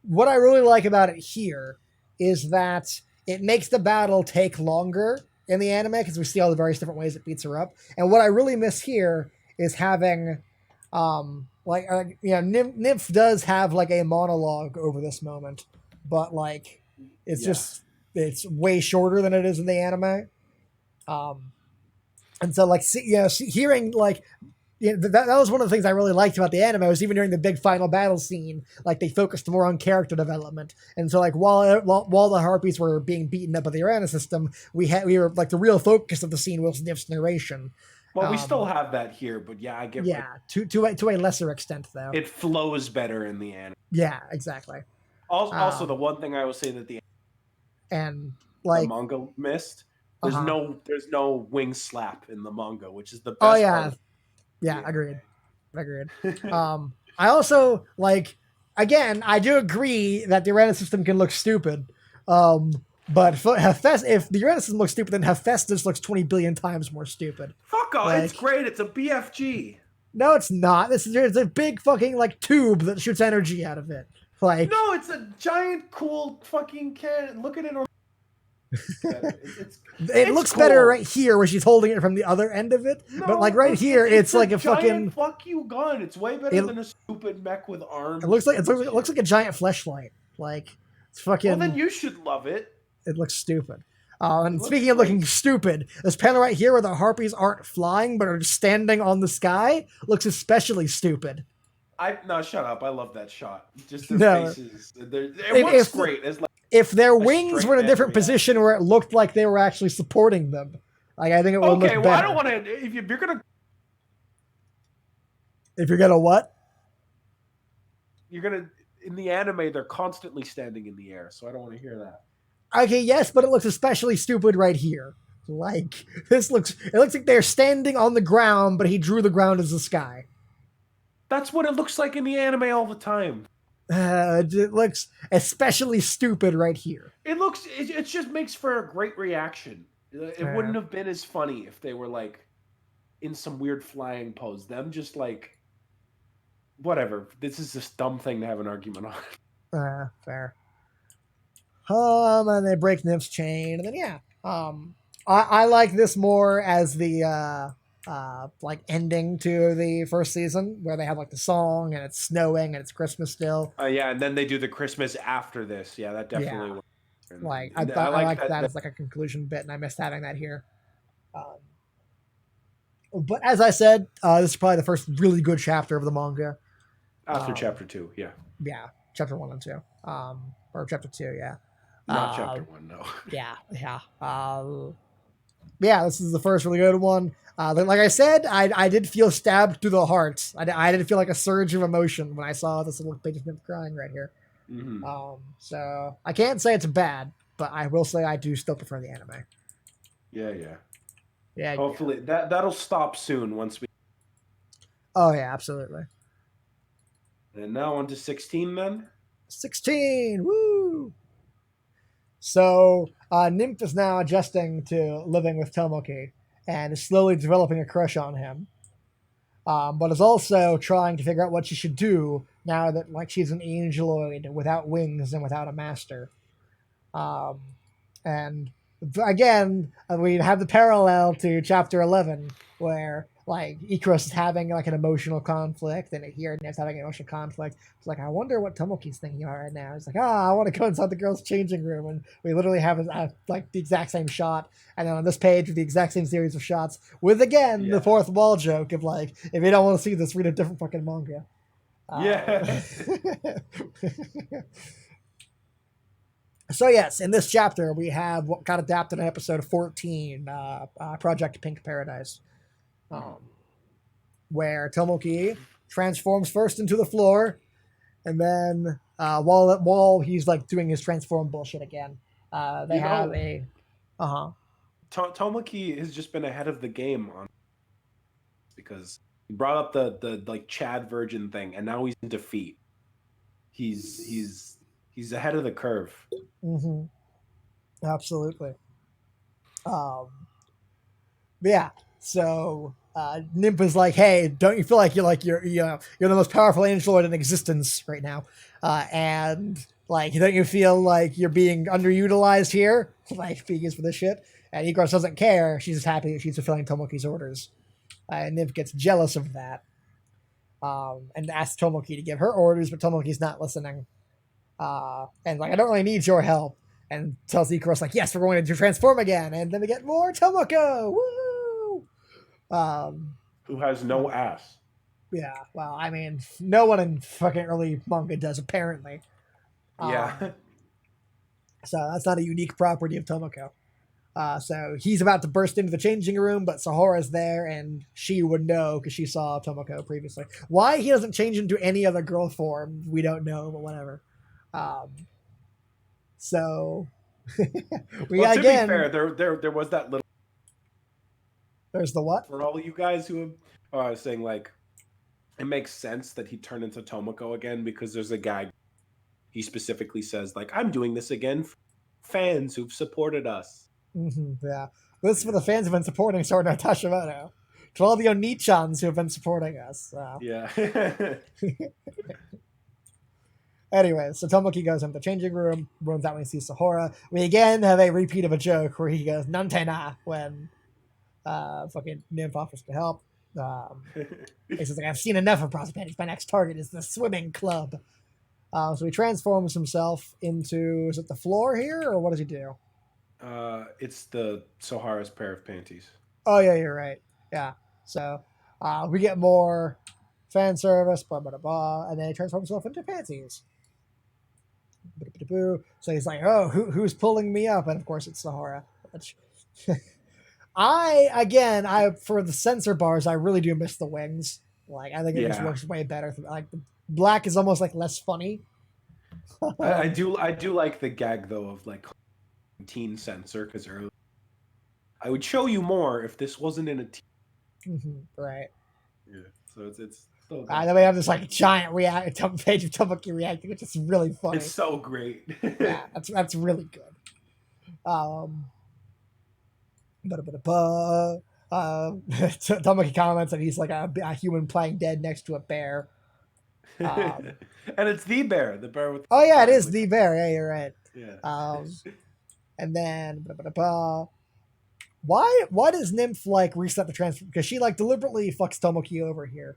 what I really like about it here is that it makes the battle take longer in the anime because we see all the various different ways it beats her up. And what I really miss here is having, Nymph does have like a monologue over this moment, but like, it's yeah. just it's way shorter than it is in the anime. Um, and so like, hearing like that was one of the things I really liked about the anime was even during the big final battle scene, like they focused more on character development. And so like while the harpies were being beaten up by the Uranus system, we were like the real focus of the scene was Nif's narration. Well, we still Um, have that here, but yeah, I get yeah, to a lesser extent though. it flows better in the anime. Yeah, exactly. Also, the Um, one thing I will say that and the like, manga missed, uh huh. there's no wing slap in the manga, which is the Oh best part yeah, of yeah, the agreed, agreed. anime. I also like again, I do agree that the Uranus system can look stupid. Um, but if the Uranus system looks stupid, then Hephaestus looks 20 billion times more stupid. Fuck off! It's Like, great. It's a BFG. no, it's not. There's a big fucking like tube that shoots energy out of it. Like, No, it's a giant, cool fucking can. Look at it on better. it It's looks better cool. right here where she's holding it from the other end of it. But like No, right here, it's it's a like a giant fucking. fuck you gun. It's way better It, than a stupid mech with it arms looks like and it looks shit. like a giant fleshlight. Like, it's Well, then fucking. you should love it. It looks stupid. It And looks speaking of looking great. stupid, this panel right here where the harpies aren't flying but are just standing on the sky looks especially stupid. I no, shut up. I love that shot. Just their No, faces. It works if great as like if their a wings were straight in a man different position reaction. where it looked like they were actually supporting them, like I think it would Okay, look well, I don't better. want to. If you're gonna, If you're gonna what? you're gonna in the anime, they're constantly standing in the air, so I don't want to hear that. Okay, yes, but it looks especially stupid right here. Like it looks like they're standing on the ground, but he drew the ground as the sky. That's what it looks like in the anime all the time. It looks especially stupid right here. It just makes for a great reaction. It Uh, wouldn't have been as funny if they were like in some weird flying pose. Them just like whatever. This is this dumb thing to have an argument on. Fair. And they break Nymph's chain, and then yeah. I like this more as the like ending to the first season where they have like the song and it's snowing and it's Christmas still. Yeah, and then they do the Christmas after this. Yeah, that Yeah, definitely works. like And I I like like that. that as like a conclusion bit, and I missed having that here. Um, but as I said, this is probably the first really good chapter of the manga. After Um, chapter 2, yeah, yeah, chapter 1 and 2, or chapter 2, yeah. not chapter Uh, 1. No. yeah. Yeah, this is the first really good one. Like I said, I did feel stabbed through the heart. I did feel like a surge of emotion when I saw this little page of him crying right here. Hmm. So I can't say it's bad, but I will say I do still prefer the anime. Yeah, yeah. Yeah, yeah. Hopefully that'll stop soon once we. Oh yeah, absolutely. And now on to 16 then. 16. Woo! So Nymph is now adjusting to living with Tomoki, and is slowly developing a crush on him. But is also trying to figure out what she should do now that like she's an angeloid without wings and without a master. Um, and again, we have the parallel to chapter 11 where like Icarus is having like an emotional conflict, and here Niv's having an emotional conflict. It's like, I wonder what Tomoki's thinking about right now. He's like, I want to go inside the girls' changing room, and we literally have like the exact same shot. And then on this page, with the exact same series of shots, with again the fourth wall joke of like, if you don't want to see this, read a different fucking manga. Yeah. So yes, in this chapter we have what got adapted in episode 14, Project Pink Paradise, where Tomoki transforms first into the floor, and then while he's like doing his transform bullshit again, they have a Tomoki has just been ahead of the game on because he brought up the like Chad Virgin thing, and now he's in defeat. He's ahead of the curve. Mm-hmm. Absolutely. Yeah. So Nymph is like, "Hey, don't you feel like you're the most powerful android in existence right now? And like, don't you feel like you're being underutilized here? Like being used for this shit?" And Igros doesn't care. She's just happy that she's fulfilling Tomoki's orders. And Nymph gets jealous of that. And asks Tomoki to give her orders, but Tomoki's not listening. And like, I don't really need your help. And tells Icarus like, yes, we're going to transform again, and then we get more Tomoko. Woo! Who has no ass? Yeah, well, I mean, no one in fucking early manga does apparently. Yeah. So that's not a unique property of Tomoko. So he's about to burst into the changing room, but Sahara's there, and she would know because she saw Tomoko previously. Why he doesn't change into any other girl form, we don't know, but whatever. So Well, to be fair, there was that little. There's the what? For all you guys who have, I was saying like, it makes sense that he turned into Tomoko again because there's a guy. He specifically says like, I'm doing this again for fans who've supported us. Mm-hmm, yeah, this is for the fans who've been supporting Sword Art Hashimoto. To all the Oni-chans who have been supporting us. So. Yeah. Anyway, so Tomoki goes into the changing room, runs out when he sees Sahara. We again have a repeat of a joke where he goes Nantena when fucking Nymph offers to help. He says like, I've seen enough of prosperity. My next target is the swimming club. So he transforms himself into, is it the floor here, or what does he do? It's the Sahara's pair of panties. Oh yeah, you're right. Yeah. So we get more fan service, blah blah blah, and then he transforms himself into panties. So he's like, "Oh, who's pulling me up?" And of course, it's Sahara. Which I for the censor bars, I really do miss the wings. Like, I think it just works way better. Like, the black is almost like less funny. I do like the gag though of like teen censor because early. I would show you more if this wasn't in a teen. Right. Yeah. So it's so good. Then we have this like giant page of Tomoki reacting, which is really funny. It's so great. Yeah, that's really good. Tomoki comments that he's like a human playing dead next to a bear. And it's the bear with. Oh yeah, it is the bear. Yeah, you're right. Yeah. And then why does Nymph like reset the transfer? Because she like deliberately fucks Tomoki over here.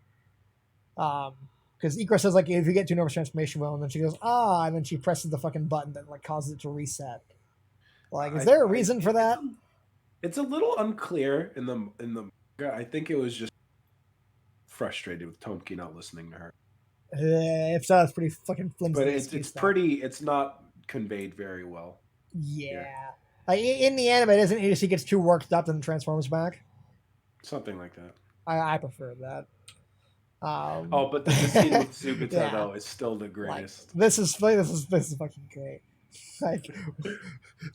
Because Ikra says like, if you get to enormous transformation well, and then she goes and then she presses the fucking button that like causes it to reset. Like, is there a reason for that? It's a little unclear in the. I think it was just frustrated with Tomoki not listening to her. If so, it's pretty fucking flimsy. But it's not conveyed very well. Yeah. Like, in the anime, doesn't he gets too worked up and transforms back? Something like that. I prefer that. But the scene with Sugata though is still the greatest. Like, this is fucking great. Like,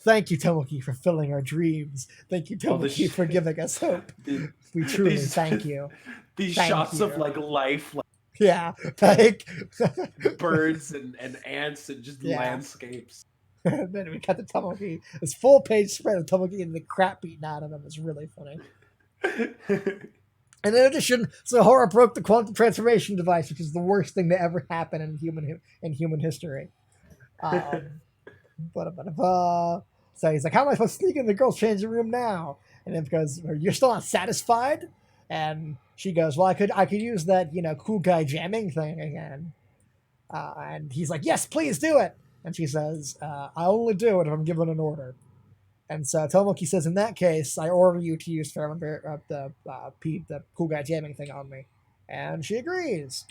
thank you, Tomoki, for filling our dreams. Thank you, Tomoki, for giving us hope. We truly thank you. These shots of like life, yeah, like birds and ants and just landscapes. And then we cut the Tomoki. This full page spread of Tomoki and the crap beaten out of him is really funny. And in addition, Sahara broke the quantum transformation device, which is the worst thing to ever happen in human history. Um, so he's like, "How am I supposed to sneak in the girls' changing room now?" And then goes, "You're still not satisfied?" And she goes, "Well, I could use that cool guy jamming thing again." And he's like, "Yes, please do it." And she says, "I only do it if I'm given an order." And so Tomoki says, "In that case, I order you to use the cool guy jamming thing on me." And she agrees.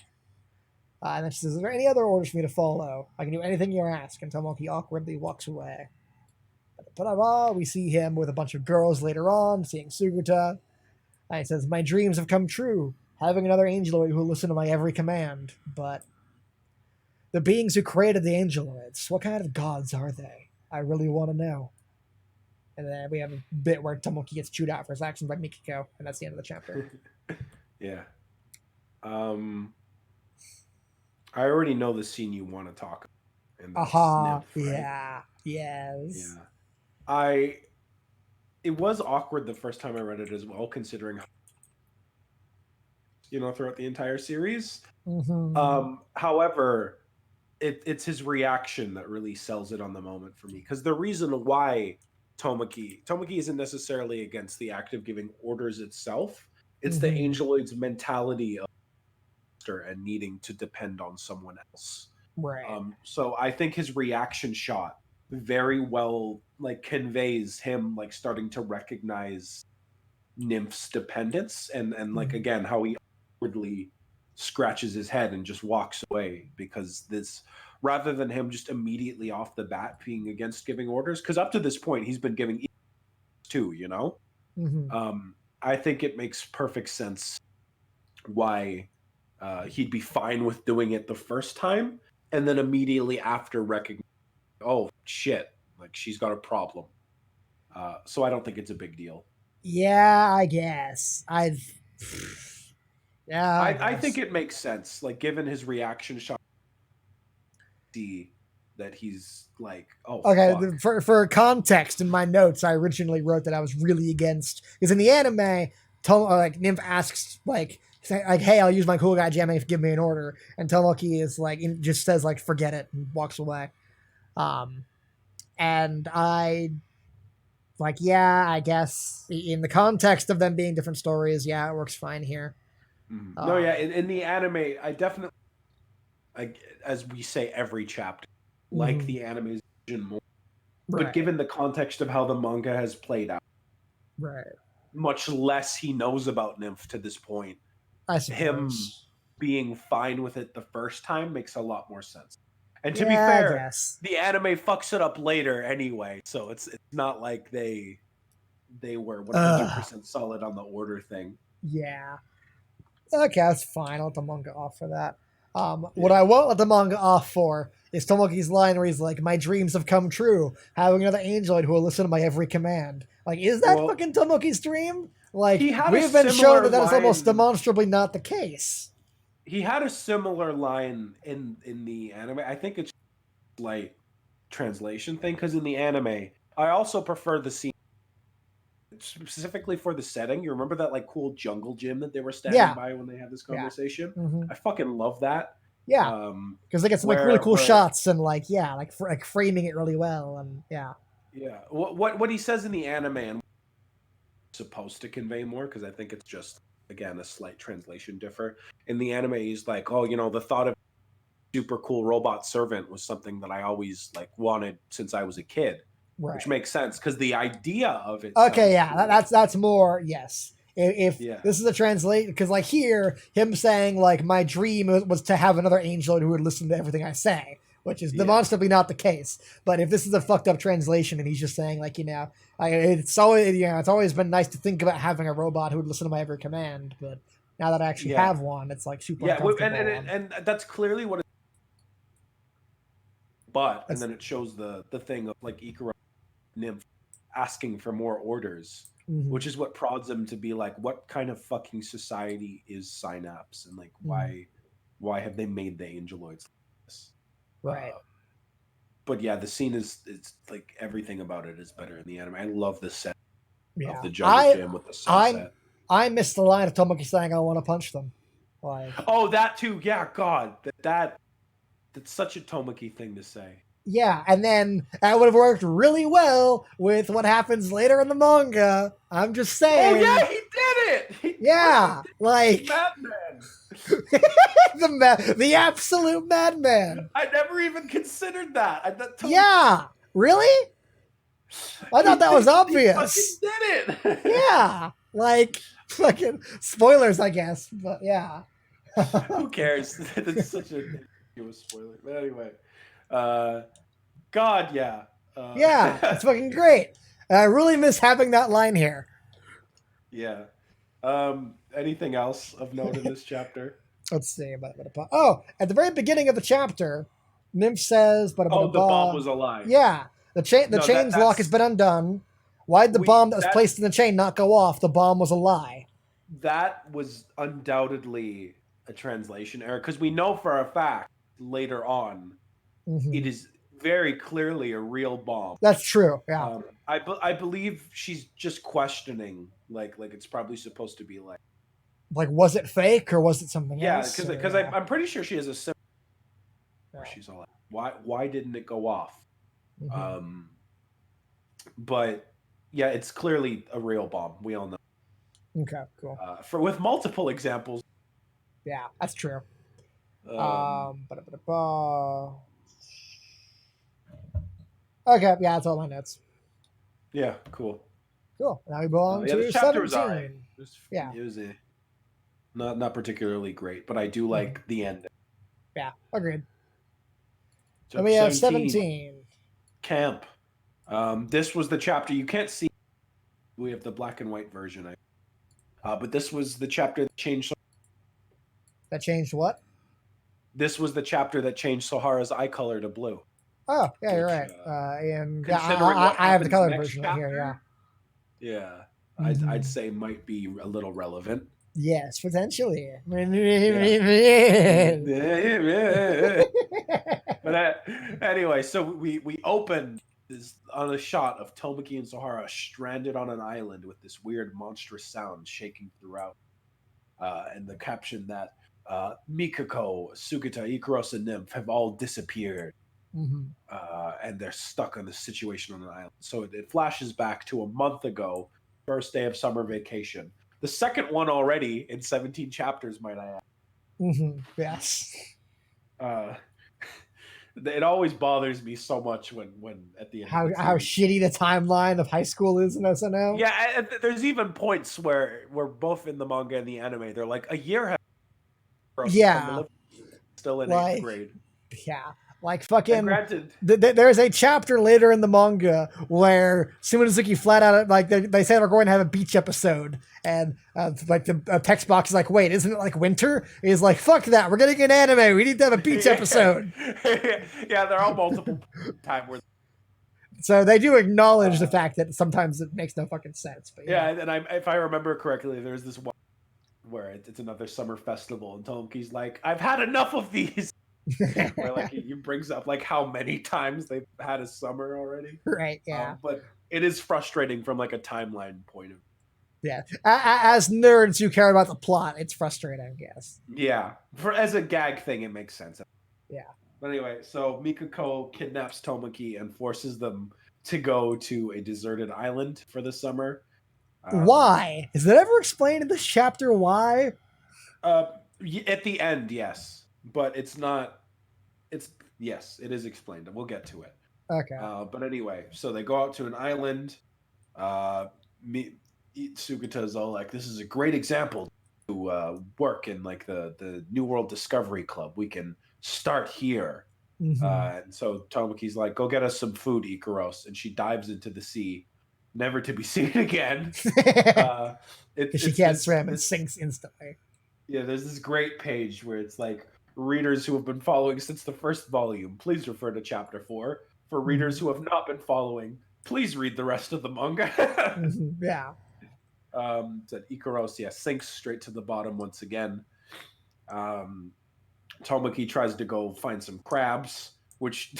And then she says, "Is there any other orders for me to follow? I can do anything you ask." And Tomoki awkwardly walks away. We see him with a bunch of girls later on, seeing Suguta. And he says, "My dreams have come true, having another angeloid who will listen to my every command. But the beings who created the angeloids, what kind of gods are they? I really want to know." And then we have a bit where Tomoki gets chewed out for his actions by Mikiko, and that's the end of the chapter. Yeah. I already know the scene you want to talk about, and that's Nymph, right? Yeah. Yes. Yeah. It was awkward the first time I read it as well, considering throughout the entire series. Mm-hmm. However, it's his reaction that really sells it on the moment for me, because the reason why Tomoki isn't necessarily against the act of giving orders itself. It's the Mm-hmm. angeloid's mentality of and needing to depend on someone else. Right. So I think his reaction shot very well conveys him starting to recognize Nymph's dependence, and again how he awkwardly scratches his head and just walks away, because this, rather than him just immediately off the bat being against giving orders, because up to this point he's been giving too, Mm-hmm. I think it makes perfect sense why he'd be fine with doing it the first time, and then immediately after recognize, oh shit, she's got a problem. So I don't think it's a big deal. Yeah, I guess. Yeah, I I think guess. it makes sense, given his reaction shot, see that he's like, oh Okay, fuck. for context, in my notes, I originally wrote that I was really against, because in the anime, Nymph asks "Hey, I'll use my cool guy jamming if you give me an order," and Tomoki is just says "Forget it" and walks away. Um, and I yeah, I guess in the context of them being different stories, yeah, it works fine here. No, yeah, Um, in the anime, I definitely, as we say every chapter, like mm-hmm. the anime's version more. But Right, given the context of how the manga has played out, right. much less he knows about Nymph to this point, I him suppose. being fine with it the first time makes a lot more sense. And to be Yeah, I fair, guess. the anime fucks it up later anyway, so it's not like they were Ugh. 100% solid on the order thing. Yeah. Okay, that's fine. I'll let the manga off for that. What Yeah. I won't let the manga off for is Tomoki's line where he's like, "My dreams have come true, having another angeloid who will listen to my every command." Is that Well, fucking Tomoki's dream? he had a We've been shown similar that is almost line. demonstrably not the case. He had a similar line in the anime. I think it's like translation thing, because in the anime, I also prefer the scene specifically for the setting. You remember that cool jungle gym that they were standing Yeah, by when they had this yeah, conversation? mm-hmm. I fucking love that. Yeah, Um, because they get some really cool where shots and yeah, framing it really well, and yeah. yeah, what he says in the anime and supposed to convey more, because I think it's just again a slight translation differ. In the anime, he's like, oh, the thought of super cool robot servant was something that I always wanted since I was a kid, which Right. makes sense because the idea of it Okay, sounds yeah, cool. that's more yes. If Yeah, this is a translate, because here him saying my dream was to have another angel who would listen to everything I say, which is yeah, demonstrably not the case. But if this is a fucked up translation and he's just saying it's always it's always been nice to think about having a robot who would listen to my every command, but now that I actually yeah, have one, it's super yeah, uncomfortable. and that's clearly what. But and It's then it shows the thing of Ikaro Nymph asking for more orders, which mm-hmm, is what prods him to be like, what kind of fucking society is Synapse, and mm-hmm, why have they made the angeloids like this? right. But yeah, the scene is it's everything about it is better in the anime. I love the set of Yeah, the jungle gym with the I'm sunset. I missed the line of Tomoki saying I want to punch them. Like, Oh, that too. Yeah, God, that's such a Tomoki thing to say. yeah, and then that would have worked really well with what happens later in the manga. I'm just saying. Oh yeah, he did it. Yeah, like madman. the absolute madman. I never even considered that. Yeah, really? I thought that was obvious. He fucking did it. Yeah, like fucking spoilers, I guess, but yeah. Who cares? That's such a spoiler. But anyway, God, yeah. Yeah, it's fucking great. I really miss having that line here. Yeah. Anything else of note in this chapter? Let's see. Oh, at the very beginning of the chapter, Nymph says, "Oh, the bomb was a lie." Yeah, the chain's lock has been undone. Why'd the bomb that was placed in the chain not go off? The bomb was a lie. That was undoubtedly a translation error because we know for a fact later on it is very clearly a real bomb. That's true. Yeah. I believe she's just questioning, like it's probably supposed to be like was it fake or was it something else? Yeah, because I'm pretty sure she has a similar. Where she's all like, why didn't it go off? But yeah, it's clearly a real bomb. We all know. Okay, cool. With multiple examples. Yeah, that's true. Okay, yeah, that's all my notes. Yeah, cool. Cool. Now we belong to the chapter 17. Was all right. It was not particularly great, but I do like the end. Yeah, agreed. And we have 17. Camp. This was the chapter you can't see. We have the black and white version. But this was the chapter that changed. That changed what? This was the chapter that changed Sohara's eye color to blue. Oh, yeah, you're right. And I have the colored version right here. Yeah. I'd say might be a little relevant. Yes, potentially. But anyway, so we opened on a shot of Tomoki and Sohara stranded on an island with this weird monstrous sound shaking throughout. And the caption that Mikako, Sugita, Ikaros, and Nymph have all disappeared. And they're stuck on this situation on an island. So it flashes back to a month ago, first day of summer vacation. The second one already in 17 chapters, might I add. Yes. It always bothers me so much when at the end how shitty the timeline of high school is in SNO. Yeah, there's even points where both in the manga and the anime, they're like a year has still in 8th grade. Yeah. Like fucking. Granted, there's a chapter later in the manga where Shimonosuke flat out they say we're going to have a beach episode, and the text box is like, wait, isn't it like winter? He's like, fuck that, we're getting an anime. We need to have a beach episode. Yeah, they're all multiple time worth. So they do acknowledge the fact that sometimes it makes no fucking sense. But yeah, and if I remember correctly, there's this one where it's another summer festival, and Tomoki's like, I've had enough of these. Where like he brings up like how many times they've had a summer already, right? Yeah, but it is frustrating from like a timeline point of view. Yeah, as nerds who care about the plot, it's frustrating, I guess. Yeah, as a gag thing, it makes sense. Yeah. But anyway, so Mikako kidnaps Tomoki and forces them to go to a deserted island for the summer. Why? Is that ever explained in this chapter? Why? At the end, yes. But it's not. Yes, it is explained, and we'll get to it. Okay. But anyway, so they go out to an island. Sugita's all like, "This is a great example to work in like the New World Discovery Club. We can start here." And so Tomoki's like, "Go get us some food, Ikaros," and she dives into the sea, never to be seen again. She can't swim and sinks instantly. Yeah, there's this great page where it's like, readers who have been following since the first volume, please refer to chapter 4. For readers who have not been following, please read the rest of the manga. Yeah. That Ikaros, sinks straight to the bottom once again. Tomoki tries to go find some crabs, which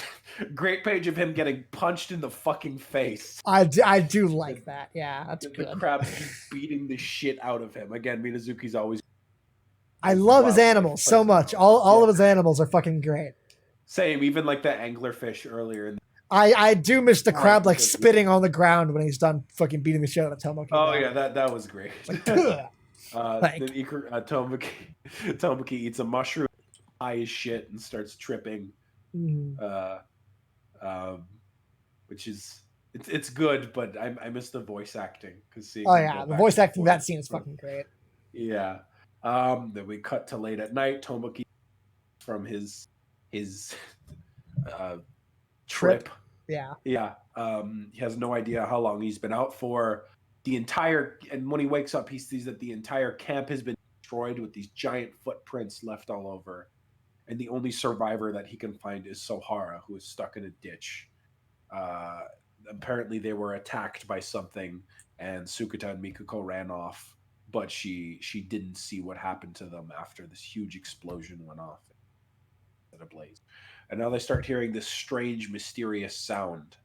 great page of him getting punched in the fucking face. I do like that. Yeah, that's The good. crab just beating the shit out of him. Again, Minazuki's always. I love his wildlife animals so person. much. All of his animals are fucking great. Same, even like the anglerfish earlier. I do miss the crab like because- spitting on the ground when he's done fucking beating the shit out of Tomoki. Oh though. yeah, that was great. Like, Then Tomoki eats a mushroom, high as shit, and starts tripping. Which is it's good, but I miss the voice acting because seeing. Oh yeah, the voice acting that scene is fucking great. Yeah. Then we cut to late at night. Tomoki from his trip. Yeah. Yeah. He has no idea how long he's been out for. And when he wakes up, he sees that the entire camp has been destroyed with these giant footprints left all over. And the only survivor that he can find is Sohara, who is stuck in a ditch. Apparently they were attacked by something, and Sukata and Mikuko ran off, but she didn't see what happened to them after this huge explosion went off in a blaze. And now they start hearing this strange, mysterious sound,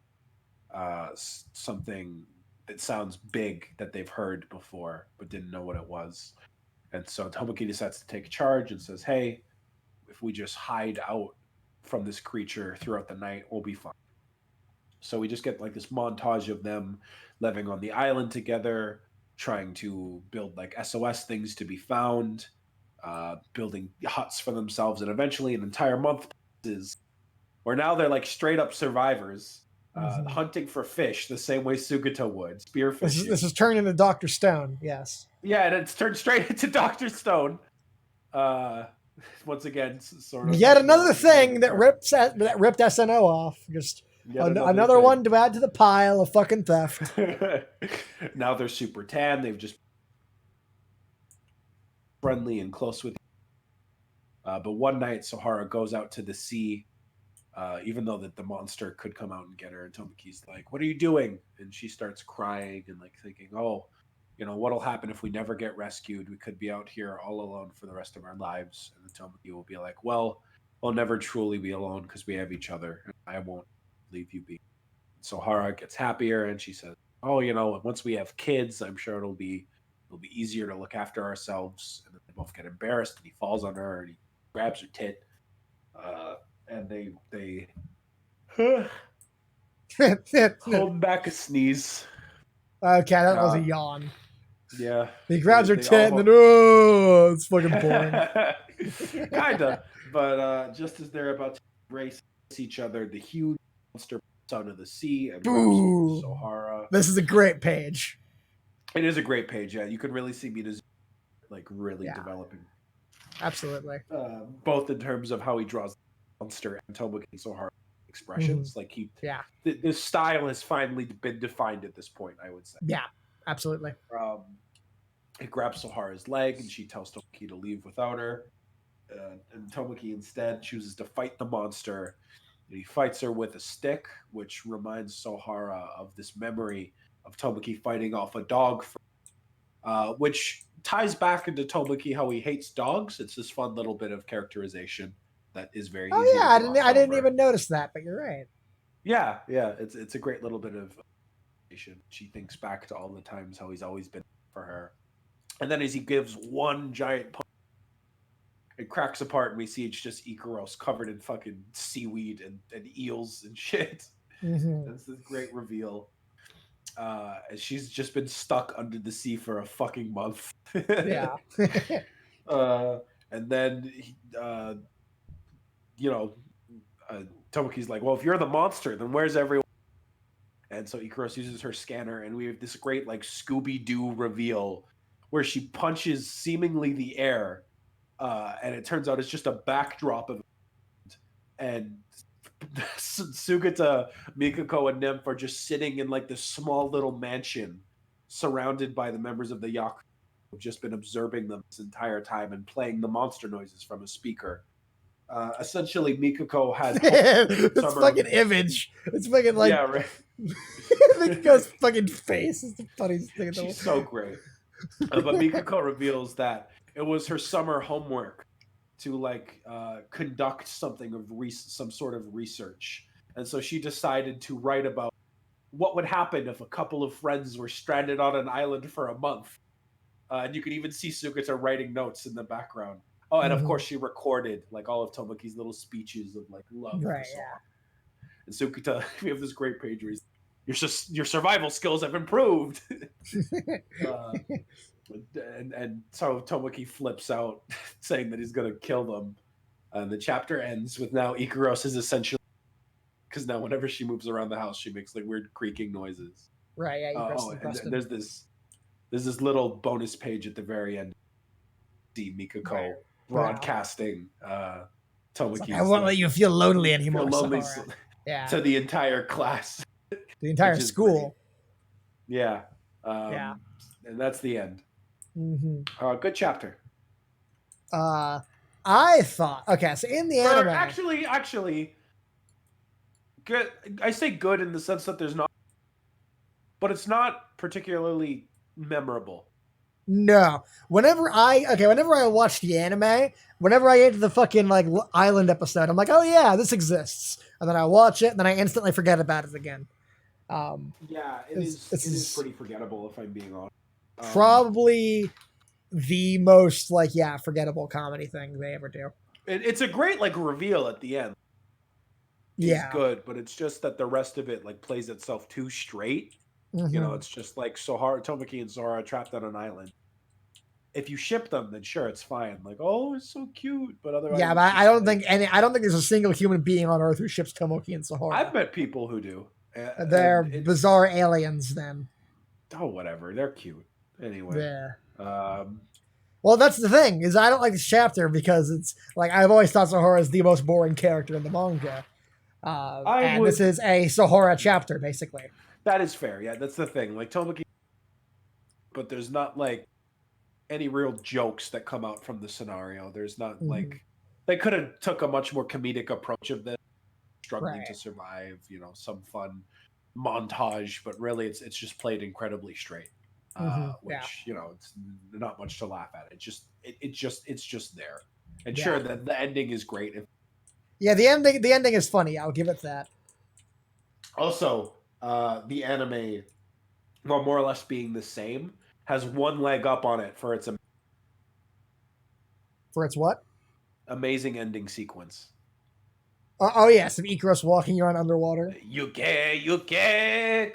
something that sounds big that they've heard before but didn't know what it was. And so Tomoki decides to take charge and says, hey, if we just hide out from this creature throughout the night, we'll be fine. So we just get like this montage of them living on the island together, trying to build like SOS things to be found, building huts for themselves, and eventually an entire month passes where now they're like straight up survivors, hunting for fish the same way Sugata would, spearfishing. This is turned into Dr. Stone, yes. Yeah, and it's turned straight into Dr. Stone. Once again, sort of. Yet another thing that ripped SNO off. Just another one to add to the pile of fucking theft. Now they're super tan. They've just friendly and close with. But one night, Sohara goes out to the sea, even though that the monster could come out and get her. And Tomoki's like, "What are you doing?" And she starts crying and like thinking, "Oh, what'll happen if we never get rescued? We could be out here all alone for the rest of our lives." And then Tomoki will be like, "Well, we'll never truly be alone because we have each other. And I won't leave you be." So Hara gets happier and she says, "Oh, once we have kids, I'm sure it'll be easier to look after ourselves." And then they both get embarrassed, and he falls on her and he grabs her tit, and they hold back a sneeze. Okay, that was a yawn. Yeah. He grabs her tit and then, oh, it's fucking boring. Kinda. But just as they're about to embrace each other, the huge monster pops out of the sea and grabs Sohara. This is a great page. It is a great page, yeah. You can really see Minazuki like really developing. Absolutely. Both in terms of how he draws the monster and Tomoki and Sohara expressions. Like the style has finally been defined at this point, I would say. Yeah, absolutely. He grabs Sohara's leg and she tells Tomoki to leave without her. And Tomoki instead chooses to fight the monster. And he fights her with a stick, which reminds Sohara of this memory of Tomoki fighting off a dog, which ties back into Tomoki how he hates dogs. It's this fun little bit of characterization that is very easy. Yeah, I didn't even notice that, but you're right. Yeah, it's a great little bit of. She thinks back to all the times how he's always been for her, and then as he gives one giant punch, it cracks apart, and we see it's just Ikaros covered in fucking seaweed and eels and shit. That's this great reveal. As she's just been stuck under the sea for a fucking month. Yeah. And then, Tomoki's like, "Well, if you're the monster, then where's everyone?" And so Ikaros uses her scanner, and we have this great like Scooby-Doo reveal where she punches seemingly the air, and it turns out it's just a backdrop of it. And Sugata, Mikuko, and Nymph are just sitting in like this small little mansion surrounded by the members of the Yakuza who've just been observing them this entire time and playing the monster noises from a speaker. Essentially, Mikuko had it's fucking image. It's fucking like right. Mikuko's fucking face is the funniest thing in the world. She's so great. But Mikuko reveals that it was her summer homework to like conduct something of some sort of research, and so she decided to write about what would happen if a couple of friends were stranded on an island for a month. And you could even see Sugita writing notes in the background. Oh, and of Mm-hmm. course she recorded like all of Tomoki's little speeches of like love for Right. Sora. And Sugita, we have this great page where your survival skills have improved. uh, and so Tomoki flips out, saying that he's gonna kill them. And the chapter ends with now Ikaros is essentially, because now whenever she moves around the house, she makes like weird creaking noises. Right. Yeah. And there's this little bonus page at the very end. See Mikako Right. broadcasting Tomoki's. I won't let you feel lonely anymore, feel lonely Sahara. Yeah. to the entire class, The entire which is school. great. Yeah. Yeah. And that's the end. Mm-hmm. Good chapter. I thought, okay, so in the anime, Actually, good. I say good in the sense that there's not, but it's not particularly memorable. no. Whenever I watch the anime, whenever I get to the fucking like island episode, I'm like, oh yeah, this exists, and then I watch it, and then I instantly forget about it again. Yeah, it is pretty forgettable if I'm being honest. Probably the most like forgettable comedy thing they ever do. It's a great like reveal at the end. It's good, but it's just that the rest of it like plays itself too straight. Mm-hmm. You know, it's just like Tomoki and Sora trapped on an island. If you ship them, then sure, it's fine. Like, oh, it's so cute, but otherwise, yeah, but I don't think there's a single human being on Earth who ships Tomoki and Sahara. I've met people who do. They're bizarre aliens, then. Oh, whatever. They're cute. Anyway. Yeah. Well, that's the thing, is I don't like this chapter because it's like I've always thought Sahara is the most boring character in the manga. This is a Sahara chapter, basically. That is fair. Yeah, that's the thing. Like Tomoki, but there's not like any real jokes that come out from the scenario. There's not like they could have took a much more comedic approach of this, struggling to survive. You know, some fun montage, but really, it's just played incredibly straight. Which you know, it's not much to laugh at. It's just there. And sure, the ending is great. The ending is funny. I'll give it that. Also, the anime, while more or less being the same, has one leg up on it for its what? Amazing ending sequence. Oh yes, of Ikaros walking around underwater. Yuke.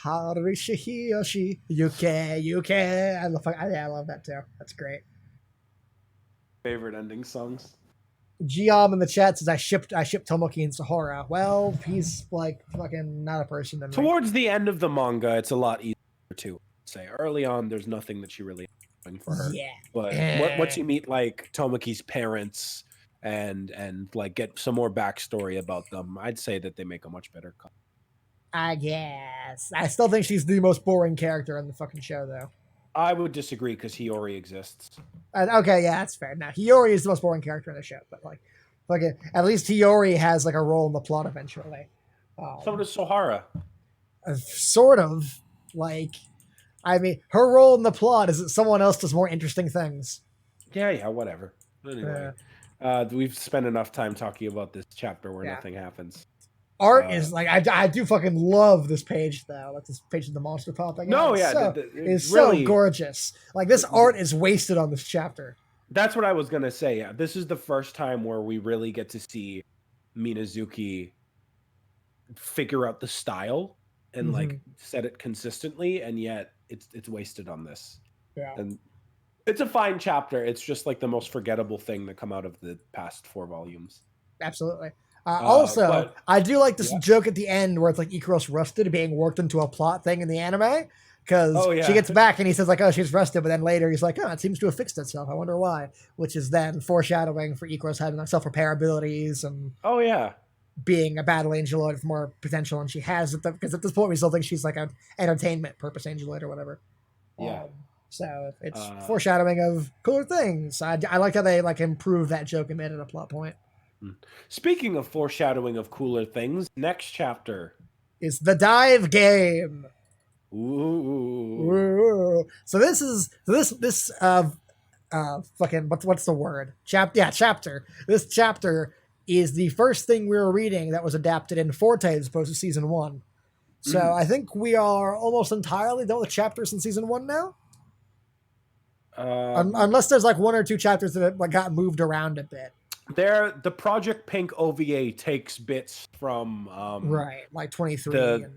Harishihiyoshi, Yuke. I love that too. That's great. Favorite ending songs? Giam in the chat says I shipped Tomoki and Sahara. Well, he's like fucking not a person to me. Towards the end of the manga, it's a lot easier to say. Early on, there's nothing that she really doing for her. Yeah. But once you meet like Tomoki's parents and like get some more backstory about them, I'd say that they make a much better cut. I guess. I still think she's the most boring character in the fucking show, though. I would disagree because Hiyori exists. Okay, yeah, that's fair. Now, Hiyori is the most boring character in the show, but like, fucking, at least Hiyori has like a role in the plot eventually. So does Sohara. Sort of. Like, I mean, her role in the plot is that someone else does more interesting things. Yeah, whatever. Anyway, we've spent enough time talking about this chapter where nothing happens. Art is like I do fucking love this page though. Like this page of the monster popping. No, it's really so gorgeous. Like this art is wasted on this chapter. That's what I was gonna say. Yeah, this is the first time where we really get to see Minazuki figure out the style and like set it consistently, and yet it's wasted on this. Yeah, and it's a fine chapter. It's just like the most forgettable thing that come out of the past 4 volumes. Absolutely. Also, I do like this joke at the end where it's like Ikaros rusted being worked into a plot thing in the anime because she gets back and he says like, oh, she's rusted, but then later he's like, oh, it seems to have fixed itself. I wonder why, which is then foreshadowing for Ikaros having like self-repair abilities and being a battle angeloid with more potential than she has because at this point we still think she's like an entertainment purpose angeloid or whatever. So it's foreshadowing of cooler things. I like how they like improved that joke and made it a plot point. Speaking of foreshadowing of cooler things, next chapter is the dive game. Ooh. So this fucking what's the word? Chapter. This chapter is the first thing we were reading that was adapted in Forte as opposed to season 1. So I think we are almost entirely done with chapters in season 1 now. Unless there's like 1 or 2 chapters that got moved around a bit. The Project Pink OVA takes bits from right, like 23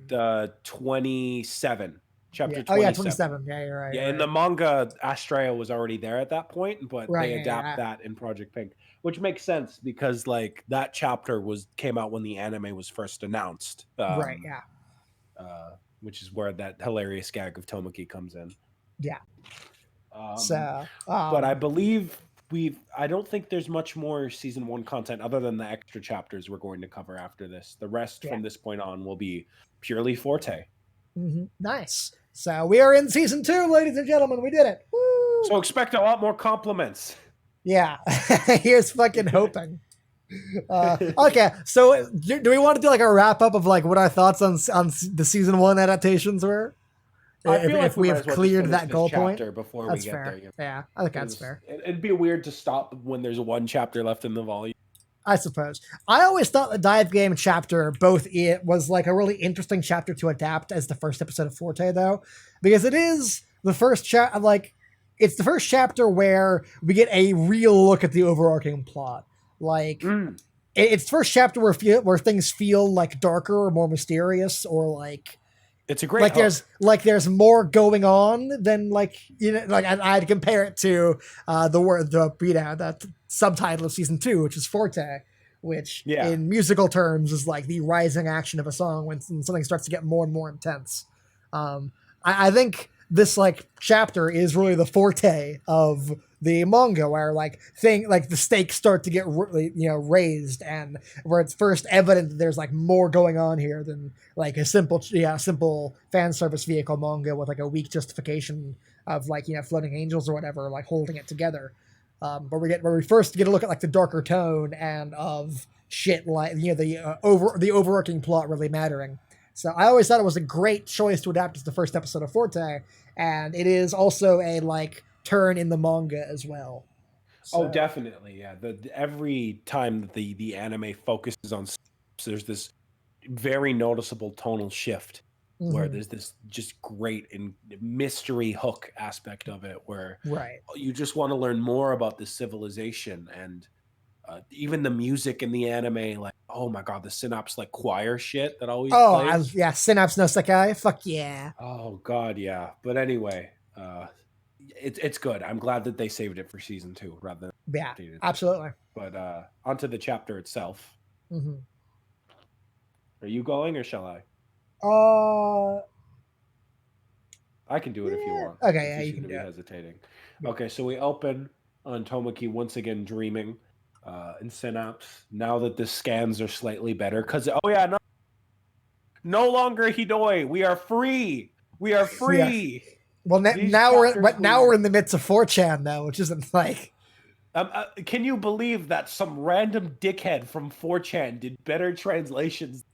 the 27 chapter 27. Oh yeah, 27. Yeah, you're right. Yeah, in the manga, Astrea was already there at that point, but they adapt that in Project Pink, which makes sense because like that chapter came out when the anime was first announced. Right. Yeah. Which is where that hilarious gag of Tomoki comes in. Yeah. But I believe I don't think there's much more season 1 content other than the extra chapters we're going to cover after this. The rest from this point on will be purely Forte. Nice. So we are in season 2, ladies and gentlemen. We did it. Woo! So expect a lot more compliments. Yeah. Here's fucking hoping. Okay, so do we want to do like a wrap up of like what our thoughts on the season 1 adaptations were? I feel if we have cleared that goal point before that's we get fair. there. Yeah, I think that's fair. It'd be weird to stop when there's 1 chapter left in the volume. I suppose. I always thought the dive game chapter, it was like a really interesting chapter to adapt as the first episode of Forte, though, because it is the first it's the first chapter where we get a real look at the overarching plot. Like, it's the first chapter where things feel like darker or more mysterious, or like it's a great there's more going on than I'd compare it to the subtitle of season 2, which is Forte, which in musical terms is like the rising action of a song when something starts to get more and more intense. I think this chapter is really the Forte of the manga, where the stakes start to get raised, and where it's first evident that there's more going on here than a simple fan service vehicle manga with a weak justification of floating angels or whatever holding it together. But where we first get a look at the darker tone and of shit the overarching plot really mattering. So I always thought it was a great choice to adapt as the first episode of Forte, and it is also a turn in the manga as well. So. Oh, definitely, yeah. Every time that the anime focuses on, there's this very noticeable tonal shift where there's this just great and mystery hook aspect of it, where you just want to learn more about the civilization, and even the music in the anime, oh my god, the Synapse choir shit that always plays. Synapse no Sakai, fuck yeah. Oh god, yeah. But anyway, it's good. I'm glad that they saved it for season 2 rather than absolutely. But onto the chapter itself. Are you going or shall I? I can do it if you want. Okay, you can do it. Hesitating. Okay, so we open on Tomoki once again dreaming. In Synapse, now that the scans are slightly better, because no longer Hidoi, we are free. We are free. Yeah. Well, now we're in the midst of 4chan though, which isn't can you believe that some random dickhead from 4chan did better translations?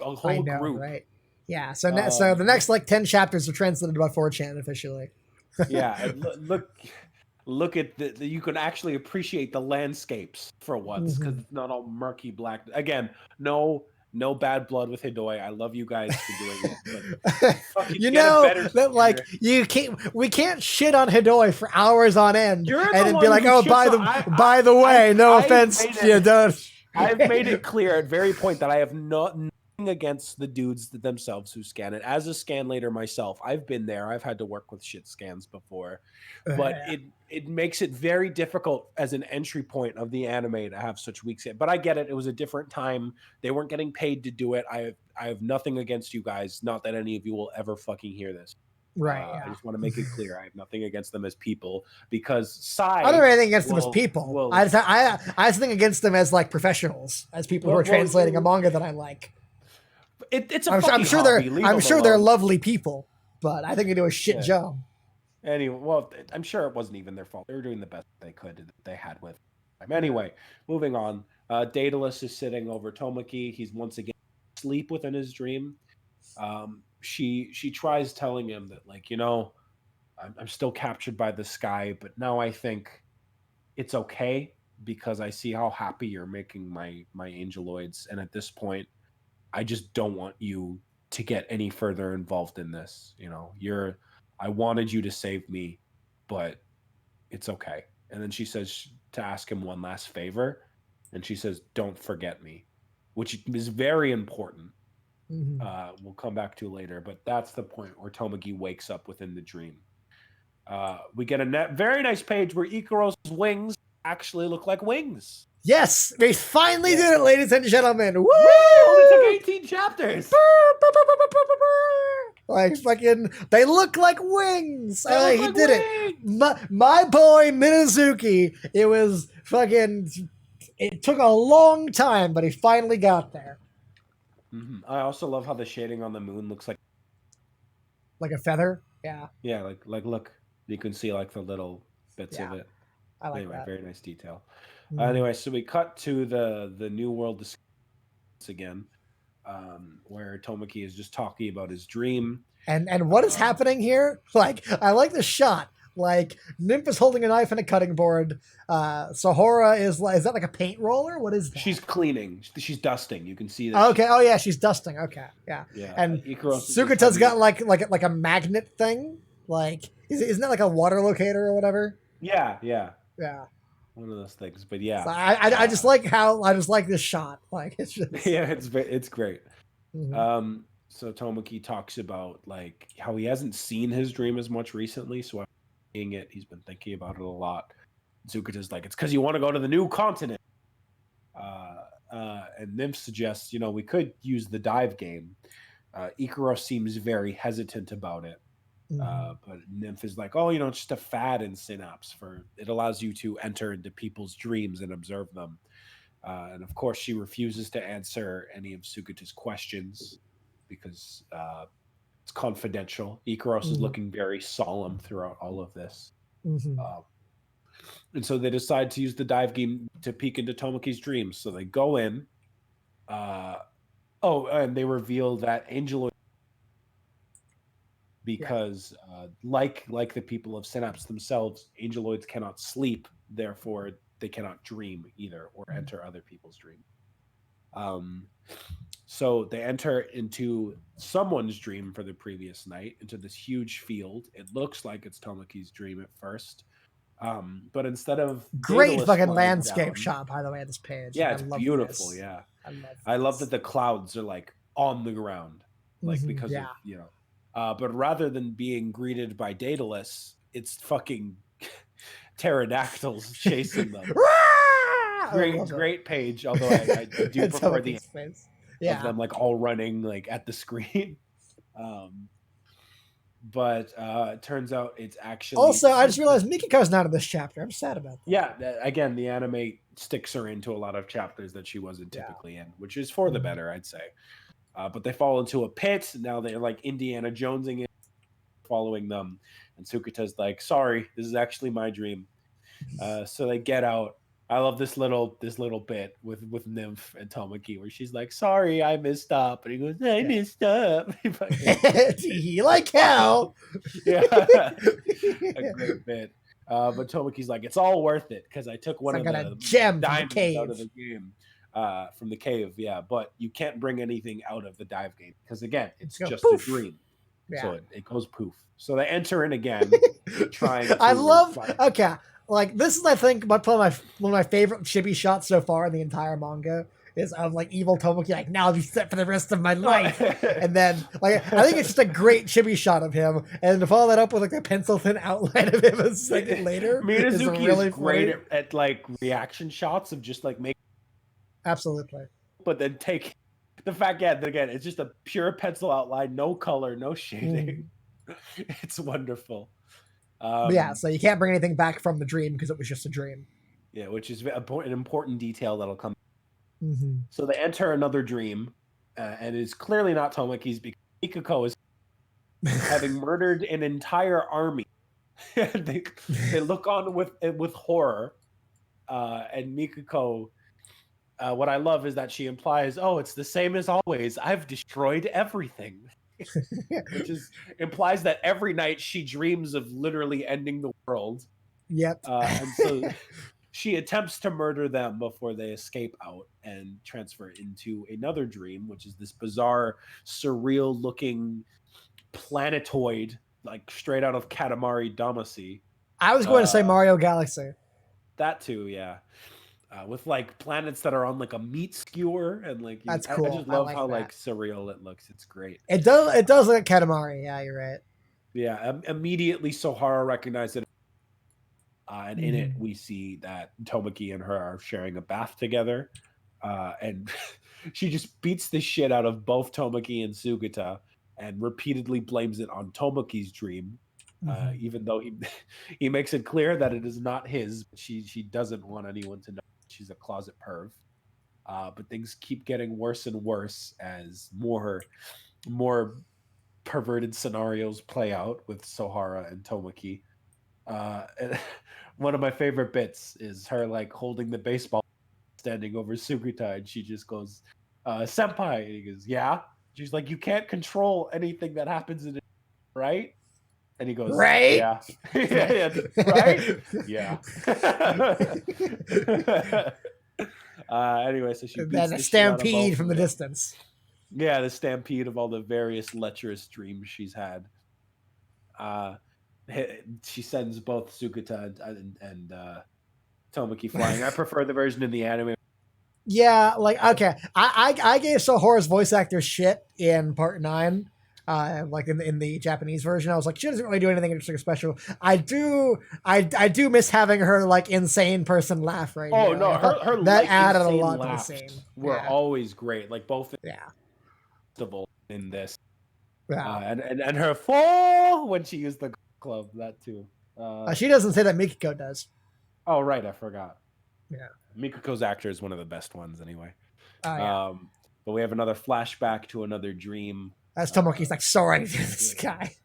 A whole group, right? Yeah. So the next 10 chapters are translated by 4chan officially. Yeah. Look at you can actually appreciate the landscapes for once, because it's not all murky black. Again, no bad blood with Hidoi. I love you guys for doing it. But we can't shit on Hidoi for hours on end and then be like, oh, by the way, no offense, I've made it clear at very point that I have nothing against the dudes themselves who scan it. As a scan later myself, I've been there. I've had to work with shit scans before, but it makes it very difficult as an entry point of the anime to have such weak scan. But I get it. It was a different time. They weren't getting paid to do it. I have nothing against you guys. Not that any of you will ever fucking hear this. Right. I just want to make it clear. I have nothing against them as people, because I don't have anything against them as people. I have something against them as professionals, as people who are translating a manga that I like. It's a I'm sure they're lovely people, but I think they do a shit job. Anyway, well, I'm sure it wasn't even their fault. They were doing the best they could that they had with them. Anyway, moving on. Daedalus is sitting over Tomoki. He's once again asleep within his dream. She tries telling him that I'm still captured by the sky, but now I think it's okay because I see how happy you're making my angeloids, and at this point, I just don't want you to get any further involved in this. You know, I wanted you to save me, but it's okay. And then she says to ask him one last favor, and she says, "Don't forget me," which is very important. We'll come back to later, but that's the point where Tomogi wakes up within the dream. We get a very nice page where Ikaru's wings actually look like wings. Yes, we finally did it, ladies and gentlemen. Woo! Only took 18 chapters. Like fucking, they look like wings. They look He like did wings. it. My boy Minazuki. It was fucking. It took a long time, but he finally got there. I also love how the shading on the moon looks like a feather. Yeah. Yeah, like look, you can see like the little bits of it. I like anyway, that. Very nice detail. Anyway, so we cut to the New World again, where Tomoki is just talking about his dream. And what is happening here? Like, I like the shot. Like, Nymph is holding a knife and a cutting board. Sahora is that like a paint roller? What is that? She's cleaning. She's dusting. You can see that. Okay. Oh yeah, she's dusting. Okay. Yeah. And Sukata's got like a magnet thing. Like, isn't that like a water locator or whatever? Yeah. One of those things, but yeah. So I just like this shot. Like, it's just it's great. So Tomoki talks about like how he hasn't seen his dream as much recently, so I'm seeing it. He's been thinking about it a lot. Sukata's like, it's because you want to go to the new continent. And Nymph suggests, we could use the dive game. Ikaru seems very hesitant about it. But Nymph is like, oh, it's just a fad in Synapse. It allows you to enter into people's dreams and observe them. And of course, she refuses to answer any of Sukata's questions because it's confidential. Ikaros is looking very solemn throughout all of this. And so they decide to use the dive game to peek into Tomoki's dreams. So they go in. And they reveal that Angeloid, because like the people of Synapse themselves, Angeloids cannot sleep, therefore they cannot dream either or enter other people's dreams. So they enter into someone's dream for the previous night, into this huge field. It looks like it's Tomoki's dream at first. But instead of great fucking landscape shot, by the way, this page. Yeah, it's beautiful. This. Yeah, I love that the clouds are like on the ground, like because of but rather than being greeted by Daedalus, it's fucking pterodactyls chasing them. great page. Although I do prefer the face of them like all running like at the screen. But it turns out it's actually... Also, I just realized Mikiko's not in this chapter. I'm sad about that. Yeah, again, the anime sticks her into a lot of chapters that she wasn't typically in, which is for the better, I'd say. But they fall into a pit. Now they're like Indiana Jonesing it, following them. And Sukata's like, sorry, this is actually my dream. So they get out. I love this little bit with Nymph and Tomoki where she's like, sorry, I messed up. And he goes, I messed up. He like hell. Yeah. A great bit. But Tomoki's like, it's all worth it because I took one of the gem diamonds out of the game. From the cave, but you can't bring anything out of the dive game because again, it's just a dream. So it goes poof. So they enter in again, trying to... I love... Okay. Like, this is, I think, one of my favorite chibi shots so far in the entire manga is of, like, evil Tomoki, like, now I'll be set for the rest of my life. And then, like, I think it's just a great chibi shot of him. And to follow that up with, like, a pencil-thin outline of him a second later Minazuki is great at, like, reaction shots of just, like, making... Absolutely. But then take the fact, that again, it's just a pure pencil outline, no color, no shading. It's wonderful. So you can't bring anything back from the dream because it was just a dream. Yeah, which is an important detail that'll come. So they enter another dream, and it's clearly not Tomoki's because Mikiko is having murdered an entire army. They look on with horror, and Mikiko. What I love is that she implies, "Oh, it's the same as always. I've destroyed everything." Which implies that every night she dreams of literally ending the world. Yep. And so she attempts to murder them before they escape out and transfer into another dream, which is this bizarre, surreal looking planetoid, like straight out of Katamari Damacy. I was going to say Mario Galaxy. That too, yeah. With like planets that are on like a meat skewer, and like That's cool. I just love like how that. like surreal it looks. It's great. It does look like Katamari. Yeah, you're right. Yeah, immediately Sohara recognized it. And in it, we see that Tomoki and her are sharing a bath together. And she just beats the shit out of both Tomoki and Sugata and repeatedly blames it on Tomoki's dream. Even though he makes it clear that it is not his. She doesn't want anyone to know she's a closet perv. But things keep getting worse and worse as more perverted scenarios play out with Sohara and Tomoki. And one of my favorite bits is her like holding the baseball, standing over Sugata, and she just goes, "Senpai," and he goes, "Yeah." She's like, "You can't control anything that happens in it, right?" And he goes, "Right? Yeah, yeah, right, yeah." Anyway, so she beats a stampede from the distance. Yeah, the stampede of all the various lecherous dreams she's had. She sends both Sugata and Tomoki flying. I prefer the version in the anime. Yeah, like okay, I gave Sohora's voice actor shit in part 9. Like in the Japanese version, I was like, she doesn't really do anything extra special. I do miss having her like insane person laugh right here. No, her that like, added a lot to the scene. Were always great, like both in this. Yeah, and her fall when she used the club, that too. She doesn't say that, Mikiko does. Oh right, I forgot. Yeah, Mikiko's actor is one of the best ones anyway. Yeah. But we have another flashback to another dream. As Tomoki's like soaring through the sky,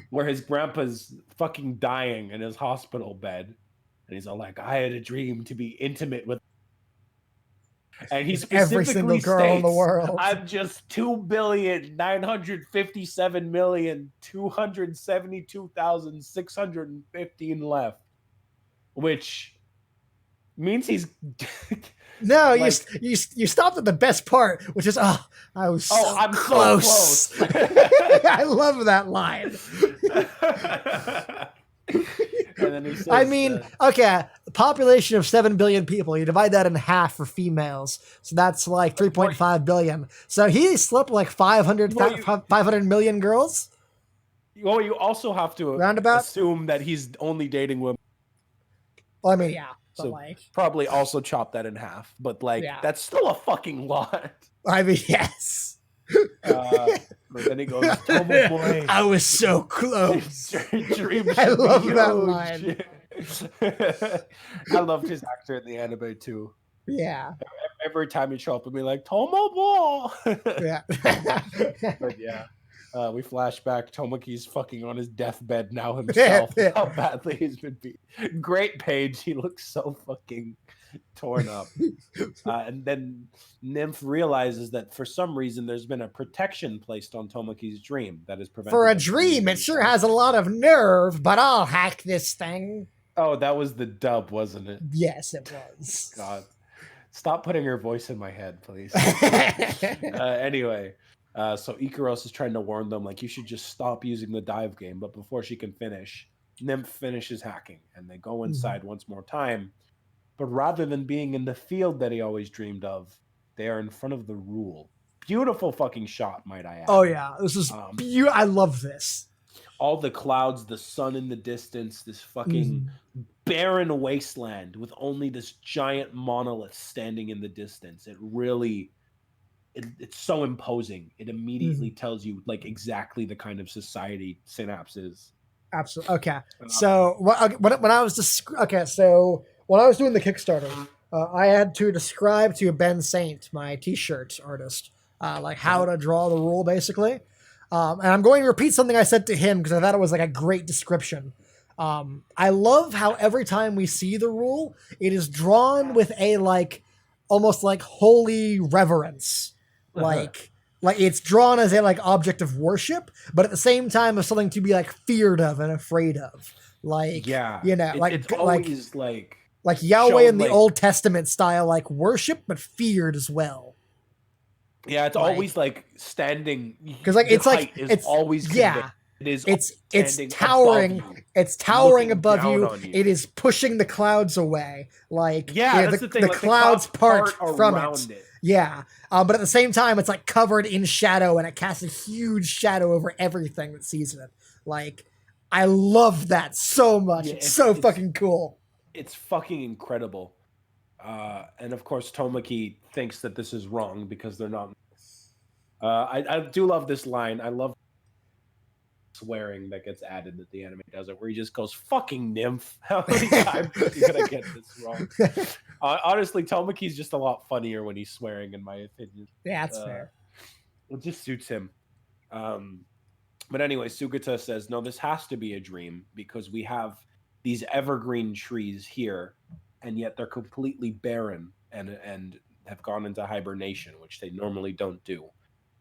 where his grandpa's fucking dying in his hospital bed, and he's all like, "I had a dream to be intimate with," and he specifically every single girl states, in the world. "I'm just 2,957,272,615 left," which means he's. No, like, you stopped at the best part, which is I was I'm close. So close. I love that line. And then he says, I mean, okay, population of 7 billion people. You divide that in half for females, so that's like 3.5 billion. So he slept like 500 million girls. Well, you also have to assume that he's only dating women. Well, I mean, yeah. So like, probably also chop that in half, but like that's still a fucking lot. I mean, yes. But then he goes, "Tomo boy, I was so close." I love that line. I loved his actor in the anime too. Yeah. Every time he'd show up and be like, "Tomo boy." Yeah. But yeah. We flash back. Tomoki's fucking on his deathbed now himself. How badly he's been beat. Great page. He looks so fucking torn up. And then Nymph realizes that for some reason there's been a protection placed on Tomoki's dream that is prevented. For a dream, it sure has a lot of nerve, but I'll hack this thing. Oh, that was the dub, wasn't it? Yes, it was. God. Stop putting her voice in my head, please. Anyway. So Ikaros is trying to warn them, like, you should just stop using the dive game. But before she can finish, Nymph finishes hacking, and they go inside once more time. But rather than being in the field that he always dreamed of, they are in front of the rule. Beautiful fucking shot, might I add. Oh, yeah. This is beautiful. I love this. All the clouds, the sun in the distance, this fucking barren wasteland with only this giant monolith standing in the distance. It really... It's so imposing. It immediately tells you like exactly the kind of society Synapse is. Absolutely. Okay. So when I was when I was doing the Kickstarter, I had to describe to Ben Saint, my T-shirt artist, like how to draw the rule basically. And I'm going to repeat something I said to him because I thought it was like a great description. I love how every time we see the rule, it is drawn with a like almost like holy reverence. Like it's drawn as a like object of worship, but at the same time as something to be like feared of and afraid of. Like, yeah, you know, it's always like Like Yahweh shown, in the like, Old Testament style, like worship, but feared as well. yeah, it's Like, always like standing. because like The it's height is always conveyed. yeah, It is it's standing above towering. you, It's towering looking above down you. on you. It is pushing the clouds away. Like Yeah, that's the thing. the Like clouds part from it. around it. Yeah, but at the same time, it's like covered in shadow, and it casts a huge shadow over everything that sees it. Like, I love that so much. Yeah, It's so fucking cool. It's fucking incredible. And of course, Tomaki thinks that this is wrong because they're not. I do love this line. I love swearing that gets added that the anime does it, where he just goes, "Fucking nymph." How many times are you gonna get this wrong? Honestly, Tomaki's just a lot funnier when he's swearing, in my opinion. Yeah, that's fair. It just suits him. But anyway, Sugata says, "No, this has to be a dream because we have these evergreen trees here, and yet they're completely barren and have gone into hibernation, which they normally don't do."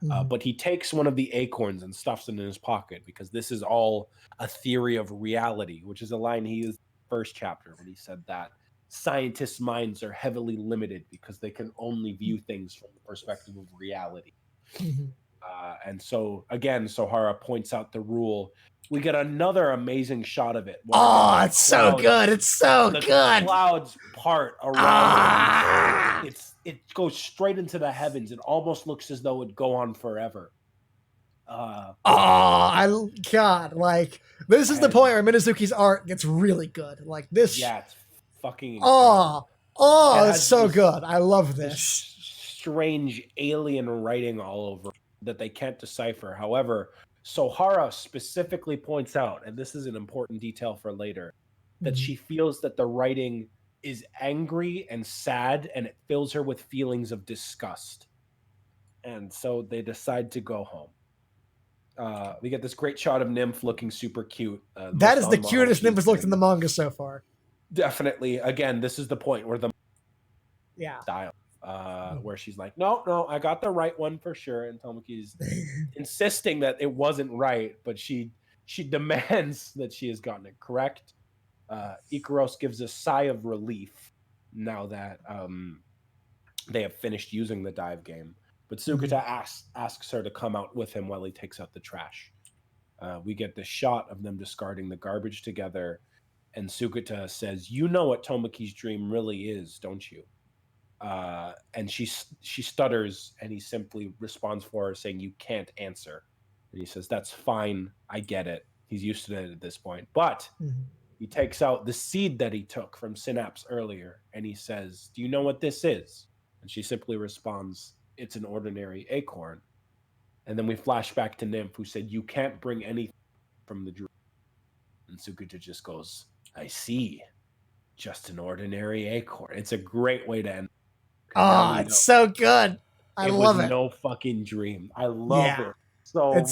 But he takes one of the acorns and stuffs it in his pocket because this is all a theory of reality, which is a line he used in the first chapter when he said that scientists' minds are heavily limited because they can only view things from the perspective of reality. And so, again, Sohara points out the rule. We get another amazing shot of it. Oh, it's so good. It's so good. The clouds part around it goes straight into the heavens. It almost looks as though it'd go on forever. God, like, this is the point where Minazuki's art gets really good. Like, this. Yeah, it's fucking incredible. It's so good. I love this. Strange alien writing all over that they can't decipher. However, Sohara specifically points out, and this is an important detail for later, that she feels that the writing is angry and sad, and it fills her with feelings of disgust. And so they decide to go home. We get this great shot of Nymph looking super cute. That is the cutest Nymph has looked in the manga so far. Definitely. Again, this is the point where the style. Where she's like, no, I got the right one for sure. And Tomoki's insisting that it wasn't right, but she demands that she has gotten it correct. Ikaros gives a sigh of relief now that they have finished using the dive game. But Sugata asks her to come out with him while he takes out the trash. We get this shot of them discarding the garbage together, and Sugata says, "You know what Tomoki's dream really is, don't you?" And she stutters, and he simply responds for her saying, "You can't answer." And he says, "That's fine. I get it." He's used to it at this point. But he takes out the seed that he took from Synapse earlier, and he says, "Do you know what this is?" And she simply responds, "It's an ordinary acorn." And then we flash back to Nymph, who said, "You can't bring anything from the dream." And Sugata just goes, "I see. Just an ordinary acorn." It's a great way to end. It's so good. I love it. No fucking dream. I love it so much.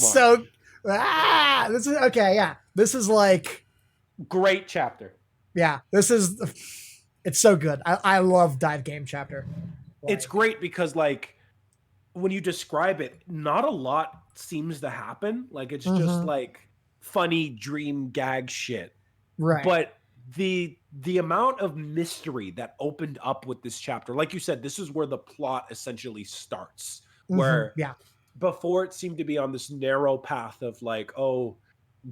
This is okay. Yeah, this is like great chapter. Yeah, it's so good. I love dive game chapter. It's great because like when you describe it, not a lot seems to happen. Like it's just like funny dream gag shit. Right. But the amount of mystery that opened up with this chapter, like you said, this is where the plot essentially starts. Where before it seemed to be on this narrow path of like, oh,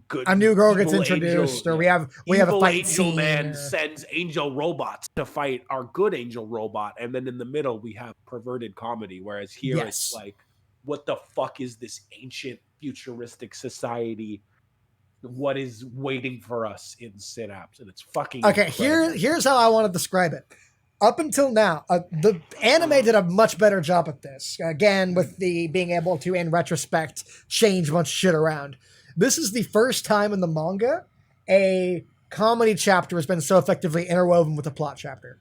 good, a new girl gets introduced, or we have a fight angel scene. Man sends angel robots to fight our good angel robot, and then in the middle we have perverted comedy. Whereas here it's like, what the fuck is this ancient futuristic society? What is waiting for us in Synapse? And it's fucking okay. incredible. Here's how I want to describe it. Up until now, the anime did a much better job at this. Again, with the being able to, in retrospect, change a bunch of shit around. This is the first time in the manga a comedy chapter has been so effectively interwoven with a plot chapter.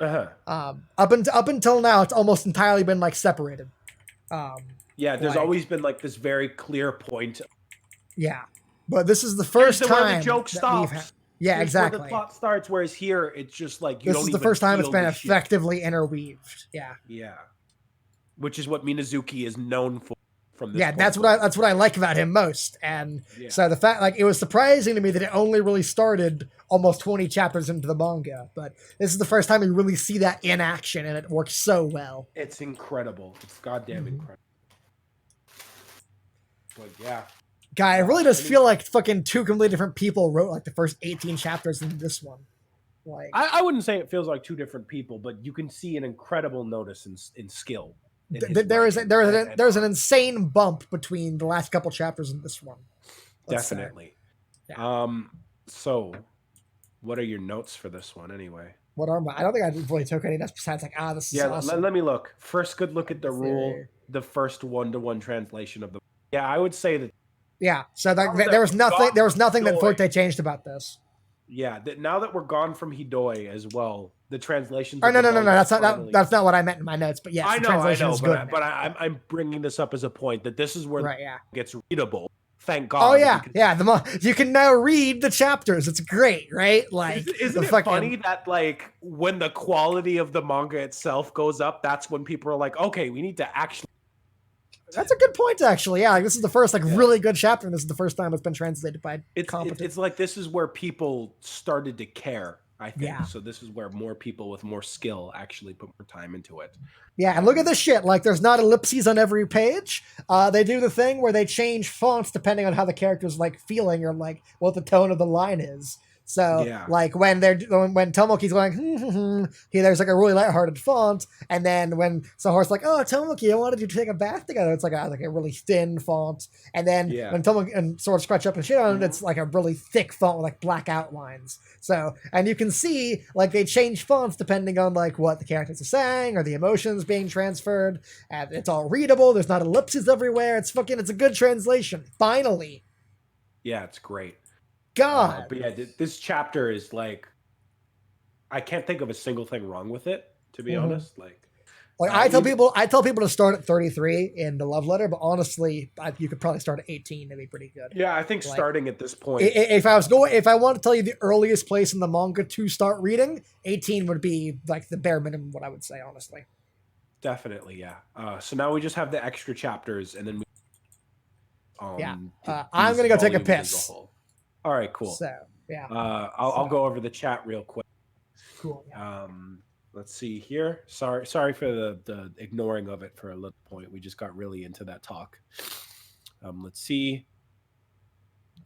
Up until now, it's almost entirely been like separated. There's always been like this very clear point. Yeah. But this is the first time where the joke stops. Yeah, exactly. Where the plot starts, whereas here it's just like this is the first time it's been effectively interweaved. Yeah. Yeah. Which is what Minazuki is known from this Yeah, point that's what I like about him most. And that's what I like about him most. And so the fact, like, it was surprising to me that it only really started almost 20 chapters into the manga, but this is the first time we really see that in action, and it works so well. It's incredible. It's goddamn incredible. But yeah, Guy, it really does feel like fucking two completely different people wrote like the first 18 chapters in this one. Like, I wouldn't say it feels like two different people, but you can see an incredible notice in skill. There's an insane bump between the last couple chapters in this one. Definitely. Yeah. So, what are your notes for this one anyway? What are my? I don't think I really took any notes besides like, this is awesome. Let me look. First, good look at the rule. The first 1-to-1 translation of the. Yeah, I would say that. Yeah, so there was nothing. There was nothing that Forte changed about this. Yeah, now that we're gone from Hidoi as well, the translations. Oh no, that's not what I meant in my notes. But yes, the translation is good. But I'm bringing this up as a point that this is where it gets readable. Thank God. Oh yeah, you can now read the chapters. It's great, right? Like, isn't it funny that like when the quality of the manga itself goes up, that's when people are like, okay, we need to actually. That's a good point, actually. Yeah, like, this is the first really good chapter, and this is the first time it's been translated by competent. It's like this is where people started to care, I think. Yeah. So this is where more people with more skill actually put more time into it. Yeah, and look at this shit. Like, there's not ellipses on every page. They do the thing where they change fonts depending on how the character's like feeling or like what the tone of the line is. So, like, when Tomoki's going, there's like a really lighthearted font, and then when Sahor's like, oh, Tomoki, I wanted you to take a bath together, it's like a really thin font, and then when Tomoki and Sword scratch up and shit on it, it's like a really thick font with like black outlines. So, and you can see like they change fonts depending on like what the characters are saying or the emotions being transferred, and it's all readable. There's not ellipses everywhere. It's a good translation. Finally. Yeah, it's great. God. But yeah, this chapter is like, I can't think of a single thing wrong with it, to be honest. Like I tell people to start at 33 in the love letter, but honestly, you could probably start at 18 to be pretty good. Yeah, I think starting at this point. If I want to tell you the earliest place in the manga to start reading, 18 would be like the bare minimum. What I would say, honestly. Definitely, yeah. So now we just have the extra chapters, and then I'm gonna go take a piss. All right, cool. So yeah, I'll go over the chat real quick. Cool. Yeah. Let's see here. Sorry for the ignoring of it for a little point. We just got really into that talk. Let's see.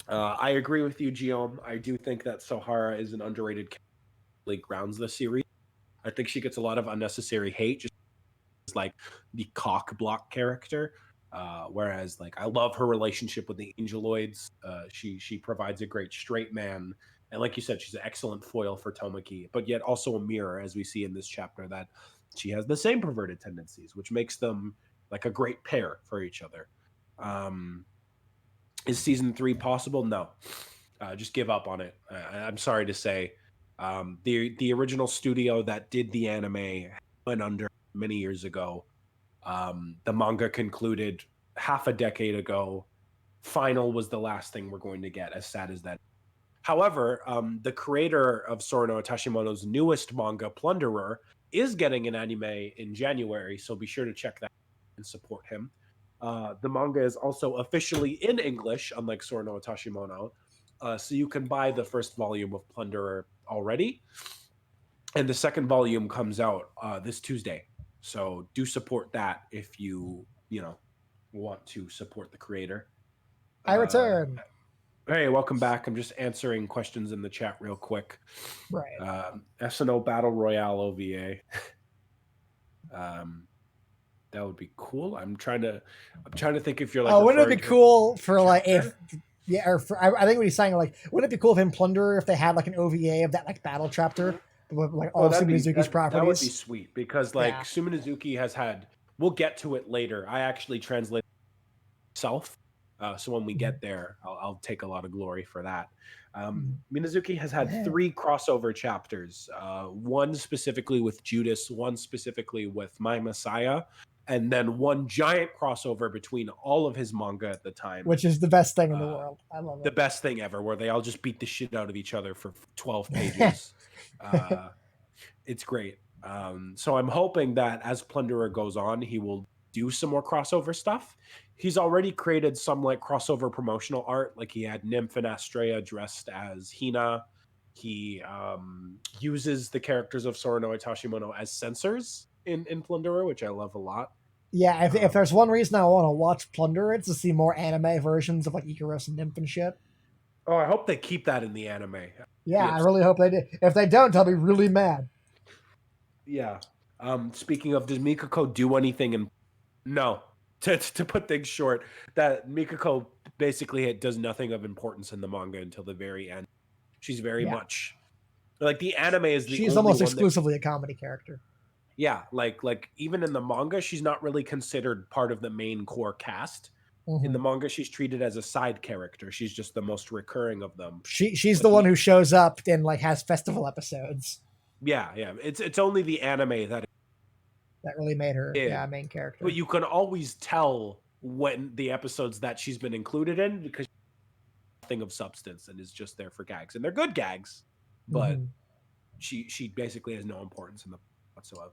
I agree with you, Guillaume. I do think that Sohara is an underrated character that grounds the series. I think she gets a lot of unnecessary hate, just like the cock block character. Whereas, like, I love her relationship with the Angeloids. She provides a great straight man, and like you said, she's an excellent foil for Tomoki, but yet also a mirror, as we see in this chapter, that she has the same perverted tendencies, which makes them like a great pair for each other. Is season 3 possible? No. Just give up on it. I'm sorry to say. The original studio that did the anime went under many years ago. The manga concluded half a decade ago. Final was the last thing we're going to get, as sad as that. However, the creator of Sorno Tashimono's newest manga, Plunderer, is getting an anime in January, so be sure to check that and support him. The manga is also officially in English, unlike Sorno Tashimono, so you can buy the first volume of Plunderer already, and the second volume comes out this Tuesday. So do support that if you want to support the creator. I return. Hey, welcome back. I'm just answering questions in the chat real quick. Right. SNO Battle Royale OVA. That would be cool. I'm trying to think if you're like. Oh, wouldn't it be cool for like if? Yeah, or I think what he's saying, like, wouldn't it be cool if in Plunderer if they had like an OVA of that like battle chapter? Like all Suminazuki's properties. That would be sweet because like Suminazuki has had. We'll get to it later. I actually translate myself, so when we get there, I'll take a lot of glory for that. Minazuki has had 3 crossover chapters. One specifically with Judas, one specifically with My Messiah, and then one giant crossover between all of his manga at the time, which is the best thing in the world. I love it. The best thing ever, where they all just beat the shit out of each other for 12 pages. It's great. So I'm hoping that as Plunderer goes on, he will do some more crossover stuff. he's already created some like crossover promotional art. Like he had Nymph and Astrea dressed as Hina. He uses the characters of Sora no Itashimono as censors in Plunderer, which I love a lot. Yeah, if there's one reason I want to watch Plunder, it's to see more anime versions of like Ikaros and Nymph and shit. Oh, I hope they keep that in the anime. Yeah, I really hope they do. If they don't, I'll be really mad. Yeah. Speaking of, does Mikako do anything in? No. To put things short, that Mikako basically does nothing of importance in the manga until the very end. She's very much like the anime is the. She's only almost one exclusively a comedy character. Yeah, like even in the manga, she's not really considered part of the main core cast. In the manga, she's treated as a side character. She's just the most recurring of them. She's the one who shows up and like has festival episodes. Yeah. It's only the anime that really made her main character. But you can always tell when the episodes that she's been included in because nothing of substance and is just there for gags, and they're good gags, but she basically has no importance in them whatsoever.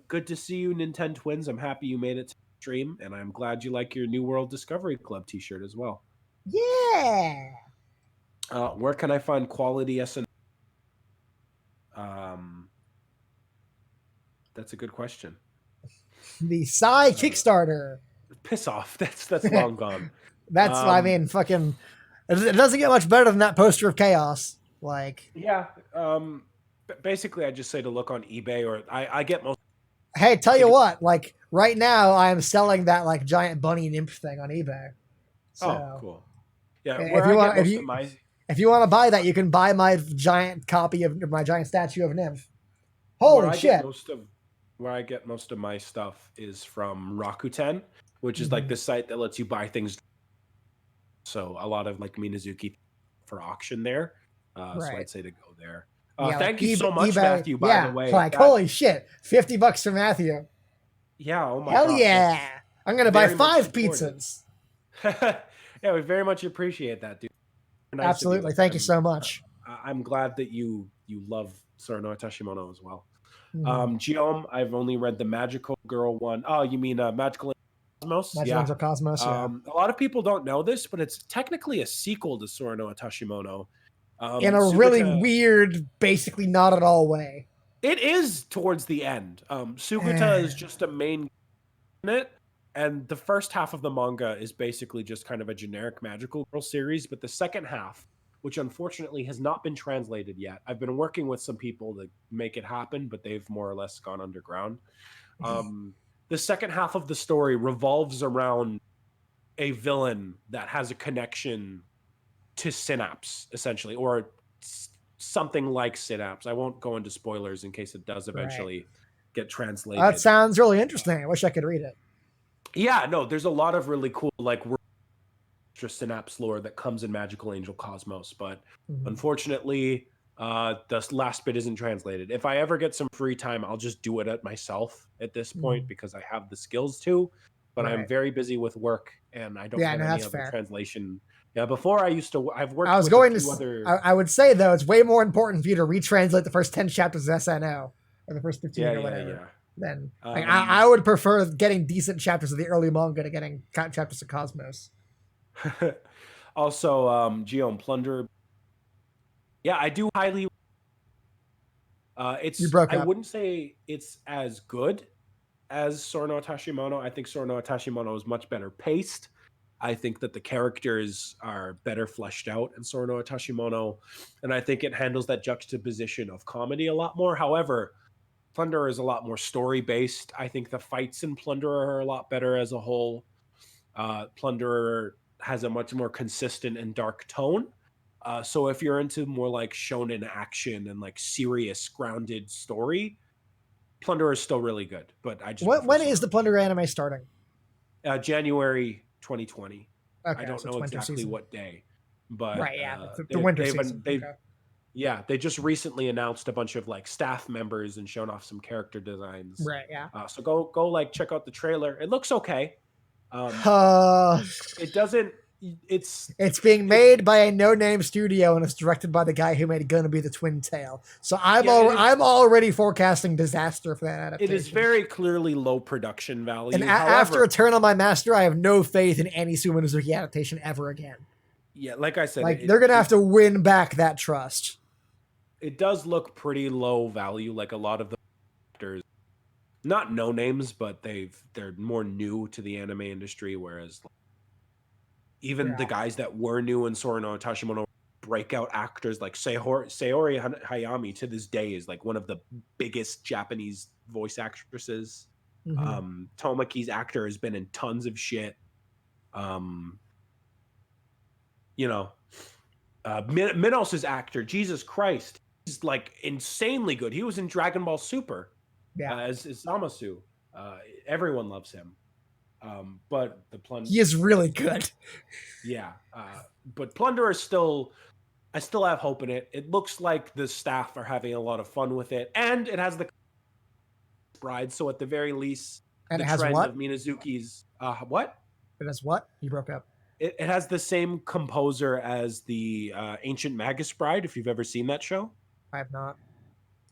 Good to see you, Nintendo Twins. I'm happy you made it to the stream, and I'm glad you like your New World Discovery Club t-shirt as well. Yeah. Where can I find quality SNO? That's a good question. The Psy Kickstarter. Piss off. That's long gone. That's I mean, fucking. It doesn't get much better than that poster of chaos. Like. Yeah. Basically, I just say to look on eBay, or I get most. Hey, tell you what. Like right now, I am selling that like giant bunny nymph thing on eBay. So, oh, cool. Yeah. If you want to buy that, you can buy my giant copy of my giant statue of nymph. Holy shit! Where I get most of my stuff is from Rakuten, which is like this site that lets you buy things. So a lot of like Minazuki for auction there. So I'd say to go there. Thank you so much, Matthew, by the way. Like, holy shit, $50 for Matthew. Yeah, oh my god. Hell yeah. That's I'm going to buy 5 pizzas. Yeah, we very much appreciate that, dude. Nice absolutely. Thank you so much. I'm glad that you love Sora no Itashimono as well. Geom, I've only read the Magical Girl one. Oh, you mean Magical Cosmos? Magical Angel Cosmos, A lot of people don't know this, but it's technically a sequel to Sora no Itashimono. In a really weird, basically not at all way. It is towards the end. Sugata is just a main in it, and the first half of the manga is basically just kind of a generic Magical Girl series, but the second half, which unfortunately has not been translated yet. I've been working with some people to make it happen, but they've more or less gone underground. The second half of the story revolves around a villain that has a connection to Synapse, essentially, or something like Synapse. I won't go into spoilers in case it does eventually get translated. That sounds really interesting. I wish I could read it. Yeah, no, there's a lot of really cool, like, Synapse lore that comes in Magical Angel Cosmos, but unfortunately the last bit isn't translated. If I ever get some free time, I'll just do it myself at this point because I have the skills to, but I'm very busy with work and I don't have any other translation. Yeah, before I've worked I would say though, it's way more important for you to retranslate the first 10 chapters of SNO or the first 15 or whatever. Then I would prefer getting decent chapters of the early manga to getting chapters of Cosmos. Also, Geom Plunder. Yeah, I do highly. I wouldn't say it's as good as Sora no Itashimono. I think Sora no Itashimono is much better paced. I think that the characters are better fleshed out in Sora no Itashimono, and I think it handles that juxtaposition of comedy a lot more. However, Plunderer is a lot more story based. I think the fights in Plunderer are a lot better as a whole. Plunderer has a much more consistent and dark tone. So if you're into more like shonen action and like serious grounded story, Plunderer is still really good. But I just when is the Plunderer anime starting? January 2020. Okay, I don't know exactly what day, but the winter season. They just recently announced a bunch of like staff members and shown off some character designs. Right. Yeah. So go like check out the trailer. It looks okay. It doesn't. It's being made by a no-name studio and it's directed by the guy who made Gonna Be the Twin Tail. So I'm already forecasting disaster for that it adaptation. is very clearly low production value. And after Eternal My Master, I have no faith in any Sumonosuke adaptation ever again. Yeah, like I said, like they're gonna have to win back that trust. It does look pretty low value, like a lot of the actors, not no names, but they're more new to the anime industry, whereas even the guys that were new in Sora no Tashimono, breakout actors like Saori Hayami to this day is like one of the biggest Japanese voice actresses. Tomoki's actor has been in tons of shit. Minos's actor, Jesus Christ, he's like insanely good. He was in Dragon Ball Super as Zamasu. Everyone loves him. But he is really good. Yeah. But Plunder is I still have hope in it. It looks like the staff are having a lot of fun with it. And it has the bride. So at the very least, and the it has trend what? of Minazuki's, what? It has what? You broke up. It has the same composer as the Ancient Magus Bride, if you've ever seen that show. I have not.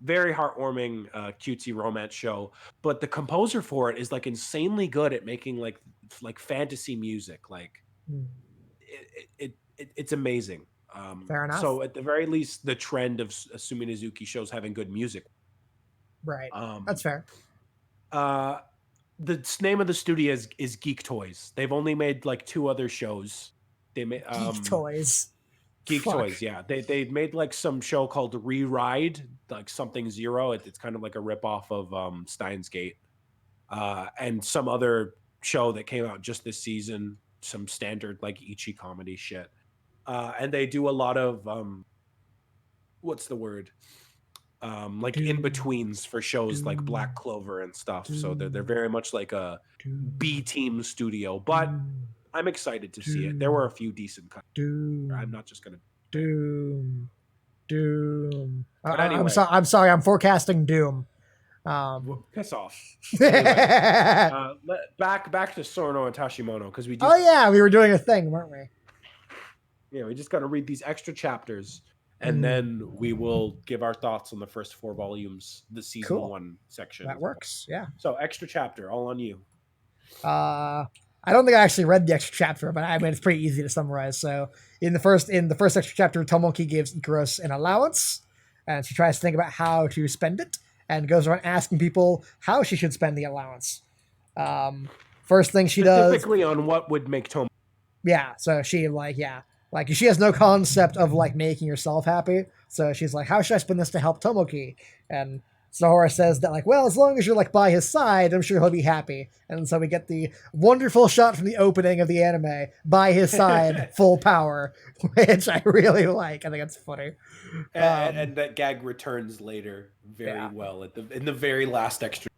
Very heartwarming, cutesy romance show. But the composer for it is like insanely good at making like fantasy music. Like it's amazing. Fair enough. So at the very least, the trend of Suminazuki shows having good music. Right. That's fair. The name of the studio is Geek Toys. They've only made like 2 other shows. They made Geek Toys. Geek Toys, yeah. They made like some show called Re-Ride, like something zero. It's kind of like a ripoff of Steins Gate. And some other show that came out just this season, some standard like Ichi comedy shit. And they do a lot of what's the word? Like in-betweens for shows like Black Clover and stuff. So they're very much like a B-team studio. But I'm excited to see it. There were a few decent cuts. I'm not just gonna Doom. But anyway, I'm sorry. I'm forecasting Doom. Piss off. Anyway, back to Sorno and Tashimono because we. We were doing a thing, weren't we? Yeah, we just got to read these extra chapters, and then we will give our thoughts on the first 4 volumes, the season 1 section. That works. Yeah. So extra chapter, all on you. I don't think I actually read the extra chapter, but I mean it's pretty easy to summarize. So in the first extra chapter, Tomoki gives Ikaros an allowance, and she tries to think about how to spend it, and goes around asking people how she should spend the allowance. First thing she does, specifically on what would make Tomoki. Yeah, so she she has no concept of like making herself happy. So she's like, how should I spend this to help Tomoki? And Snohora says that, like, well, as long as you're like by his side, I'm sure he'll be happy. And so we get the wonderful shot from the opening of the anime, by his side, full power, which I really like. I think it's funny. And that gag returns later very well in the very last extra.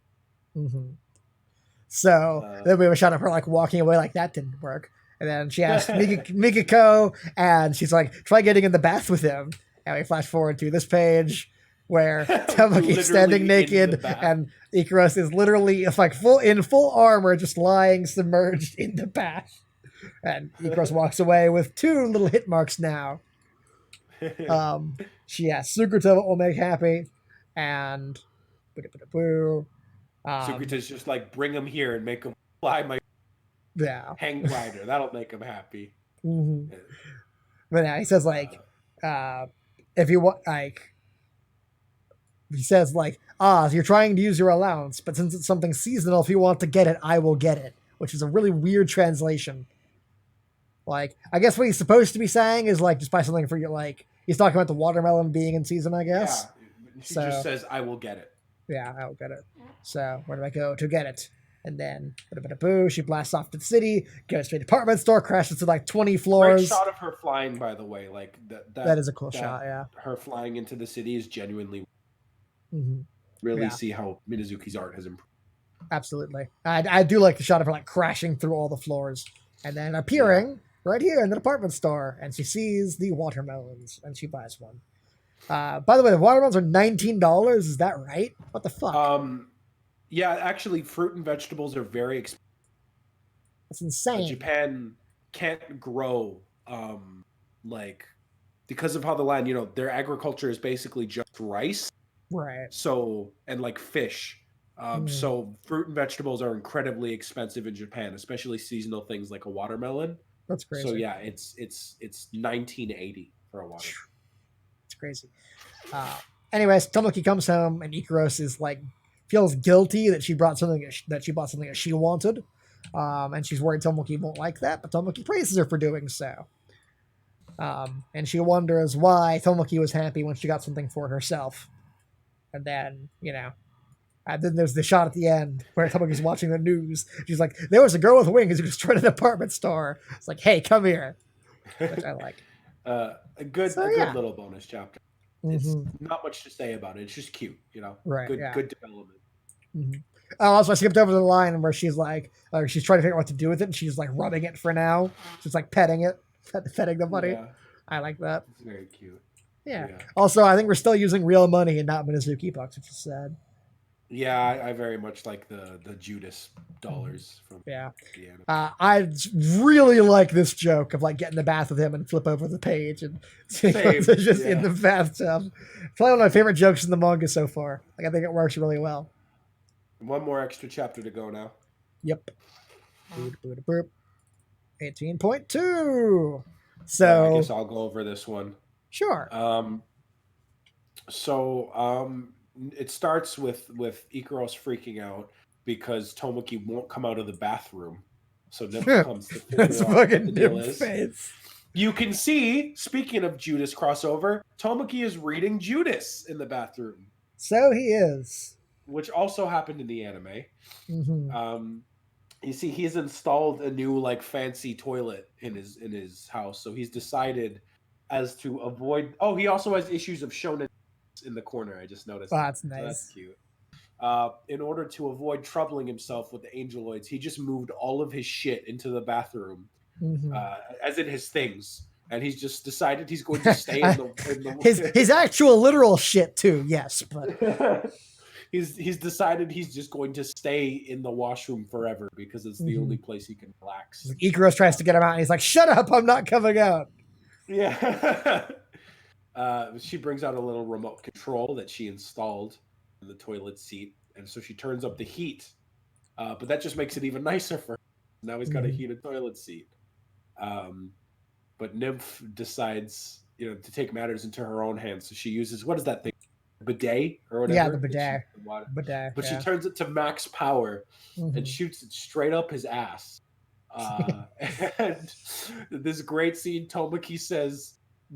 So then we have a shot of her like walking away, like that didn't work. And then she asks Mikiko, and she's like, try getting in the bath with him. And we flash forward to this page where Tomoki's standing naked and Ikaros is literally like in full armor, just lying submerged in the bath. And Ikaros walks away with 2 little hit marks now. She asks Sukuta what will make happy, and Sukuta's just like, bring him here and make him fly my hang glider. That'll make him happy. But now he says like, if you want, like, he says like, you're trying to use your allowance, but since it's something seasonal, if you want to get it, I will get it, which is a really weird translation. Like, I guess what he's supposed to be saying is like, just buy something for you. Like, he's talking about the watermelon being in season, I guess. Yeah, he just says, I will get it. Yeah, I will get it. So where do I go to get it? And then, she blasts off to the city, goes to a department store, crashes to like 20 floors. Great shot of her flying, by the way. Like that is a cool shot. Yeah, her flying into the city is genuinely really see how Minazuki's art has improved. Absolutely, I do like the shot of her like crashing through all the floors and then appearing right here in the department store, and she sees the watermelons and she buys one. By the way, the watermelons are $19. Is that right? What the fuck? Yeah, actually, fruit and vegetables are very expensive. That's insane. can't grow like because of how the land, their agriculture is basically just rice. Right. So, and like fish. So fruit and vegetables are incredibly expensive in Japan, especially seasonal things like a watermelon. That's crazy. So yeah, it's 1980 for a watermelon. It's crazy. Anyways, Tomoki comes home and Ikaros is like feels guilty that she bought something that she wanted, and she's worried Tomoki won't like that. But Tomoki praises her for doing so, and she wonders why Tomoki was happy when she got something for herself. And then and then there's the shot at the end where Tomoki's watching the news. She's like, "There was a girl with wings who destroyed an department store." It's like, "Hey, come here," which I like. A good little bonus chapter. It's not much to say about it. It's just cute, Right? Good development. Mm-hmm. Also, I skipped over the line where she's like, she's trying to figure out what to do with it, and she's like rubbing it for now. She's like petting it, petting the money. Yeah. I like that. It's very cute. Yeah. Also, I think we're still using real money and not Minazuki bucks, which is sad. Yeah, I very much like the Judas dollars from the anime. I really like this joke of like get in the bath with him and flip over the page and just in the bathtub. Probably one of my favorite jokes in the manga so far. Like I think it works really well. One more extra chapter to go now. Yep. 18.2. So I guess I'll go over this one. Sure. It starts with Ikaros freaking out because Tomoki won't come out of the bathroom. So Nymph comes to figure out what the deal is. Face. You can see, speaking of Judas crossover, Tomoki is reading Judas in the bathroom. So he is. Which also happened in the anime. Mm-hmm. You see, he's installed a new like fancy toilet in his house. So he's decided as to avoid. Oh, he also has issues of shonen in the corner. I just noticed. Oh, that's nice. So that's cute. In order to avoid troubling himself with the angeloids, he just moved all of his shit into the bathroom, as in his things. And he's just decided he's going to stay in the his actual literal shit too. Yes, but he's decided he's just going to stay in the washroom forever because it's the only place he can relax. Like Ikaros tries to get him out, and he's like, "Shut up! I'm not coming out." Yeah. She brings out a little remote control that she installed in the toilet seat, and so she turns up the heat. But that just makes it even nicer for her. Now he's got a heated toilet seat. But Nymph decides, to take matters into her own hands. So she uses, what is that thing? Bidet or whatever? Yeah, the bidet. But she turns it to max power and shoots it straight up his ass. And this great scene, Tomoki says,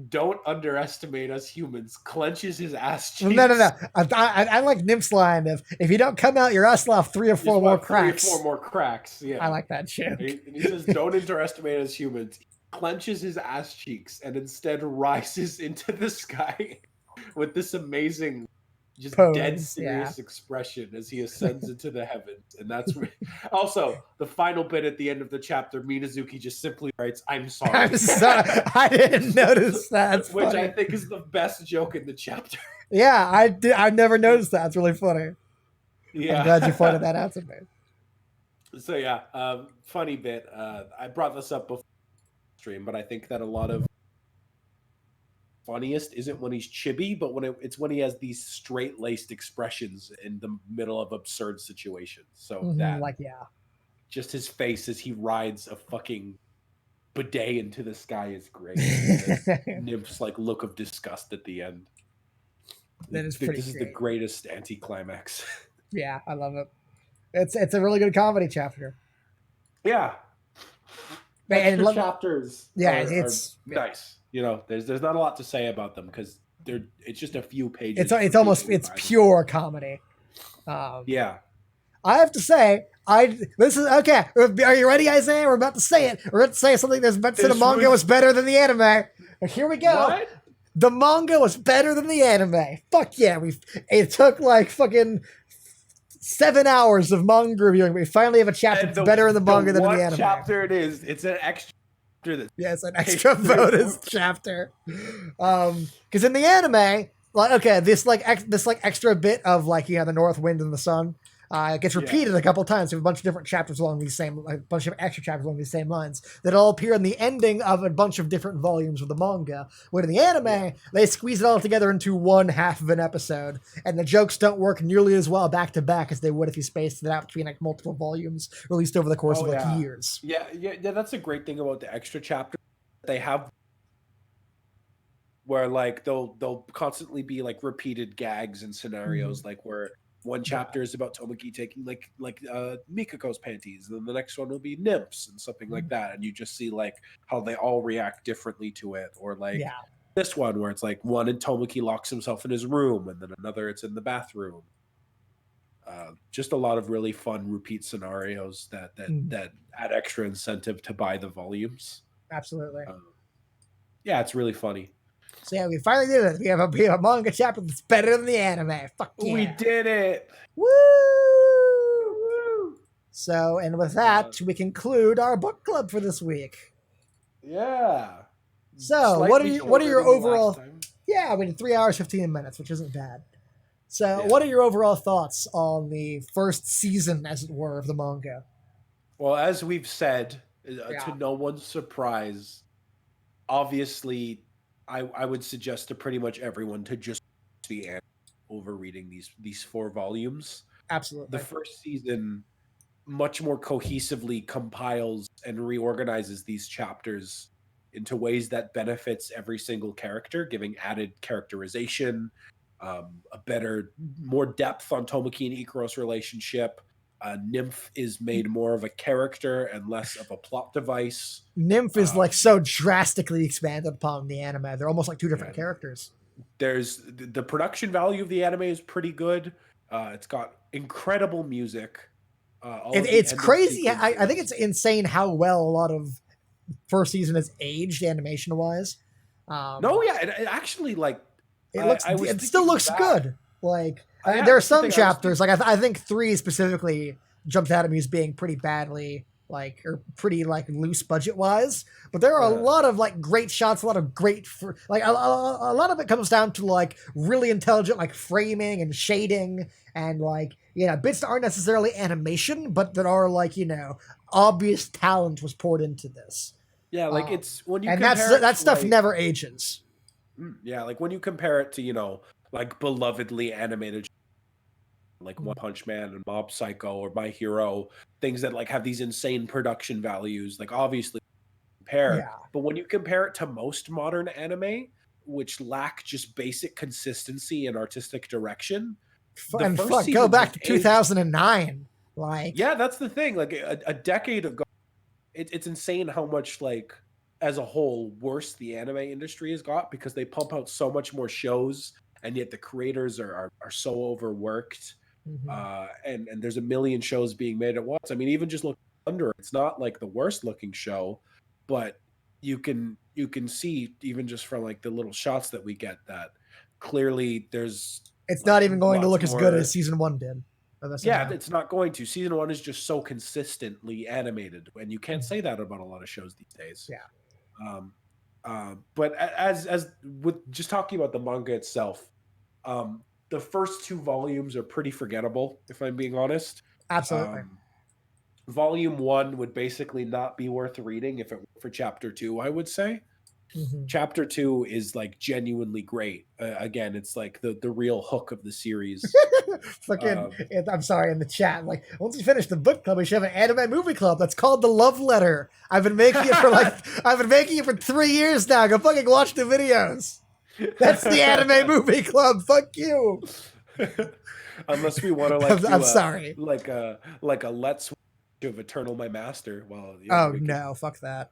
"Don't underestimate us humans," clenches his ass cheeks. No. I like Nymph's line of, "If you don't come out, your ass will have 3 or 4 more cracks." 3 or 4 more cracks, yeah. I like that joke. And he says, "Don't underestimate us humans." He clenches his ass cheeks and instead rises into the sky with this amazing, just dead serious expression as he ascends into the heavens. And that's where... Also, the final bit at the end of the chapter, Minazuki just simply writes, "I'm sorry." I'm sorry. I didn't notice that. Which funny. I think is the best joke in the chapter. Yeah, I never noticed that. It's really funny. Yeah. I'm glad you pointed that out to me. So yeah, funny bit. I brought this up before stream, but I think that a lot of funniest isn't when he's chibi, but it's when he has these straight-laced expressions in the middle of absurd situations. So just his face as he rides a fucking bidet into the sky is great. Nymph's like look of disgust at the end. That is pretty. This is the greatest anticlimax. Yeah, I love it. It's a really good comedy chapter. Yeah. Extra chapters. Yeah, it's nice. There's not a lot to say about them because it's just a few pages. It's pure comedy. Yeah. I have to say, this is okay. Are you ready, Isaiah? We're about to say it. We're about to say something that's meant for the manga was better than the anime. Here we go. What? The manga was better than the anime. Fuck yeah. It took like fucking 7 hours of manga reviewing. We finally have a chapter that's better in the manga than in the anime. Chapter it is. It's an extra. It's an extra bonus chapter. Because in the anime, this extra bit of the North Wind and the Sun. It gets Yeah. repeated a couple times. We have a bunch of different chapters along these same, a bunch of extra chapters along these same lines that all appear in the ending of a bunch of different volumes of the manga. When in the anime, they squeeze it all together into one half of an episode, and the jokes don't work nearly as well back to back as they would if you spaced it out between like multiple volumes released over the course Oh of like yeah. years. Yeah. That's a great thing about the extra chapters. They have where like they'll constantly be like repeated gags and scenarios, like where one chapter is about Tomoki taking like Mikako's panties, and then the next one will be nymphs and something like that, and you just see like how they all react differently to it, or like Yeah. this one where it's like one and Tomoki locks himself in his room, and then another it's in the bathroom. Just a lot of really fun repeat scenarios that add extra incentive to buy the volumes. Absolutely. Yeah, it's really funny. So yeah, we finally did it. We have a manga chapter that's better than the anime. Fuck yeah. We did it. Woo! So, and with that, we conclude our book club for this week. Yeah. So, Slightly what are your shorter than the last overall? time. Yeah, we did 3 hours 15 minutes, which isn't bad. So, what are your overall thoughts on the first season, as it were, of the manga? Well, as we've said, to no one's surprise, obviously, I would suggest to pretty much everyone to just watch the anime over reading these 4 volumes. Absolutely. The first season much more cohesively compiles and reorganizes these chapters into ways that benefits every single character, giving added characterization, a better, more depth on Tomoki and Ikaru's relationship. Nymph is made more of a character and less of a plot device. Nymph is like so drastically expanded upon in the anime. They're almost like 2 different characters. There's the production value of the anime is pretty good. It's got incredible music. It's crazy. I think it's insane how well a lot of first season has aged animation wise. No, yeah, it actually like it still looks good. Like Yeah, there are that's the some thing, chapters, like I think 3 specifically jumped out at me as being pretty badly like or pretty like loose budget wise. But there are a lot of like great shots, a lot of great like a lot of it comes down to like really intelligent like framing and shading and like bits that aren't necessarily animation, but that are like obvious talent was poured into this. Yeah, like it's when you and compare that stuff never ages. Yeah, like when you compare it to like belovedly animated like One Punch Man and Mob Psycho or My Hero, things that like have these insane production values, like obviously compare. But when you compare it to most modern anime, which lack just basic consistency and artistic direction, go back to 2009. Like that's the thing. Like a decade ago, it's insane how much like as a whole worse the anime industry has got because they pump out so much more shows and yet the creators are so overworked. And there's a million shows being made at once. I mean, even just look under, it's not like the worst looking show, but you can see even just from like the little shots that we get that clearly it's not even going to look as good as season 1 did. Yeah, it's not going to. Season 1 is just so consistently animated, and you can't say that about a lot of shows these days. But as with just talking about the manga itself, the first 2 volumes are pretty forgettable, if I'm being honest. Absolutely. Volume 1 would basically not be worth reading if it were for chapter 2, I would say. Chapter 2 is like genuinely great. Again, it's like the real hook of the series. I'm sorry, in the chat, like once we finish the book club, we should have an anime movie club that's called The Love Letter. I've been making it for 3 years now. Go fucking watch the videos. That's the anime movie club. Fuck you. Unless we want to like I'm sorry. Like a let's of Eternal My Master. Well, no, fuck that.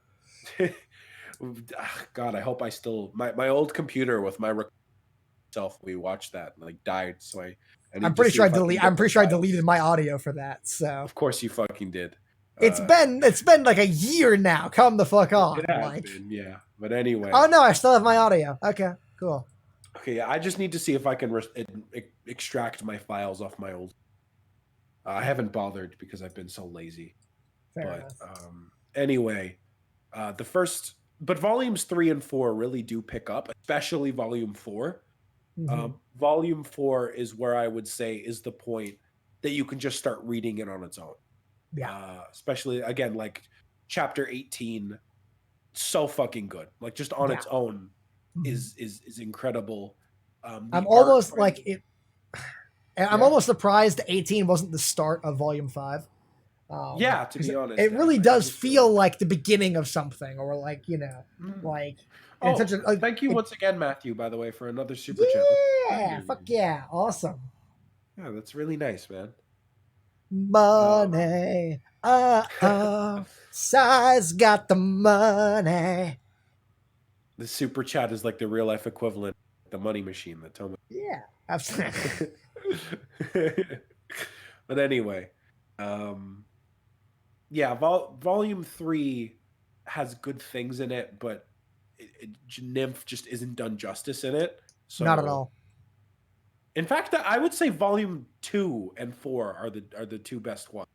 God, I hope I still my old computer with my self we watched that like died, so I'm pretty sure I deleted my audio for that. So of course you fucking did. It's been like a year now. Come the fuck on. It has been, yeah. But anyway. Oh no, I still have my audio. Okay, cool. Okay, yeah, I just need to see if I can extract my files off my old. I haven't bothered because I've been so lazy. Fair enough. Anyway, but volumes 3 and 4 really do pick up, especially volume 4. Volume 4 is where I would say is the point that you can just start reading it on its own. Yeah. Especially again, like chapter 18, so fucking good. Like just on Yeah. its own Mhm. is incredible. The I'm art almost like finally, it. I'm yeah, almost surprised 18 wasn't the start of Volume 5. yeah. To Because be honest, it really I does do feel feel like like the beginning of something, or like, mm. like, and it's such Oh, a, like, thank you it, once again, Matthew. By the way, for another super chat. That's kind yeah, of fuck you. yeah, awesome. Yeah, that's really nice, man. Money, size got the money. The super chat is like the real life equivalent, the money machine that Tomo. Yeah, absolutely. But anyway, um, yeah, volume 3 has good things in it, but Nymph just isn't done justice in it. Not at So, all. in fact, I would say volume 2 and 4 are the two best ones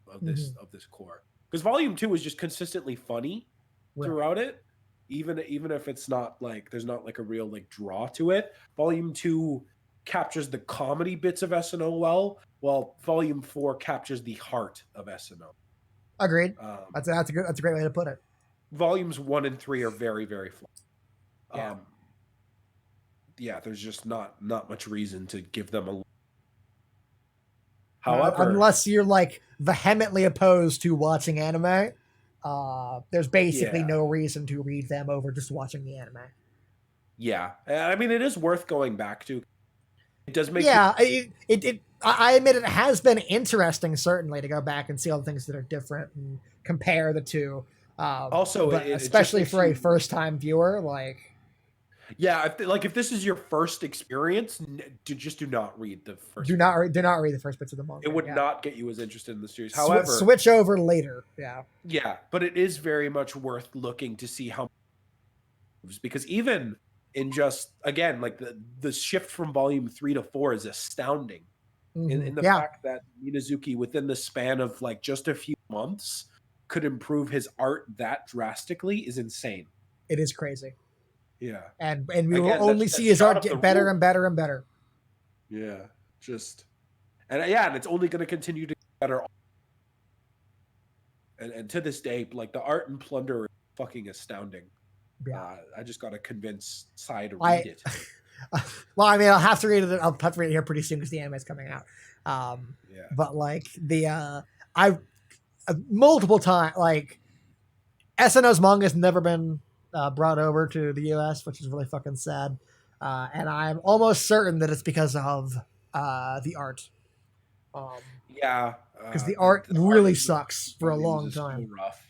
Hmm. of this core, because volume 2 is just consistently funny Right. throughout it, even if it's not like there's not like a real like draw to it. Volume 2 captures the comedy bits of SNO well, while volume 4 captures the heart of SNO. Agreed. um, That's a great way to put it. Volumes 1 and 3 are very very flat. Yeah. Yeah, there's just not much reason to give them a. Now, However, unless you're like vehemently opposed to watching anime, there's basically yeah, no reason to read them over just watching the anime. yeah, I mean it is worth going back to. It does make you. Yeah, I admit it has been interesting, certainly, to go back and see all the things that are different and compare the two. Also, But it just especially makes for a you. first time viewer, like, Yeah, if this is your first experience, just do not read the first. do not read the first bits of the It manga. would Yeah, not get you as interested in the series. However, switch over later. Yeah. yeah, but it is very much worth looking to see how moves, because even in just again like the shift from volume 3 to 4 is astounding. In the Yeah, fact that Minazuki within the span of like just a few months could improve his art that drastically is insane. it is crazy, Yeah. and we will Again, only see that's his not art of the get better and rule. better and better. Yeah. Just and it's only going to continue to get better. And to this day, like the art in Plunder is fucking astounding. Yeah. I just got to convince Sai to I read it. well, I mean, I'll have to read it. I'll have to read it here pretty soon because the anime is coming out. Yeah. But like I multiple times like SNO's manga has never been brought over to the US, which is really fucking sad. And I'm almost certain that it's because of the art. Um, Yeah. because the The, art the art really in the sucks for a volumes long is so time. rough.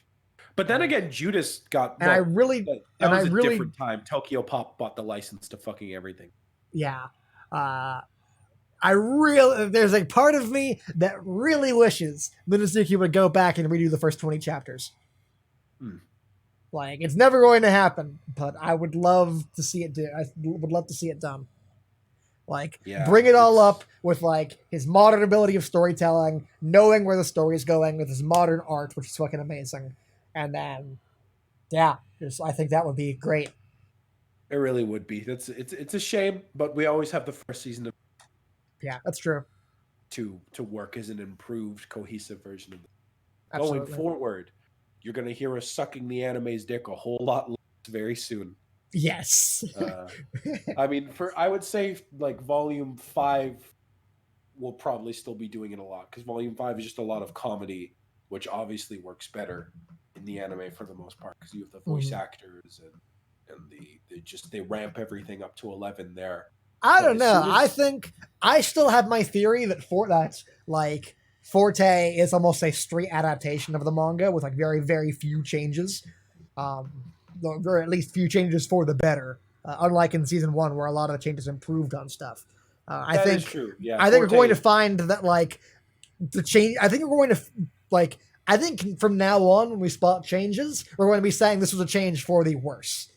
But then And again, Judas got and I well. really That and I was a really different time. Tokyo Pop bought the license to fucking everything. yeah. Uh, I really there's a part of me that really wishes Minazuki would go back and redo the first 20 chapters. Hmm. Like it's never going to happen, but I would love to see it do. I would love to see it done. Like Yeah, bring it all it's up with like his modern ability of storytelling, knowing where the story is going with his modern art, which is fucking amazing. And then yeah, I think that would be great. it really would be. It's a shame, but we always have the first season Yeah, that's true. to work as an improved, cohesive version of it. Going Absolutely. forward, you're gonna hear us sucking the anime's dick a whole lot less very soon. Yes. Uh, I mean, I would say like Volume 5 will probably still be doing it a lot, because Volume 5 is just a lot of comedy, which obviously works better in the anime for the most part, because you have the voice Mhm. actors and they ramp everything up to 11 there. I But don't as know. soon I as think I still have my theory that that's like Forte is almost a straight adaptation of the manga with like very very few changes, um, or at least few changes for the better. Unlike in season one, where a lot of the changes improved on stuff. that is true, yeah, I think we're going to Forte, find that like the change. I think we're going to like. I think from now on, when we spot changes, we're going to be saying this was a change for the worse.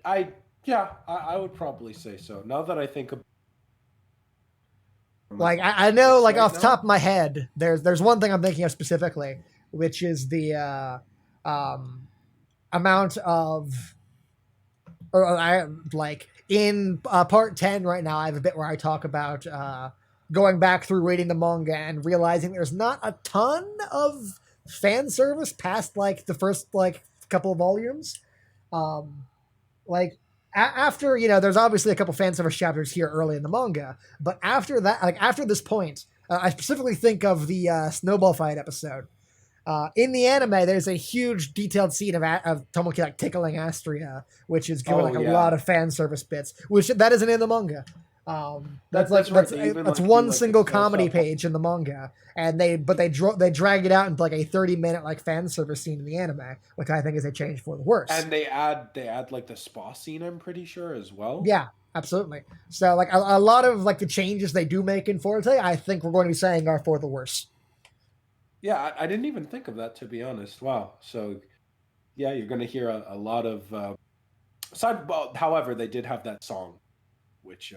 I yeah, I would probably say so. Now that I think about Like my I know, notes like right off the top now, of my head, there's one thing I'm thinking of specifically, which is the amount of, or I like in part 10 right now. I have a bit where I talk about going back through reading the manga and realizing there's not a ton of fan service past like the first like couple of volumes. Um, like after there's obviously a couple fan service chapters here early in the manga, but after that, like after this point, I specifically think of the snowball fight episode. In the anime, there's a huge detailed scene of Tomoki like tickling Astria, which is given like a lot of fan service bits, which that isn't in the manga. That's right. One single comedy page in the manga, and they drag it out into like a 30-minute like fan service scene in the anime, which I think is a change for the worse. And they add like the spa scene, I'm pretty sure, as well. Yeah, absolutely. So like a lot of like the changes they do make in Forte, I think we're going to be saying are for the worse. Yeah, I didn't even think of that, to be honest. Wow. So, yeah, you're going to hear a lot of. However, they did have that song, which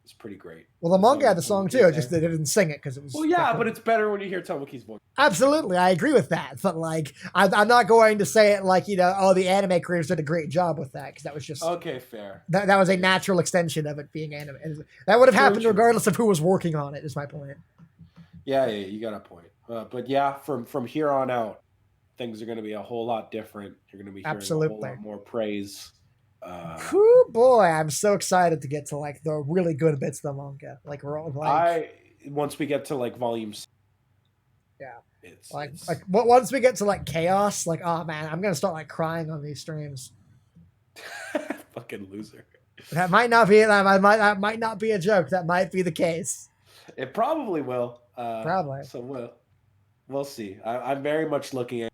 is pretty great. Well, the manga had the song too, just they didn't sing it because it was. Well, yeah, but it's better when you hear Tomoki's voice. Absolutely, I agree with that. But like, I'm not going to say it like oh, the anime creators did a great job with that because that was just okay, fair. That was a natural extension of it being anime. That would have happened regardless of who was working on it. Is my point. Yeah, you got a point. But yeah, from here on out, things are going to be a whole lot different. You're going to be hearing a whole lot more praise. Whoo, boy, I'm so excited to get to like the really good bits of the manga. Like once we get to like volumes. Yeah, it's once we get to like chaos, like oh man, I'm gonna start like crying on these streams. Fucking loser. That might not be that might not be a joke. That might be the case. It probably will. Probably. So we'll see. I'm very much looking at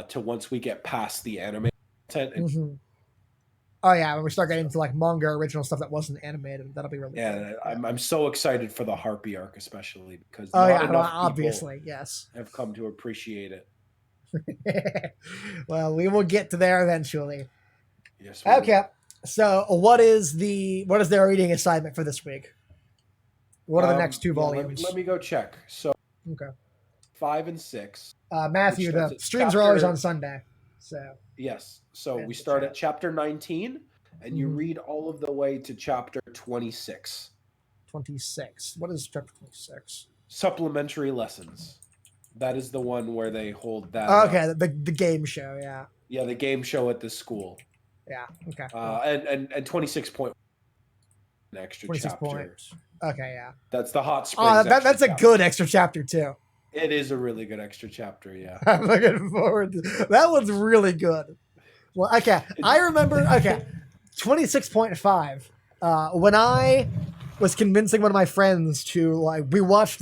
to once we get past the anime content. Oh yeah, when we start getting into like manga original stuff that wasn't animated, that'll be really good. I'm so excited for the Harpy arc, especially because obviously, yes, have come to appreciate it. Well, we will get to there eventually. Yes. Okay. So, what is their reading assignment for this week? What are the next two volumes? Let me go check. So, okay, 5 and 6. Matthew, the streams are always on Sunday, so. Yes. So we start at chapter 19, and you read all of the way to chapter 26. 26. What is chapter 26? Supplementary lessons. That is the one where they hold that. Okay, the game show, yeah. Yeah, the game show at the school. Yeah. Okay. And 26 an extra 26 chapter. Okay, yeah. That's the hot springs. Oh, that's a good extra chapter too. It is a really good extra chapter, yeah. I'm looking forward to that. One's really good. Well, okay. I remember, 26.5. When I was convincing one of my friends to, we watched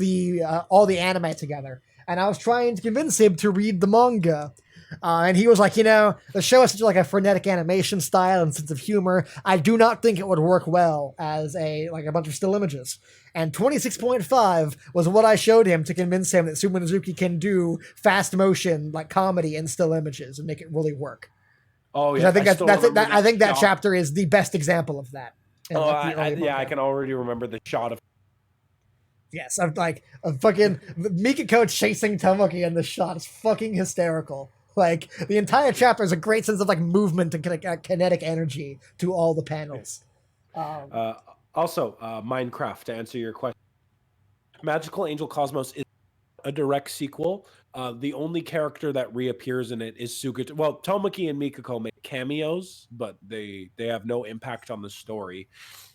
all the anime together, and I was trying to convince him to read the manga. And he was like, the show has such like a frenetic animation style and sense of humor. I do not think it would work well as a bunch of still images. And 26.5 was what I showed him to convince him that Sumonosuke can do fast motion like comedy and still images and make it really work. Oh yeah, I think that chapter is the best example of that. I can already remember the shot of. Yes, I'm like a fucking Mikako chasing Tomoki in the shot is fucking hysterical. Like the entire chapter has a great sense of like movement and kinetic energy to all the panels. Also, Minecraft, to answer your question, Magical Angel Cosmos is a direct sequel. The only character that reappears in it is Sugata. Well, Tomoki and Mikako make cameos, but they have no impact on the story.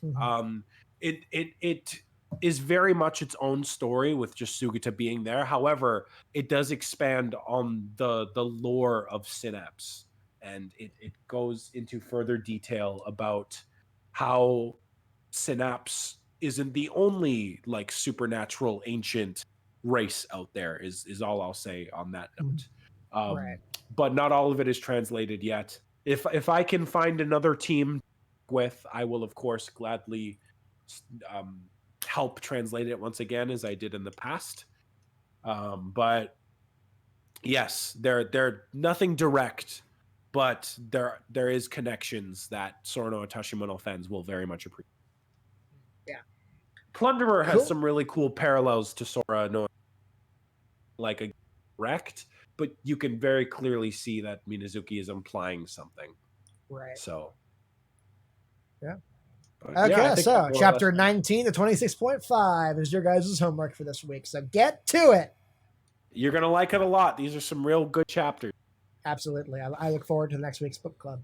Mm-hmm. It is very much its own story with just Sugata being there. However, it does expand on the lore of SnO, and it goes into further detail about how SnO isn't the only like supernatural ancient race out there is all I'll say on that note. Right. But not all of it is translated yet. If I can find another team with, I will of course gladly help translate it once again as I did in the past. But yes, they're nothing direct, but there is connections that SnO and Tashimono fans will very much appreciate. Yeah. Plunderer has some really cool parallels to Sora no like a direct, but you can very clearly see that Minazuki is implying something. Right. So yeah. But yeah, I Okay, think so that more or less chapter 19 to 26.5 is your guys' homework for this week. So get to it. you're gonna like it a lot. These are some real good chapters. Absolutely. I look forward to next week's book club.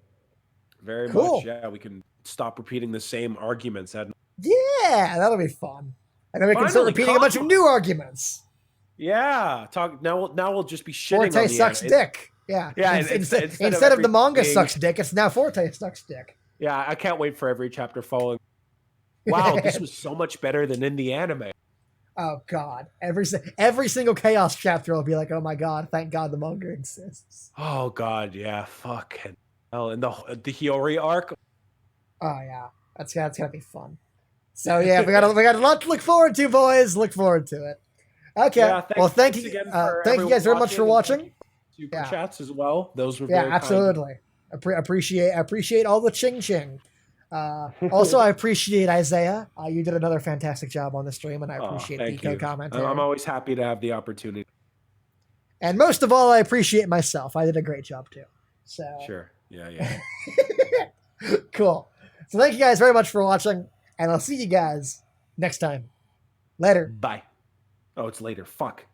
Very much. Cool. Yeah, we can stop repeating the same arguments. Yeah, that'll be fun. And then we can start Finally, repeating a bunch of come. new arguments. Yeah, talk now. Now we'll just be shitting Forte on the sucks dick. Yeah. Yeah, Instead of the manga being, sucks dick, it's now Forte sucks dick. Yeah, I can't wait for every chapter following. Wow, this was so much better than in the anime. Oh God! Every single chaos chapter will be like, oh my God! Thank God the manga exists. Oh God, yeah, fuck hell, and the Hiyori arc. Oh yeah, that's gonna be fun. So yeah, we got a lot to look forward to, boys. Look forward to it. Okay. Yeah, well, thank you again thank you guys very much for watching. Super chats as well. Those were yeah, very absolutely. Appreciate all the ching ching. Also, I appreciate Isaiah. You did another fantastic job on the stream, and I appreciate the co-commentary. I'm always happy to have the opportunity. And most of all, I appreciate myself. I did a great job too. So sure, yeah. Cool. So thank you guys very much for watching, and I'll see you guys next time. Later. Bye. Oh, it's later. Fuck.